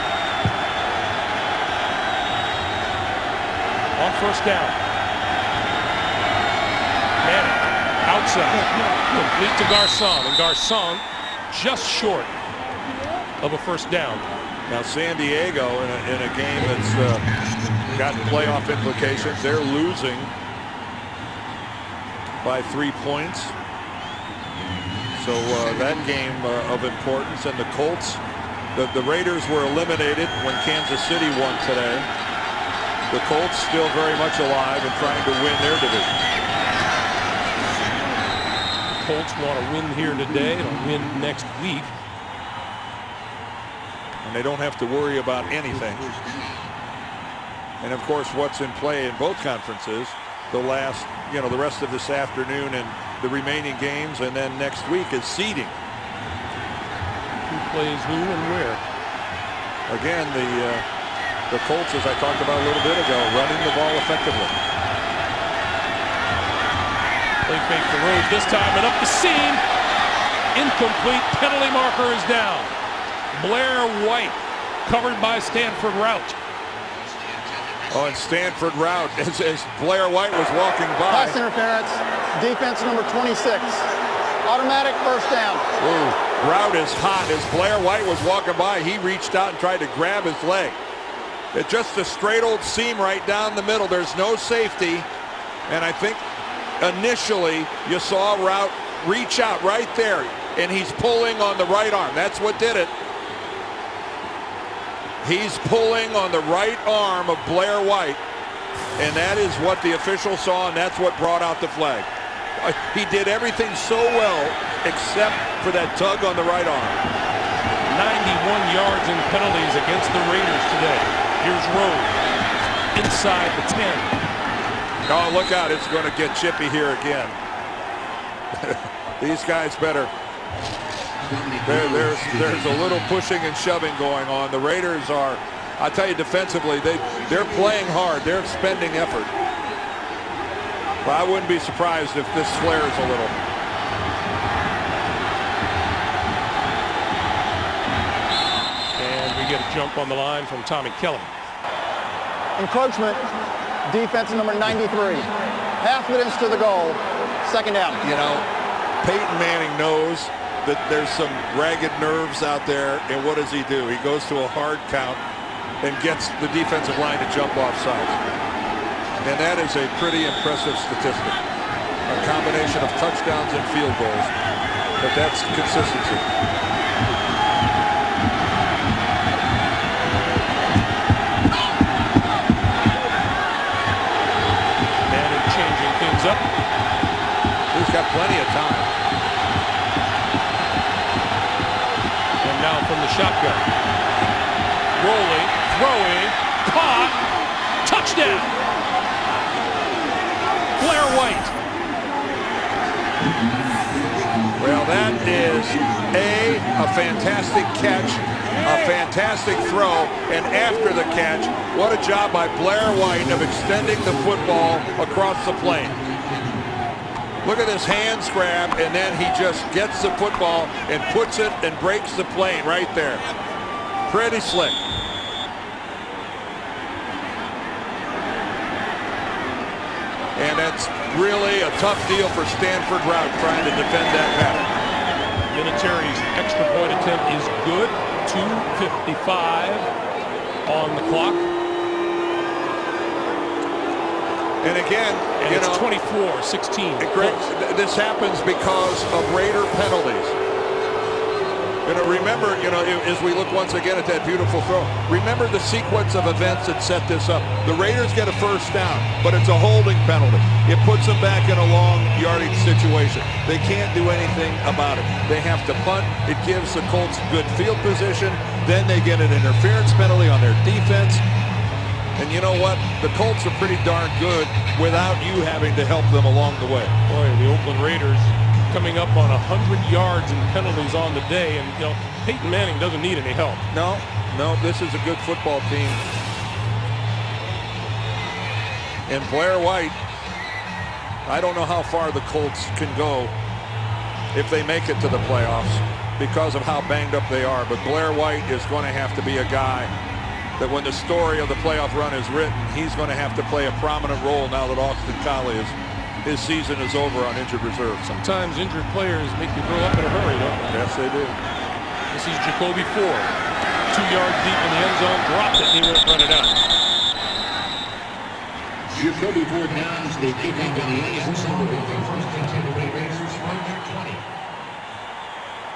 on first down. Manning outside, complete to Garcon, and Garcon just short of a first down. Now San Diego in a game that's got playoff implications. They're losing by 3 points. So that game of importance. And the Colts, the Raiders were eliminated when Kansas City won today. The Colts still very much alive and trying to win their division. The Colts want to win here today and win next week. And they don't have to worry about anything. And of course, what's in play in both conferences, the rest of this afternoon and the remaining games, and then next week is seeding. Who plays who and where? Again, the Colts, as I talked about a little bit ago, running the ball effectively. Play fake for Rhodes this time, and up the seam. Incomplete. Penalty marker is down. Blair White covered by Stanford Routt. Oh, and Stanford Routt as Blair White was walking by. Pass interference, defense number 26. Automatic first down. Ooh, Routt is hot. As Blair White was walking by, he reached out and tried to grab his leg. It's just a straight old seam right down the middle. There's no safety. And I think initially you saw Routt reach out right there, and he's pulling on the right arm. That's what did it. He's pulling on the right arm of Blair White, and that is what the official saw, and that's what brought out the flag. He did everything so well except for that tug on the right arm. 91 yards in penalties against the Raiders today. Here's Rhodes inside the 10. Oh, look out, it's going to get chippy here again. These guys better. There's a little pushing and shoving going on. The Raiders are, I tell you, defensively, they're playing hard. They're spending effort. But I wouldn't be surprised if this flares a little. And we get a jump on the line from Tommy Kelly. Encroachment, defense number 93. Half minutes to the goal, second down. You know, Peyton Manning knows that there's some ragged nerves out there, and what does he do? He goes to a hard count and gets the defensive line to jump off sides. And that is a pretty impressive statistic. A combination of touchdowns and field goals, but that's consistency. Manning changing things up. He's got plenty of time. Now from the shotgun. Rolling, throwing, caught, touchdown! Blair White. Well, that is a fantastic catch, a fantastic throw, and after the catch, what a job by Blair White of extending the football across the plane. Look at this hands grab, and then he just gets the football and puts it and breaks the plane right there. Pretty slick. And that's really a tough deal for Stanford Routt trying to defend that pattern. Vinatieri's extra point attempt is good. 2:55 on the clock. And again, and it's 24-16. Greg, this happens because of Raider penalties. Remember, as we look once again at that beautiful throw, remember the sequence of events that set this up. The Raiders get a first down, but it's a holding penalty. It puts them back in a long yardage situation. They can't do anything about it. They have to punt. It gives the Colts good field position. Then they get an interference penalty on their defense. And you know what? The Colts are pretty darn good without you having to help them along the way. Boy, the Oakland Raiders coming up on 100 yards in penalties on the day, and Peyton Manning doesn't need any help. No, this is a good football team. And Blair White, I don't know how far the Colts can go if they make it to the playoffs because of how banged up they are. But Blair White is going to have to be a guy that when the story of the playoff run is written, he's going to have to play a prominent role now that Austin Collie his season is over on injured reserve. Sometimes injured players make you grow up in a hurry, don't they? Yes, they do. This is Jacoby Ford. 2 yards deep in the end zone, dropped it, and he won't run it out. Jacoby Ford now is the kickoff on the end zone. First and 10 to Raiders from their 20.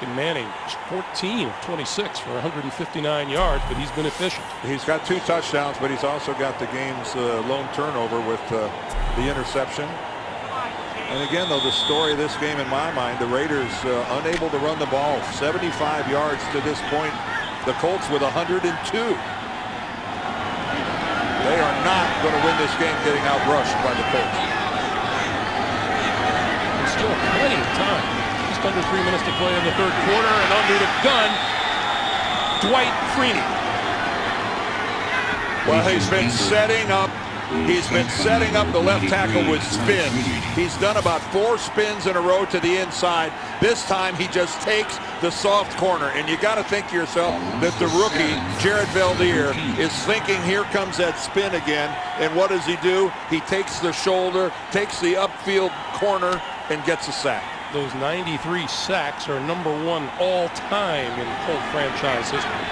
And Manning, 14 of 26 for 159 yards, but he's been efficient. He's got 2 touchdowns, but he's also got the game's lone turnover with the interception. And again, though, the story of this game in my mind, the Raiders unable to run the ball, 75 yards to this point. The Colts with 102. They are not going to win this game getting outrushed by the Colts. There's still plenty of time. Just under 3 minutes to play in the third quarter, and under the gun, Dwight Freeney. Well, he's been setting up the left tackle with spins. He's done about 4 spins in a row to the inside. This time he just takes the soft corner, and you got to think to yourself that the rookie, Jared Veldheer, is thinking, here comes that spin again. And what does he do? He takes the shoulder, takes the upfield corner, and gets a sack. Those 93 sacks are number 1 all time in Colt franchise history.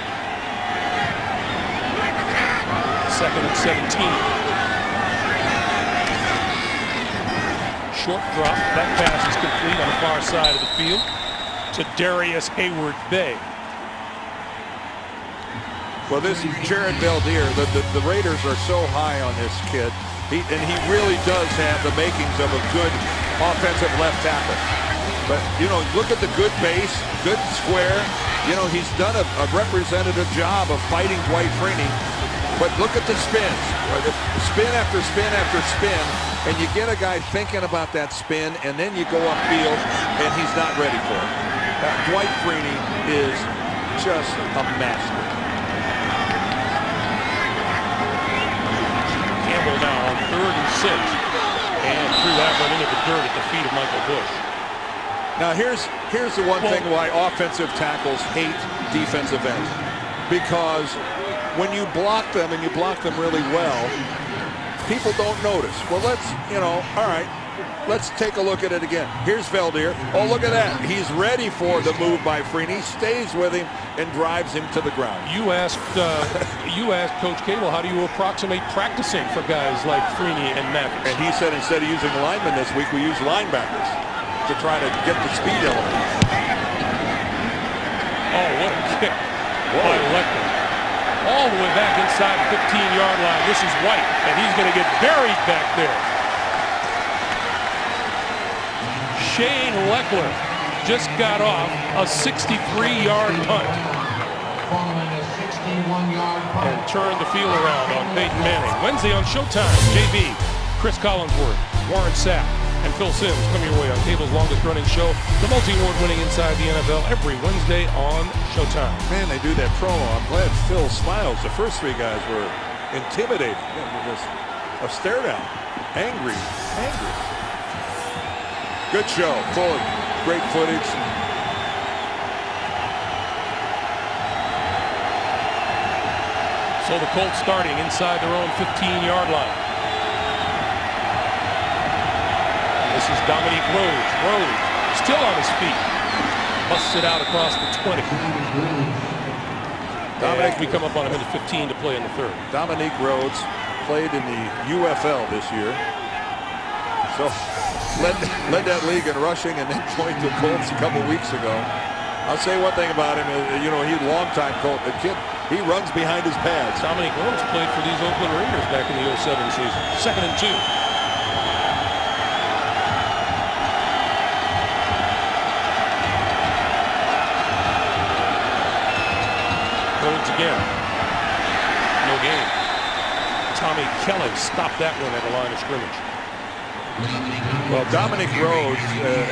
2nd and 17. Short drop. That pass is complete on the far side of the field to Darius Hayward-Bay. Well, this Jared Veldheer, the Raiders are so high on this kid. He really does have the makings of a good offensive left tackle. But, you know, look at the good base, good square. You know, he's done a representative job of fighting Dwight Freeney. But look at the spins. Spin after spin after spin. And you get a guy thinking about that spin, and then you go upfield, and he's not ready for it. Dwight Freeney is just a master. Campbell now on 3rd and 6. And threw that one into the dirt at the feet of Michael Bush. Now here's the one thing why offensive tackles hate defensive ends. Because when you block them, and you block them really well, people don't notice. Well, all right, let's take a look at it again. Here's Veldheer. Oh, look at that. He's ready for the move by Freeney, stays with him, and drives him to the ground. You asked Coach Cable, how do you approximate practicing for guys like Freeney and Mathis? And he said instead of using linemen this week, we use linebackers to try to get the speed element. Oh, what a kick by Leckler. All the way back inside the 15-yard line. This is White, and he's going to get buried back there. Shane Leckler just got off a 63-yard punt. And turned the field around on Peyton Manning. Wednesday on Showtime, JB, Chris Collinsworth, Warren Sapp, and Phil Simms come your way on cable's longest-running show, the multi-award-winning Inside the NFL, every Wednesday on Showtime. Man, they do that promo. I'm glad Phil smiles. The first 3 guys were intimidated. Just a stare down. Angry. Good show. Full of great footage. So the Colts starting inside their own 15-yard line. This is Dominique Rhodes. Rhodes still on his feet. Busts it out across the 20. Dominique, we come up on a minute 15 to play in the third. Dominique Rhodes played in the UFL this year. So led that league in rushing and then joined the Colts a couple weeks ago. I'll say one thing about him. He's a longtime Colt. The kid, he runs behind his pads. Dominique Rhodes played for these Oakland Raiders back in the 07 season. 2nd and 2. Again, no game. Tommy Kelly stopped that one at the line of scrimmage. Well, Dominique Rhodes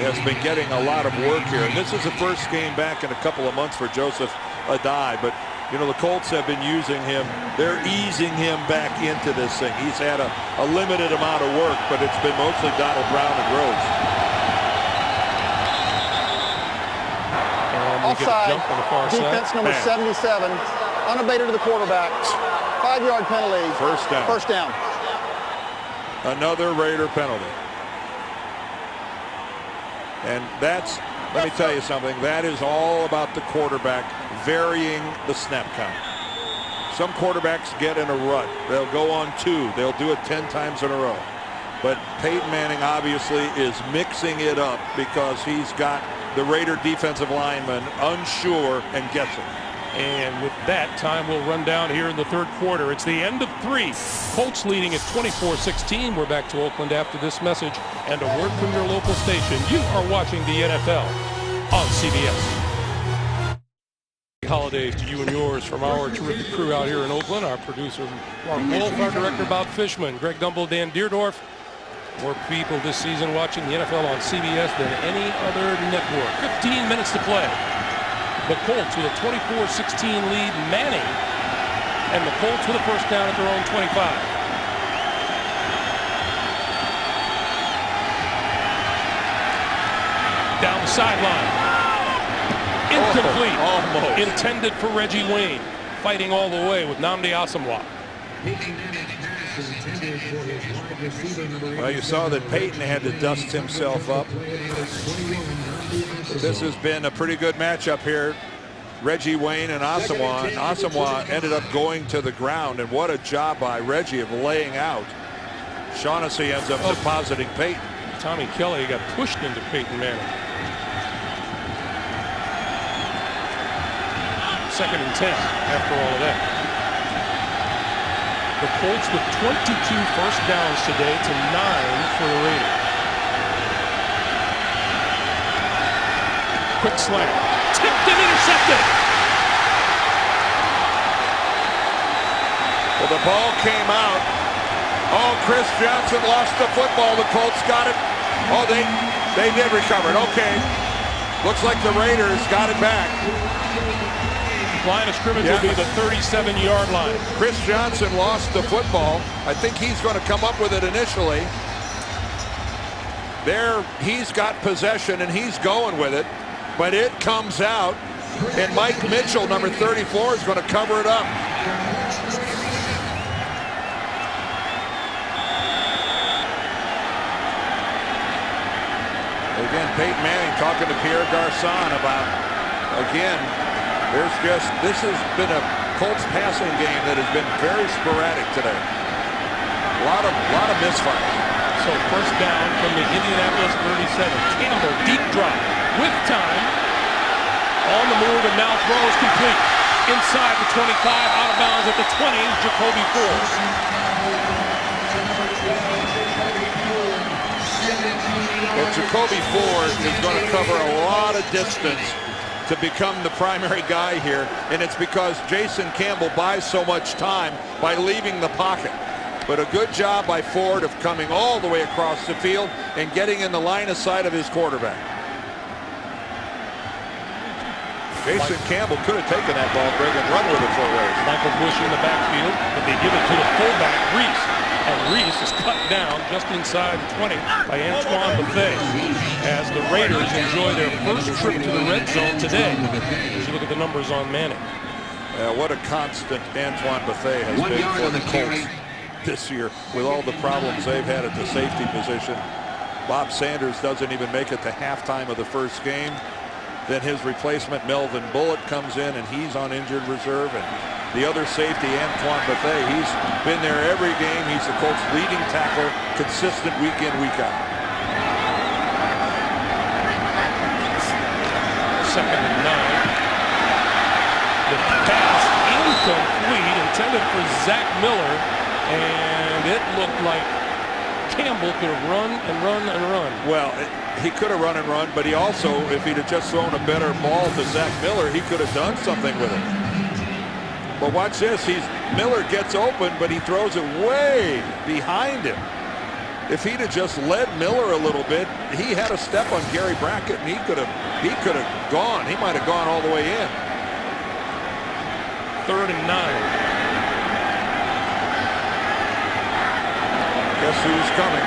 has been getting a lot of work here. And this is the first game back in a couple of months for Joseph Adai. But, you know, the Colts have been using him. They're easing him back into this thing. He's had a limited amount of work, but it's been mostly Donald Brown and Rhodes. And we get a jump on the far defense side. number 77. unabated to the quarterback. 5-yard penalty. First down. First down. Another Raider penalty. And that's, let me tell you something, that is all about the quarterback varying the snap count. Some quarterbacks get in a rut. They'll go on 2. They'll do it 10 times in a row. But Peyton Manning obviously is mixing it up because he's got the Raider defensive lineman unsure and guessing. And with that, time will run down here in the third quarter. It's the end of 3. Colts leading at 24-16. We're back to Oakland after this message and a word from your local station. You are watching the NFL on CBS. Holidays to you and yours from our terrific crew out here in Oakland. Our producer, Mark Wolf, our director, Bob Fishman, Greg Gumbel, Dan Deerdorf. More people this season watching the NFL on CBS than any other network. 15 minutes to play. The Colts with a 24-16 lead. Manning and the Colts with a first down at their own 25. Down the sideline. Incomplete. Almost. Intended for Reggie Wayne. Fighting all the way with Nnamdi Asomugha. Well, you saw that Peyton had to dust himself up. This has been a pretty good matchup here. Reggie Wayne and Asomugha. Asomugha ended up going to the ground, and what a job by Reggie of laying out. Shaughnessy ends up depositing Peyton. Tommy Kelly got pushed into Peyton Manning. 2nd and 10 after all of that. The Colts with 22 first downs today to 9 for the Raiders. Quick slant. Tipped and intercepted. Well, the ball came out. Oh, Chris Johnson lost the football. The Colts got it. Oh, they did recover it. Okay. Looks like the Raiders got it back. Line of scrimmage will be the 37-yard line. Chris Johnson lost the football. I think he's going to come up with it initially. There, he's got possession and he's going with it, but it comes out, and Mike Mitchell, number 34, is going to cover it up. Again, Peyton Manning talking to Pierre Garçon about, again, this has been a Colts passing game that has been very sporadic today. A lot of misfires. So first down from the Indianapolis 37. Campbell, deep drop with time. On the move and now throws complete. Inside the 25, out of bounds at the 20, Jacoby Ford. Well, Jacoby Ford is going to cover a lot of distance to become the primary guy here, and it's because Jason Campbell buys so much time by leaving the pocket. But a good job by Ford of coming all the way across the field and getting in the line of sight of his quarterback. Jason Campbell could have taken that ball, Greg, and run with it for a ways. Michael Bush in the backfield, but they give it to the fullback, Reese. And Reese is cut down just inside the 20 by Antoine Bethea as the Raiders enjoy their first trip to the red zone today. As you look at the numbers on Manning. What a constant Antoine Bethea has been for the Colts this year with all the problems they've had at the safety position. Bob Sanders doesn't even make it to halftime of the first game. Then his replacement, Melvin Bullock, comes in and he's on injured reserve. And the other safety, Antoine Bethea, he's been there every game. He's the Colts' leading tackler, consistent week in, week out. 2nd and 9. The pass incomplete, intended for Zach Miller, and it looked like Campbell could have run and run and run. Well, he could have run and run, but he also, if he'd have just thrown a better ball to Zach Miller, he could have done something with it. But watch this, Miller gets open, but he throws it way behind him. If he'd have just led Miller a little bit, he had a step on Gary Brackett, and he could have gone. He might have gone all the way in. 3rd and 9. Guess who's coming?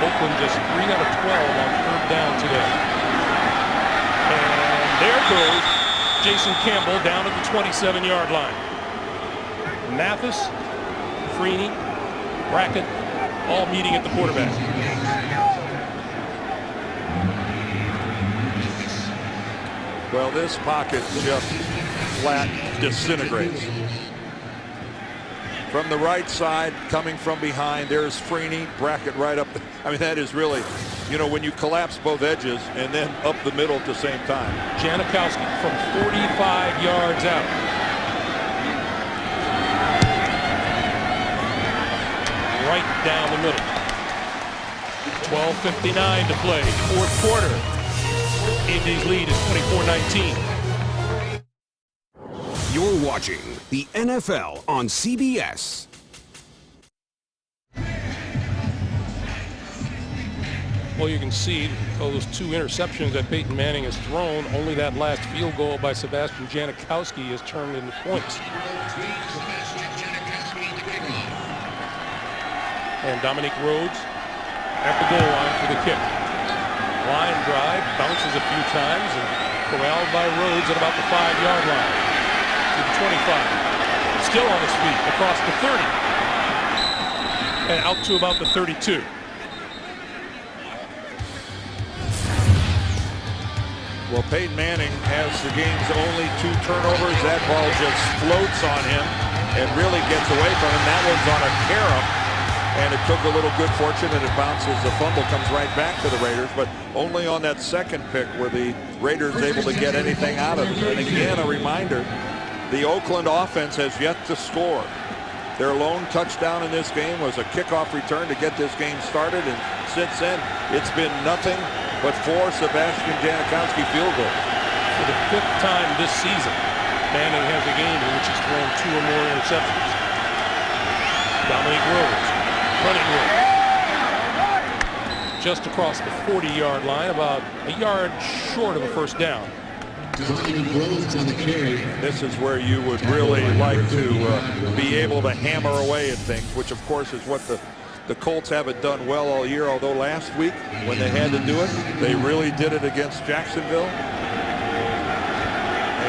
Oakland just 3 out of 12 on 3rd down today. And there goes Jason Campbell down at the 27-yard line. Mathis, Freeney, Brackett, all meeting at the quarterback. Well, this pocket just flat disintegrates. From the right side, coming from behind, there's Freeney, Brackett right up. I mean, that is really, you know, when you collapse both edges and then up the middle at the same time. Janikowski from 45 yards out. Right down the middle. 12:59 to play, fourth quarter. AJ's lead is 24-19. You're watching the NFL on CBS. Well, you can see those two interceptions that Peyton Manning has thrown. Only that last field goal by Sebastian Janikowski has turned into points. And Dominique Rhodes at the goal line for the kick. Line drive, bounces a few times, and corralled by Rhodes at about the 5-yard line. To the 25. Still on his feet across the 30. And out to about the 32. Well, Peyton Manning has the game's only 2 turnovers. That ball just floats on him and really gets away from him. That one's on a carom, and it took a little good fortune, and it bounces. The fumble comes right back to the Raiders, but only on that second pick were the Raiders able to get anything out of it. And again, a reminder, the Oakland offense has yet to score. Their lone touchdown in this game was a kickoff return to get this game started, and since then, it's been nothing but 4 Sebastian Janikowski field goals. For the 5th time this season, Manning has a game in which he's thrown 2 or more interceptions. Dominique Rhodes, running room. Just across the 40-yard line, about a yard short of a first down. This is where you would really like to be able to hammer away at things, which of course is what the Colts haven't done well all year, although last week when they had to do it, they really did it against Jacksonville.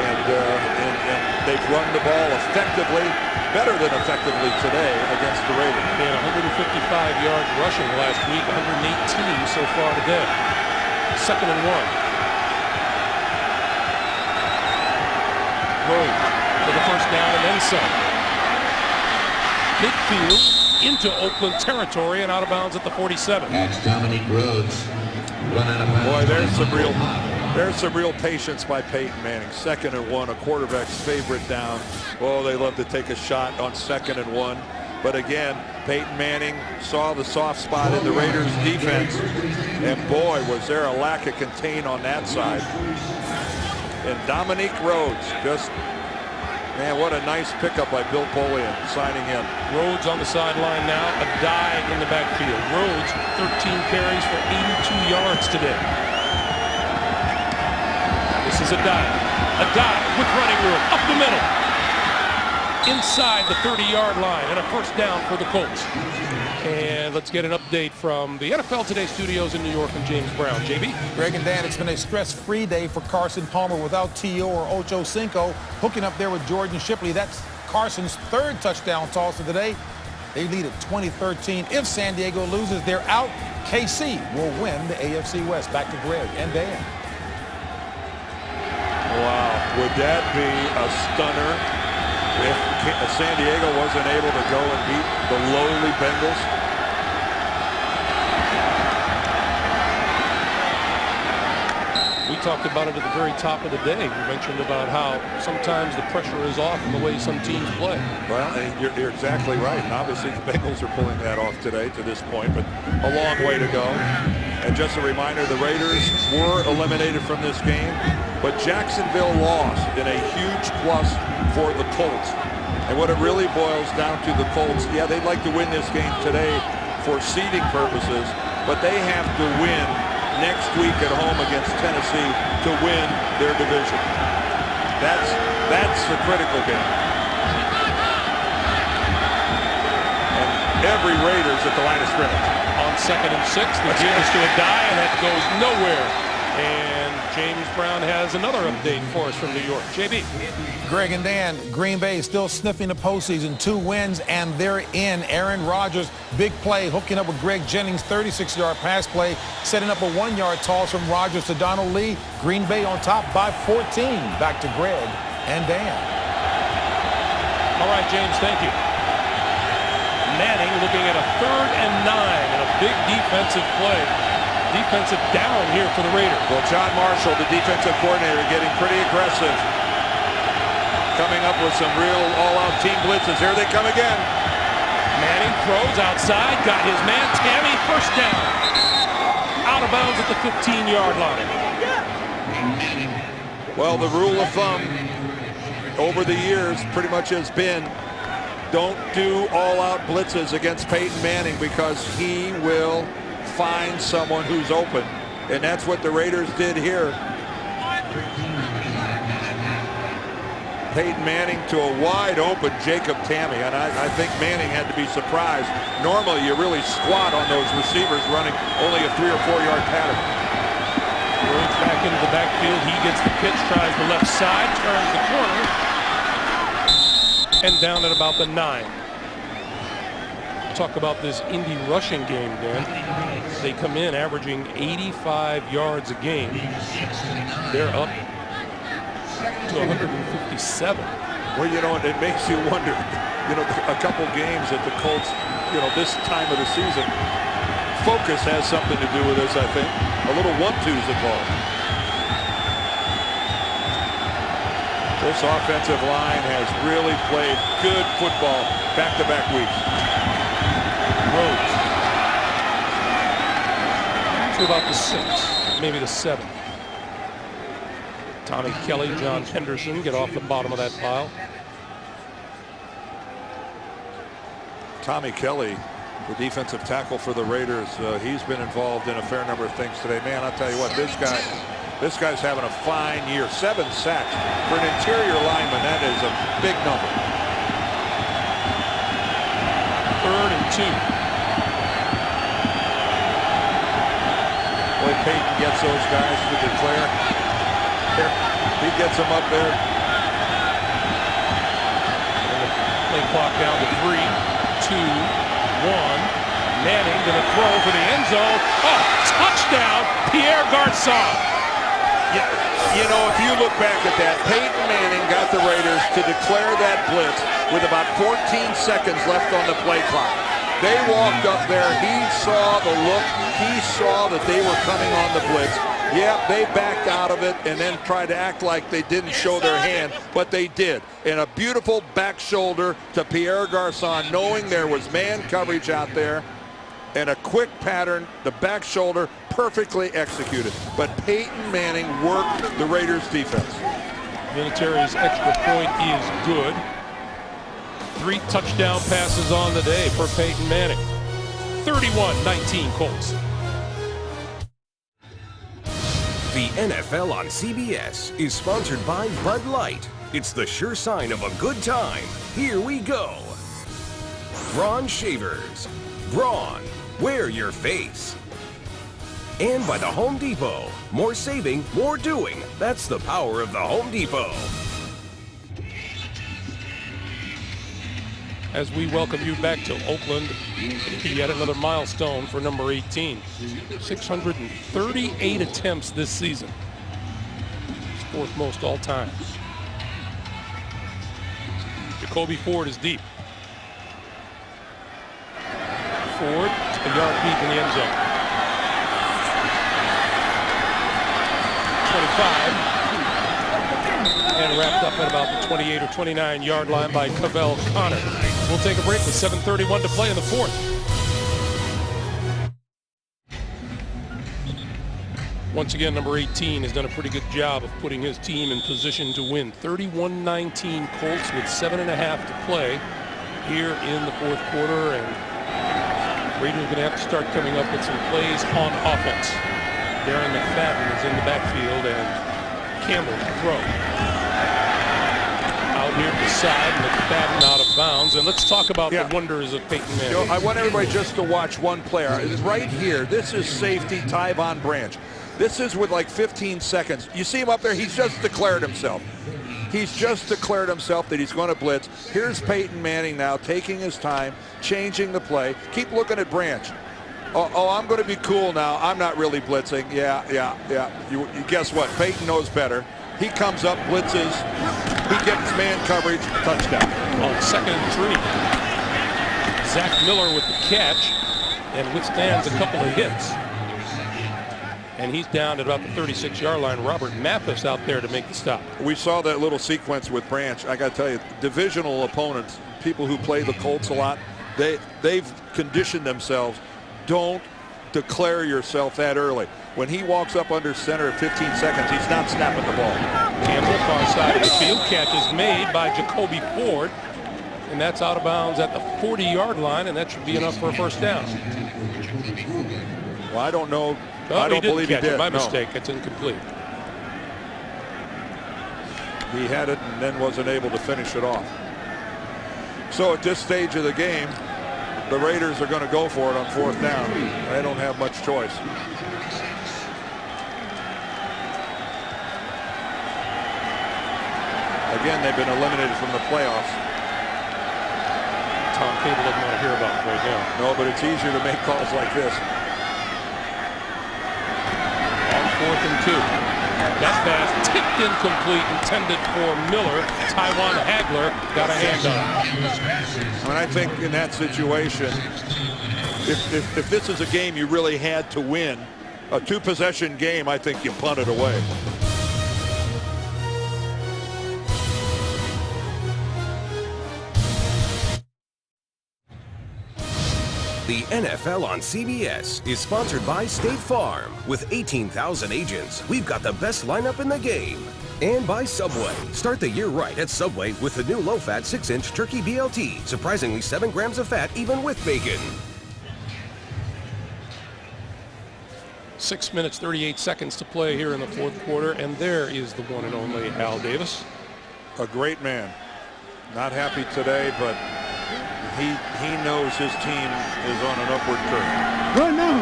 And they've run the ball effectively, better than effectively today against the Raiders. They had 155 yards rushing last week, 118 so far today. 2nd and 1. Rhodes for the first down and then some. Midfield into Oakland territory and out of bounds at the 47. That's Dominique Rhodes. Boy, there's some real patience by Peyton Manning. 2nd and 1, a quarterback's favorite down. Oh, they love to take a shot on 2nd and 1. But again, Peyton Manning saw the soft spot in the Raiders defense, and boy, was there a lack of contain on that side. And Dominique Rhodes, just, man, what a nice pickup by Bill Polian, signing him. Rhodes on the sideline now, a dive in the backfield. Rhodes, 13 carries for 82 yards today. This is a dive with running room, up the middle. Inside the 30-yard line, and a first down for the Colts. And let's get an update from the NFL Today studios in New York and James Brown. JB? Greg and Dan, it's been a stress-free day for Carson Palmer without T.O. or Ocho Cinco. Hooking up there with Jordan Shipley. That's Carson's 3rd touchdown toss of the day. They lead at 20-13. If San Diego loses, they're out. KC will win the AFC West. Back to Greg and Dan. Wow, would that be a stunner if San Diego wasn't able to go and beat the lowly Bengals? We talked about it at the very top of the day. We mentioned about how sometimes the pressure is off in the way some teams play. Well, you're exactly right. And obviously the Bengals are pulling that off today to this point, but a long way to go. And just a reminder, the Raiders were eliminated from this game, but Jacksonville lost in a huge plus for the Colts. And what it really boils down to, the Colts, yeah, they'd like to win this game today for seeding purposes, but they have to win next week at home against Tennessee to win their division. That's the critical game. And every Raider's at the line of scrimmage. On 2nd and 6, the give is to a dive, and that goes nowhere. And James Brown has another update for us from New York. JB. Greg and Dan, Green Bay is still sniffing the postseason. 2 wins, and they're in. Aaron Rodgers, big play, hooking up with Greg Jennings, 36-yard pass play, setting up a 1-yard toss from Rodgers to Donald Lee. Green Bay on top by 14. Back to Greg and Dan. All right, James, thank you. Manning looking at a 3rd and 9 and a big defensive play. Defensive down here for the Raiders. Well, John Marshall, the defensive coordinator, getting pretty aggressive. Coming up with some real all-out team blitzes. Here they come again. Manning throws outside, got his man, Tammy, first down. Out of bounds at the 15-yard line. Well, the rule of thumb over the years pretty much has been don't do all-out blitzes against Peyton Manning because he will find someone who's open. And that's what the Raiders did here. Peyton Manning to a wide open Jacob Tammy, and I think Manning had to be surprised. Normally you really squat on those receivers running only a 3 or 4 yard pattern. Rhodes back into the backfield, he gets the pitch, tries the left side, turns the corner, and down at about the 9. Talk about this Indy rushing game, Dan. They come in averaging 85 yards a game. They're up to 157. Well, you know, it makes you wonder, you know, a couple games that the Colts, you know, this time of the season, focus has something to do with this, I think. A little 1-2's involved. This offensive line has really played good football back-to-back weeks. Rhodes to about the 6, maybe the 7. Tommy Kelly, John Henderson get off the bottom of that pile. Tommy Kelly, the defensive tackle for the Raiders, he's been involved in a fair number of things today. Man, I'll tell you what, this guy's having a fine year. 7 sacks for an interior lineman. That is a big number. 3rd and 2. Boy, Peyton gets those guys to declare. There, he gets them up there. And the play clock down to 3, 2, 1. Manning going to throw for the end zone. Oh, touchdown, Pierre Garçon. Yeah, you know, if you look back at that, Peyton Manning got the Raiders to declare that blitz with about 14 seconds left on the play clock. They walked up there. He saw the look. He saw that they were coming on the blitz. Yep, they backed out of it and then tried to act like they didn't show their hand, but they did. And a beautiful back shoulder to Pierre Garçon, knowing there was man coverage out there, and a quick pattern, the back shoulder, perfectly executed. But Peyton Manning worked the Raiders' defense. Vinatieri's extra point is good. 3 touchdown passes on the day for Peyton Manning. 31-19 Colts. The NFL on CBS is sponsored by Bud Light. It's the sure sign of a good time. Here we go. Braun Shavers. Braun, wear your face. And by the Home Depot. More saving, more doing. That's the power of the Home Depot. As we welcome you back to Oakland, yet another milestone for number 18. 638 attempts this season. It's 4th most all time. Jacoby Ford is deep. Ford, a yard deep in the end zone. 25. And wrapped up at about the 28 or 29 yard line by Cavell Connor. We'll take a break with 7:31 to play in the 4th. Once again, number 18 has done a pretty good job of putting his team in position to win. 31-19 Colts with 7.5 to play here in the 4th quarter. And Raiders are going to have to start coming up with some plays on offense. Darren McFadden is in the backfield and Campbell to throw. Out here to the side, McFadden out of bounds. And let's talk about the wonders of Peyton Manning. You know, I want everybody just to watch one player. Right here, this is safety Tyvon Branch. This is with like 15 seconds. You see him up there, he's just declared himself. He's just declared himself that he's going to blitz. Here's Peyton Manning now taking his time, changing the play. Keep looking at Branch. Oh, I'm going to be cool now. I'm not really blitzing. Yeah. You guess what? Peyton knows better. He comes up, blitzes. He gets man coverage. Touchdown. On 2nd and 3. Zach Miller with the catch and withstands a couple of hits. And he's down at about the 36-yard line. Robert Mathis out there to make the stop. We saw that little sequence with Branch. I got to tell you, divisional opponents, people who play the Colts a lot, they've conditioned themselves. Don't declare yourself that early. When he walks up under center at 15 seconds, he's not snapping the ball. Campbell, far side of the field. Catch is made by Jacoby Ford. And that's out of bounds at the 40-yard line, and that should be enough for a first down. Well, I don't know. Oh, I don't believe he did. My mistake. It's incomplete. He had it and then wasn't able to finish it off. So at this stage of the game, the Raiders are going to go for it on 4th down. They don't have much choice. Again, they've been eliminated from the playoffs. Tom Cable doesn't want to hear about it right now. No, but it's easier to make calls like this. On 4th and 2. That pass tipped incomplete, intended for Miller. Tywan Hagler got a hand on it. And I think in that situation, if this is a game you really had to win, a 2-possession game, I think you punt it away. The NFL on CBS is sponsored by State Farm. With 18,000 agents, we've got the best lineup in the game. And by Subway. Start the year right at Subway with the new low-fat 6-inch turkey BLT. Surprisingly 7 grams of fat even with bacon. 6 minutes, 38 seconds to play here in the 4th quarter. And there is the one and only Al Davis. A great man. Not happy today, but he knows his team is on an upward curve. Good now.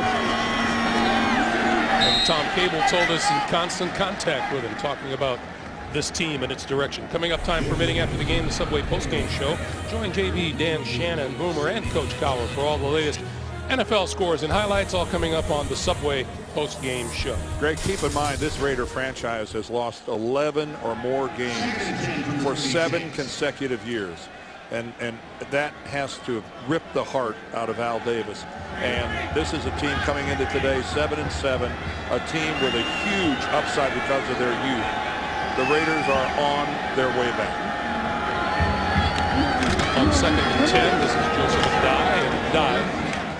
And Tom Cable told us in constant contact with him, talking about this team and its direction. Coming up, time permitting, after the game, the Subway postgame show. Join JV, Dan, Shannon, Boomer, and Coach Cowher for all the latest NFL scores and highlights, all coming up on the Subway postgame show. Greg, keep in mind this Raider franchise has lost 11 or more games for 7 consecutive years. And that has to rip the heart out of Al Davis. And this is a team coming into today 7-7, a team with a huge upside because of their youth. The Raiders are on their way back. On 2nd and 10, this is Joseph Adai, and Adai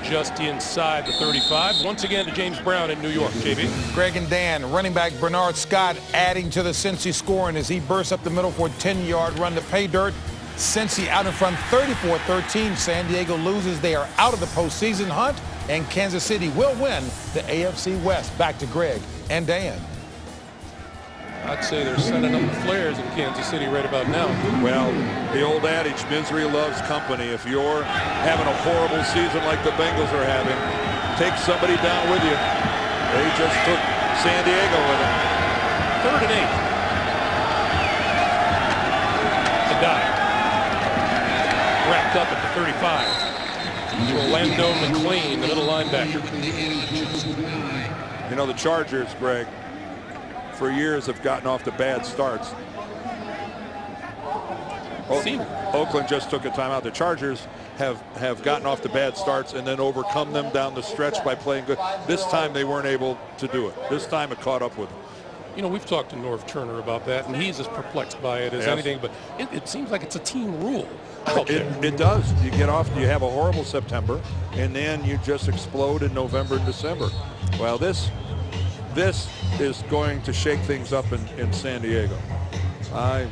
just inside the 35. Once again to James Brown in New York. JB. Greg and Dan, running back Bernard Scott adding to the Cincy scoring as he bursts up the middle for a 10-yard run to pay dirt. Cincy out in front 34-13. San Diego loses. They are out of the postseason hunt, and Kansas City will win the AFC West. Back to Greg and Dan. I'd say they're sending up the flares in Kansas City right about now. Well, the old adage, misery loves company. If you're having a horrible season like the Bengals are having, take somebody down with you. They just took San Diego with them. 3rd and 8. Adai. Wrapped up at the 35. Orlando McLean, the middle linebacker. You know, the Chargers, Greg, for years have gotten off to bad starts. Oakland just took a timeout. The Chargers have gotten off to bad starts and then overcome them down the stretch by playing good. This time they weren't able to do it. This time it caught up with them. You know, we've talked to Norv Turner about that, and he's as perplexed by it as anything, but it seems like it's a team rule. It does. You get off, you have a horrible September, and then you just explode in November and December. Well, this is going to shake things up in San Diego. I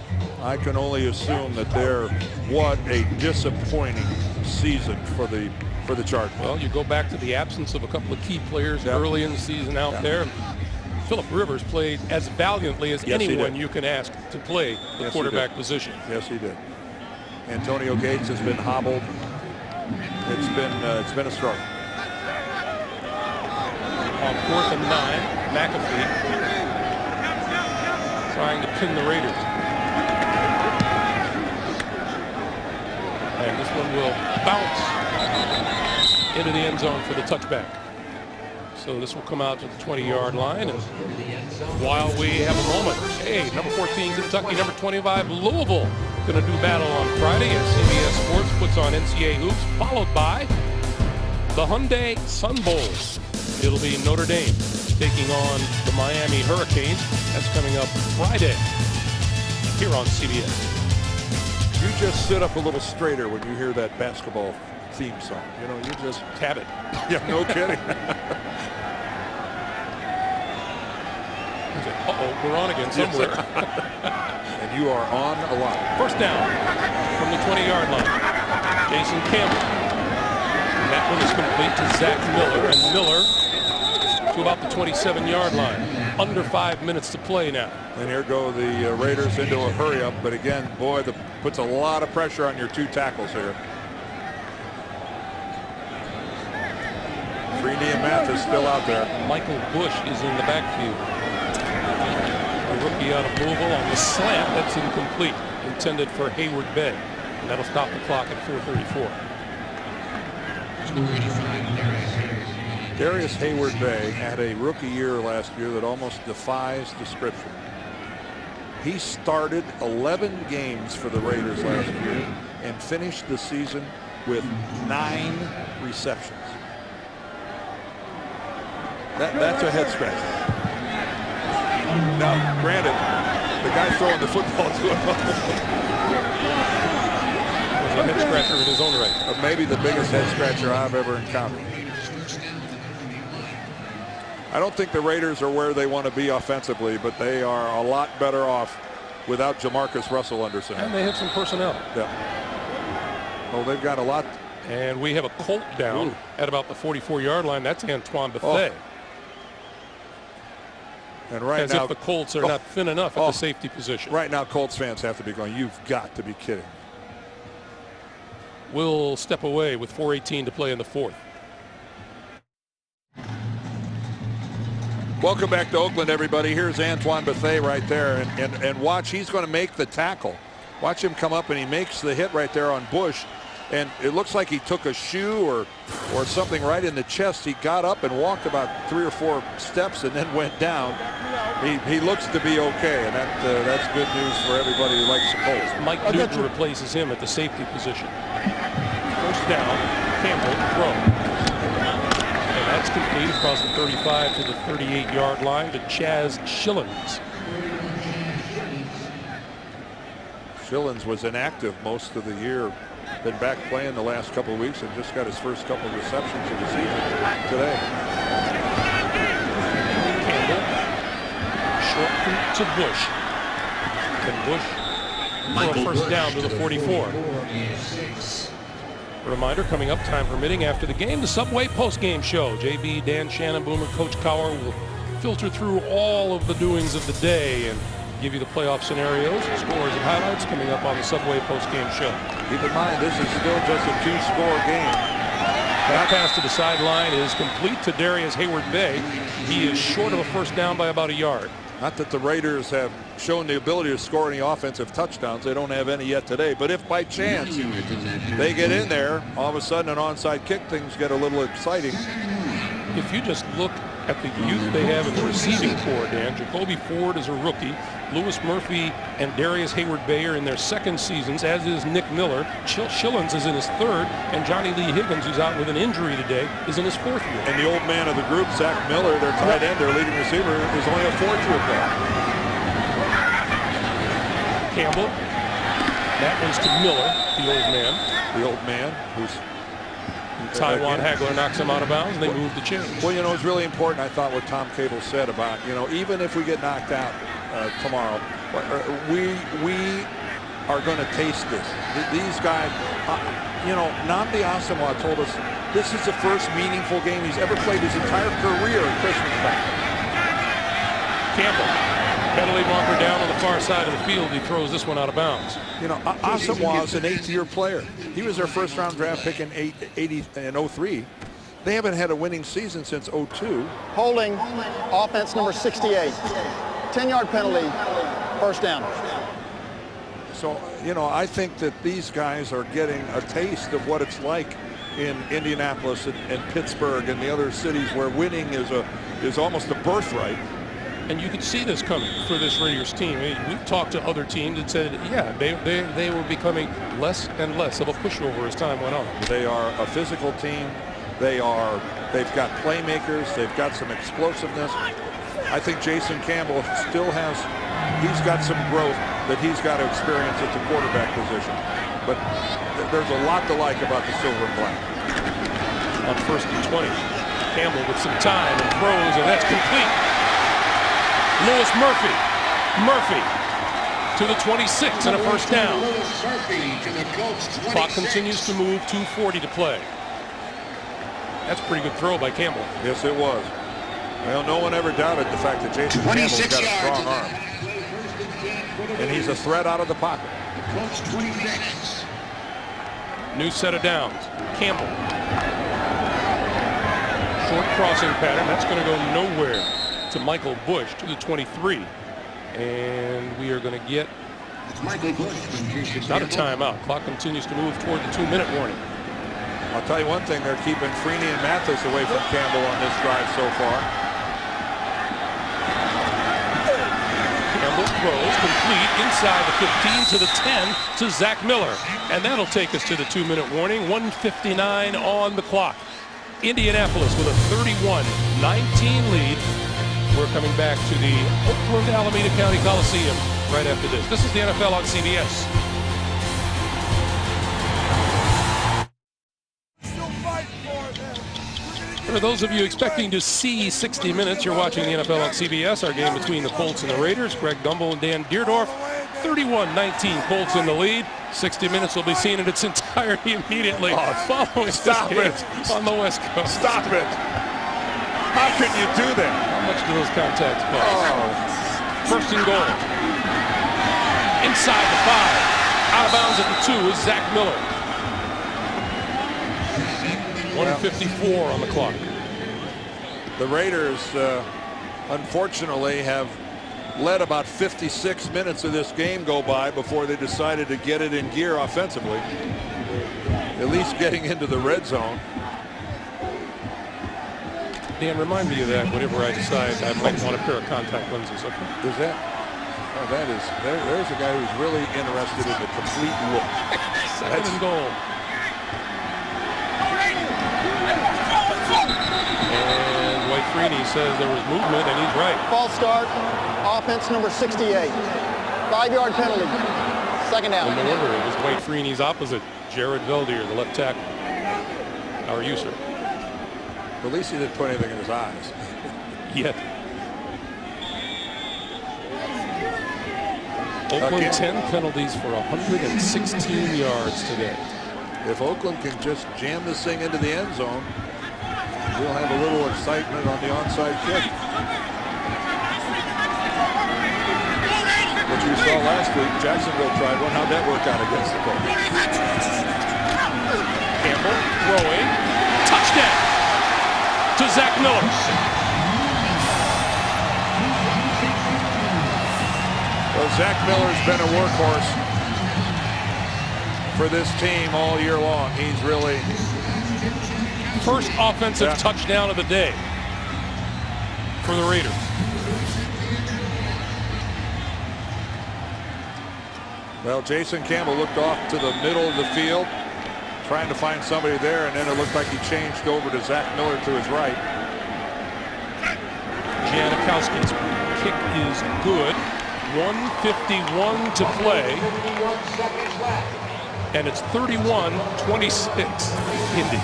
can only assume that what a disappointing season for the Chargers. Well, you go back to the absence of a couple of key players early in the season out there. Phillip Rivers played as valiantly as anyone you can ask to play the quarterback position. Yes, he did. Antonio Gates has been hobbled. It's been a struggle. On 4th and 9, McAfee trying to pin the Raiders. And this one will bounce into the end zone for the touchback. So this will come out to the 20-yard line. And while we have a moment, hey, number 14 Kentucky, number 25 Louisville going to do battle on Friday as CBS Sports puts on NCAA hoops, followed by the Hyundai Sun Bowl. It'll be Notre Dame taking on the Miami Hurricanes. That's coming up Friday here on CBS. You just sit up a little straighter when you hear that basketball theme song. You know, you just Have it. yeah, no kidding. Uh-oh, we're on again somewhere. And you are on a lot. First down from the 20-yard line. Jason Campbell. And that one is complete to Zach Miller. And Miller to about the 27-yard line. Under 5 minutes to play now. And here go the Raiders into a hurry up. But again, boy, puts a lot of pressure on your two tackles here. Freeney and Mathis still out there. Michael Bush is in the backfield. A rookie out of Louisville on the slant. That's incomplete. Intended for Hayward Bay. And that'll stop the clock at 4:34. Darius Hayward Bay had a rookie year last year that almost defies description. He started 11 games for the Raiders last year and finished the season with 9 receptions. That's a head scratcher. Now, granted, the guy throwing the football to him was a head scratcher in his own right. maybe the biggest head scratcher I've ever encountered. I don't think the Raiders are where they want to be offensively, but they are a lot better off without Jamarcus Russell under center. And they have some personnel. Yeah. Oh, they've got a lot. And we have a Colt down at about the 44-yard line. That's Antoine Bethea. And right As now, if the Colts are not thin enough at the safety position. Right now, Colts fans have to be going, you've got to be kidding. We'll step away with 4:18 to play in the 4th. Welcome back to Oakland, everybody. Here's Antoine Bethea right there. And watch, he's going to make the tackle. Watch him come up, and he makes the hit right there on Bush. And it looks like he took a shoe or something right in the chest. He got up and walked about 3 or 4 steps and then went down. He looks to be okay, and that's good news for everybody who likes the Colts. Mike Newton replaces him at the safety position. First down, Campbell throw. And that's complete across the 35 to the 38-yard line to Chaz Schillens. Schillens was inactive most of the year. Been back playing the last couple of weeks and just got his first couple of receptions of the season today. Campbell, short to Bush. And Bush for a first down to the 44. A reminder, coming up, time permitting, after the game, the Subway post-game show. JB, Dan Shannon, Boomer, Coach Cowher will filter through all of the doings of the day and give you the playoff scenarios, scores, and highlights coming up on the Subway post-game show. Keep in mind, this is still just a 2-score game. That pass to the sideline is complete to Darius Hayward Bay. He is short of a first down by about a yard. Not that the Raiders have shown the ability to score any offensive touchdowns. They don't have any yet today. But if by chance they get in there, all of a sudden an onside kick, things get a little exciting. If you just look at the youth they have in the receiving corps, Dan, Jacoby Ford is a rookie. Lewis Murphy and Darius Hayward Bay are in their second seasons, as is Nick Miller. Schillens is in his third, and Johnny Lee Higgins, who's out with an injury today, is in his 4th year. And the old man of the group, Zach Miller, their tight end, their leading receiver, is only a 4th-year player. Campbell. That one's to Miller, the old man. The old man who's... Taiwan Hagler knocks him out of bounds, and they move the chains. Well, you know, it's really important, I thought, what Tom Cable said about, you know, even if we get knocked out tomorrow, we are going to taste this. These guys, you know, Nnamdi Asomugha told us this is the first meaningful game he's ever played his entire career at Christmas back. Campbell, penalty marker down on the far side of the field. He throws this one out of bounds. You know, Asomugha is an 8th-year player. He was their first-round draft pick in 03. They haven't had a winning season since '02. Holding, offense number 68. 10-yard penalty, first down. So, you know, I think that these guys are getting a taste of what it's like in Indianapolis and Pittsburgh and the other cities where winning is almost a birthright. And you could see this coming for this Raiders team. I mean, we've talked to other teams that said, yeah, they were becoming less and less of a pushover as time went on. They are a physical team. They've got playmakers. They've got some explosiveness. I think Jason Campbell he's got some growth that he's got to experience at the quarterback position. But there's a lot to like about the silver and black. On 1st and 20, Campbell with some time and throws, and that's complete. Lewis Murphy to the 26 and a first down. Clock continues to move, 2:40 to play. That's a pretty good throw by Campbell. Yes, it was. Well, no one ever doubted the fact that Jason Campbell's got a strong arm. And he's a threat out of the pocket. New set of downs. Campbell. Short crossing pattern. That's going to go nowhere to Michael Bush to the 23. And we are going to get not a timeout. Clock continues to move toward the 2-minute warning. I'll tell you one thing, they're keeping Freeney and Mathis away from Campbell on this drive so far. Campbell throws complete inside the 15 to the 10 to Zach Miller. And that'll take us to the 2-minute warning. 1:59 on the clock. Indianapolis with a 31-19 lead. We're coming back to the Oakland Alameda County Coliseum right after this. This is the NFL on CBS. For those of you expecting to see 60 minutes, you're watching the NFL on CBS. Our game between the Colts and the Raiders. Greg Gumbel and Dan Deerdorf. 31-19 Colts in the lead. 60 minutes will be seen in its entirety immediately following Stop this game it. on the West Coast. Stop it. How can you do that? How much do those contacts cost? First and goal. Inside the 5. Out of bounds at the 2 is Zach Miller. 1:54 on the clock. The Raiders, unfortunately, have let about 56 minutes of this game go by before they decided to get it in gear offensively. At least getting into the red zone. Dan, remind me of that whenever I decide I might want a pair of contact lenses. Okay. Is that? Oh, there's a guy who's really interested in the complete look. Second and goal. And Dwight Freeney says there was movement, and he's right. False start, offense number 68. 5-yard penalty, second down. And no wonder it was Dwight Freeney's opposite, Jared Veldier, the left tackle. How are you, sir? At least he didn't put anything in his eyes. Yet. Oakland 10 penalties for 116 yards today. If Oakland can just jam this thing into the end zone, we'll have a little excitement on the onside kick. Which we saw last week. Jacksonville tried one. How'd that work out against the Colts? Campbell throwing. Touchdown to Zach Miller. Well, Zach Miller's been a workhorse for this team all year long. He's really... First offensive touchdown of the day for the Raiders. Well, Jason Campbell looked off to the middle of the field, trying to find somebody there, and then it looked like he changed over to Zach Miller to his right. Janikowski's kick is good. 1:51 to play. And it's 31-26 Indy.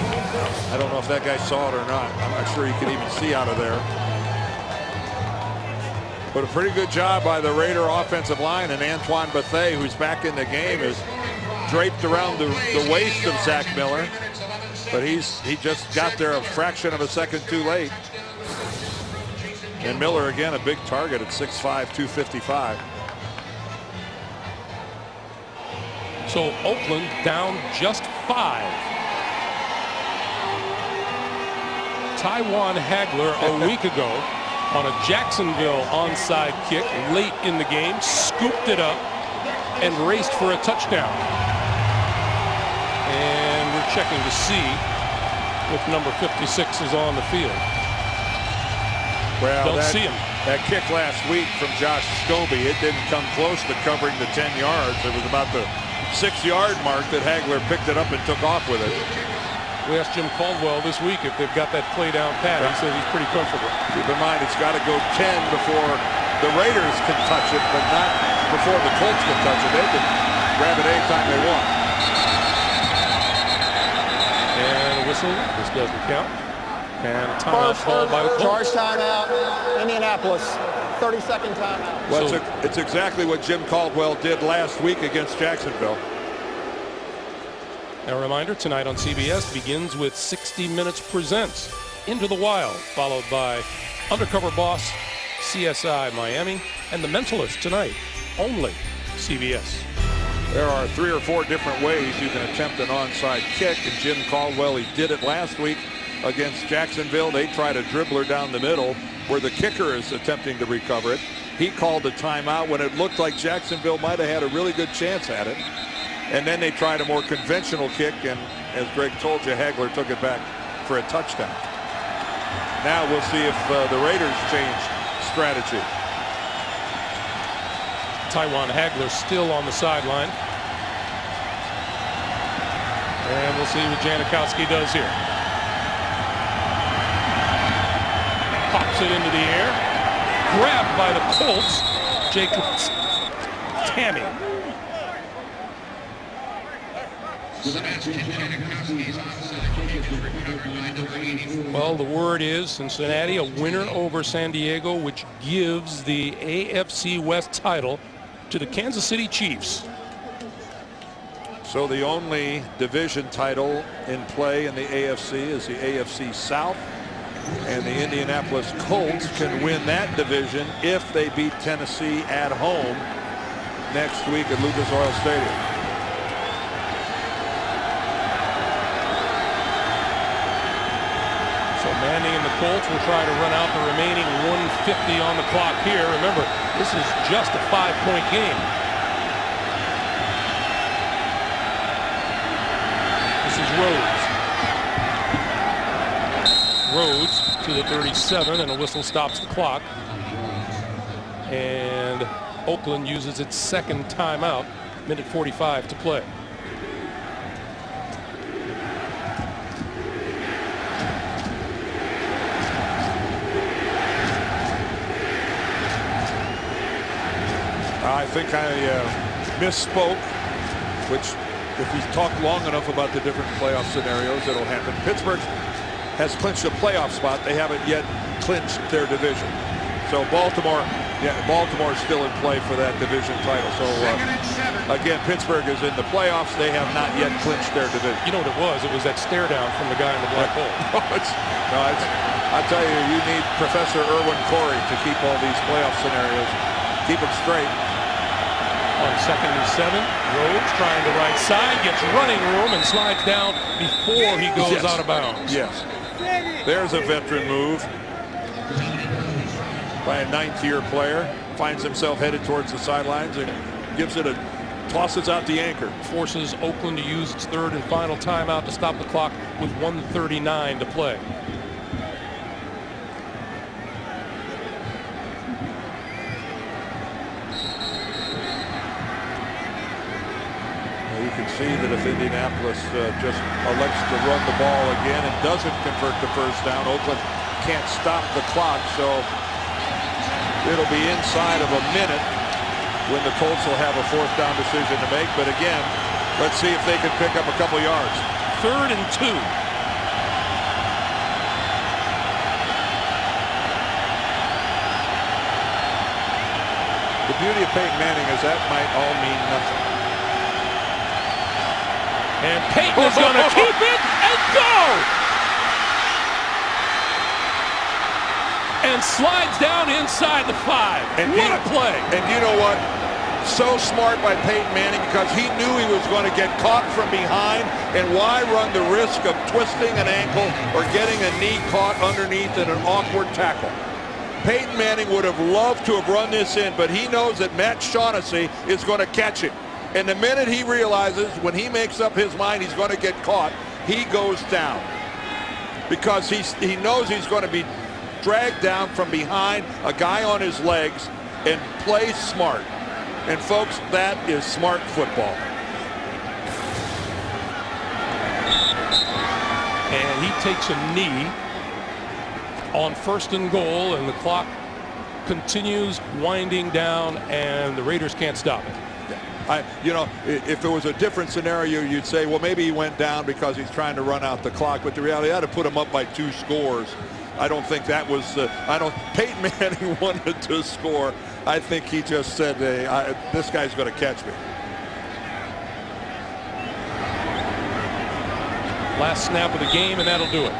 I don't know if that guy saw it or not. I'm not sure you can even see out of there. But a pretty good job by the Raider offensive line, and Antoine Bethea, who's back in the game, is draped around the waist of Zach Miller. But he just got there a fraction of a second too late. And Miller, again, a big target at 6'5", 255. So Oakland down just 5. Taiwan Hagler a week ago on a Jacksonville onside kick late in the game, scooped it up and raced for a touchdown. And we're checking to see if number 56 is on the field. Well, Don't see him. That kick last week from Josh Scobie, it didn't come close to covering the 10 yards. It was about the 6-yard mark that Hagler picked it up and took off with it. We asked Jim Caldwell this week if they've got that play down pat. He says he's pretty comfortable. Keep in mind, it's got to go 10 before the Raiders can touch it, but not before the Colts can touch it. They can grab it anytime they want. And a whistle. This doesn't count. And a timeout called by the Charge Colts. timeout, Indianapolis. 30-second timeout. Well, it's exactly what Jim Caldwell did last week against Jacksonville. Now, a reminder, tonight on CBS begins with 60 Minutes Presents Into the Wild, followed by Undercover Boss, CSI Miami, and The Mentalist tonight, only CBS. There are 3 or 4 different ways you can attempt an onside kick, and Jim Caldwell, he did it last week against Jacksonville. They tried a dribbler down the middle where the kicker is attempting to recover it. He called a timeout when it looked like Jacksonville might have had a really good chance at it. And then they tried a more conventional kick, and as Greg told you, Hagler took it back for a touchdown. Now we'll see if the Raiders change strategy. Taiwan Hagler still on the sideline. And we'll see what Janikowski does here. Pops it into the air. Grabbed by the Colts. Jacobs. Tammy. Well, the word is Cincinnati, a winner over San Diego, which gives the AFC West title to the Kansas City Chiefs. So the only division title in play in the AFC is the AFC South. And the Indianapolis Colts can win that division if they beat Tennessee at home next week at Lucas Oil Stadium. So Manning and the Colts will try to run out the remaining 150 on the clock here. Remember, this is just a 5-point game. This is Rhodes. Rhodes to the 37, and a whistle stops the clock. And Oakland uses its second timeout, minute 45 to play. I think I misspoke, which if we talk long enough about the different playoff scenarios, it'll happen. Pittsburgh has clinched a playoff spot. They haven't yet clinched their division. So Baltimore's still in play for that division title. So again, Pittsburgh is in the playoffs. They have not yet clinched their division. You know what it was? It was that stare down from the guy in the black hole. I tell you, you need Professor Irwin Corey to keep all these playoff scenarios, keep them straight. On 2nd and 7, Rhodes trying the right side, gets running room and slides down before he goes out of bounds. Yes. There's a veteran move by a 9th-year player. Finds himself headed towards the sidelines and gives it tosses out the anchor. Forces Oakland to use its third and final timeout to stop the clock with 1:39 to play. You can see that if Indianapolis just elects to run the ball again and doesn't convert the first down, Oakland can't stop the clock, so it'll be inside of a minute when the Colts will have a 4th down decision to make. But again, let's see if they can pick up a couple yards. 3rd and 2. The beauty of Peyton Manning is that might all mean nothing. And Peyton is going to keep it and go! And slides down inside the 5. And what a play! And you know what? So smart by Peyton Manning because he knew he was going to get caught from behind, and why run the risk of twisting an ankle or getting a knee caught underneath in an awkward tackle? Peyton Manning would have loved to have run this in, but he knows that Matt Shaughnessy is going to catch him. And the minute he realizes, when he makes up his mind he's going to get caught, he goes down. Because he knows he's going to be dragged down from behind, a guy on his legs, and play smart. And folks, that is smart football. And he takes a knee on 1st and goal, and the clock continues winding down, and the Raiders can't stop it. You know, if it was a different scenario, you'd say, well, maybe he went down because he's trying to run out the clock. But the reality, I had to put him up by 2 scores. I don't think that was. Peyton Manning wanted to score. I think he just said, hey, this guy's going to catch me. Last snap of the game, and that'll do it.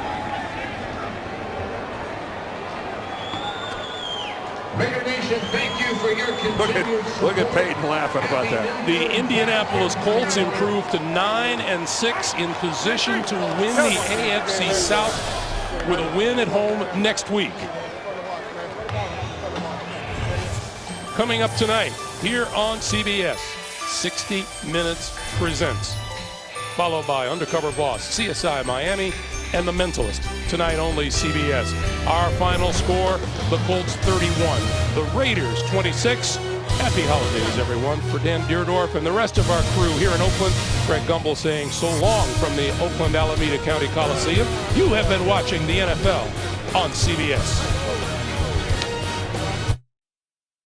Raider Nation, thank you for your continued Look at Peyton laughing about that. The Indianapolis Colts improved to 9-6, in position to win the AFC South with a win at home next week. Coming up tonight here on CBS, 60 Minutes presents, followed by Undercover Boss, CSI Miami, and The Mentalist. Tonight only CBS. Our final score, the Colts 31, the Raiders 26. Happy holidays, everyone. For Dan Deerdorf and the rest of our crew here in Oakland, Greg Gumbel saying so long from the Oakland Alameda County Coliseum. You have been watching the NFL on CBS.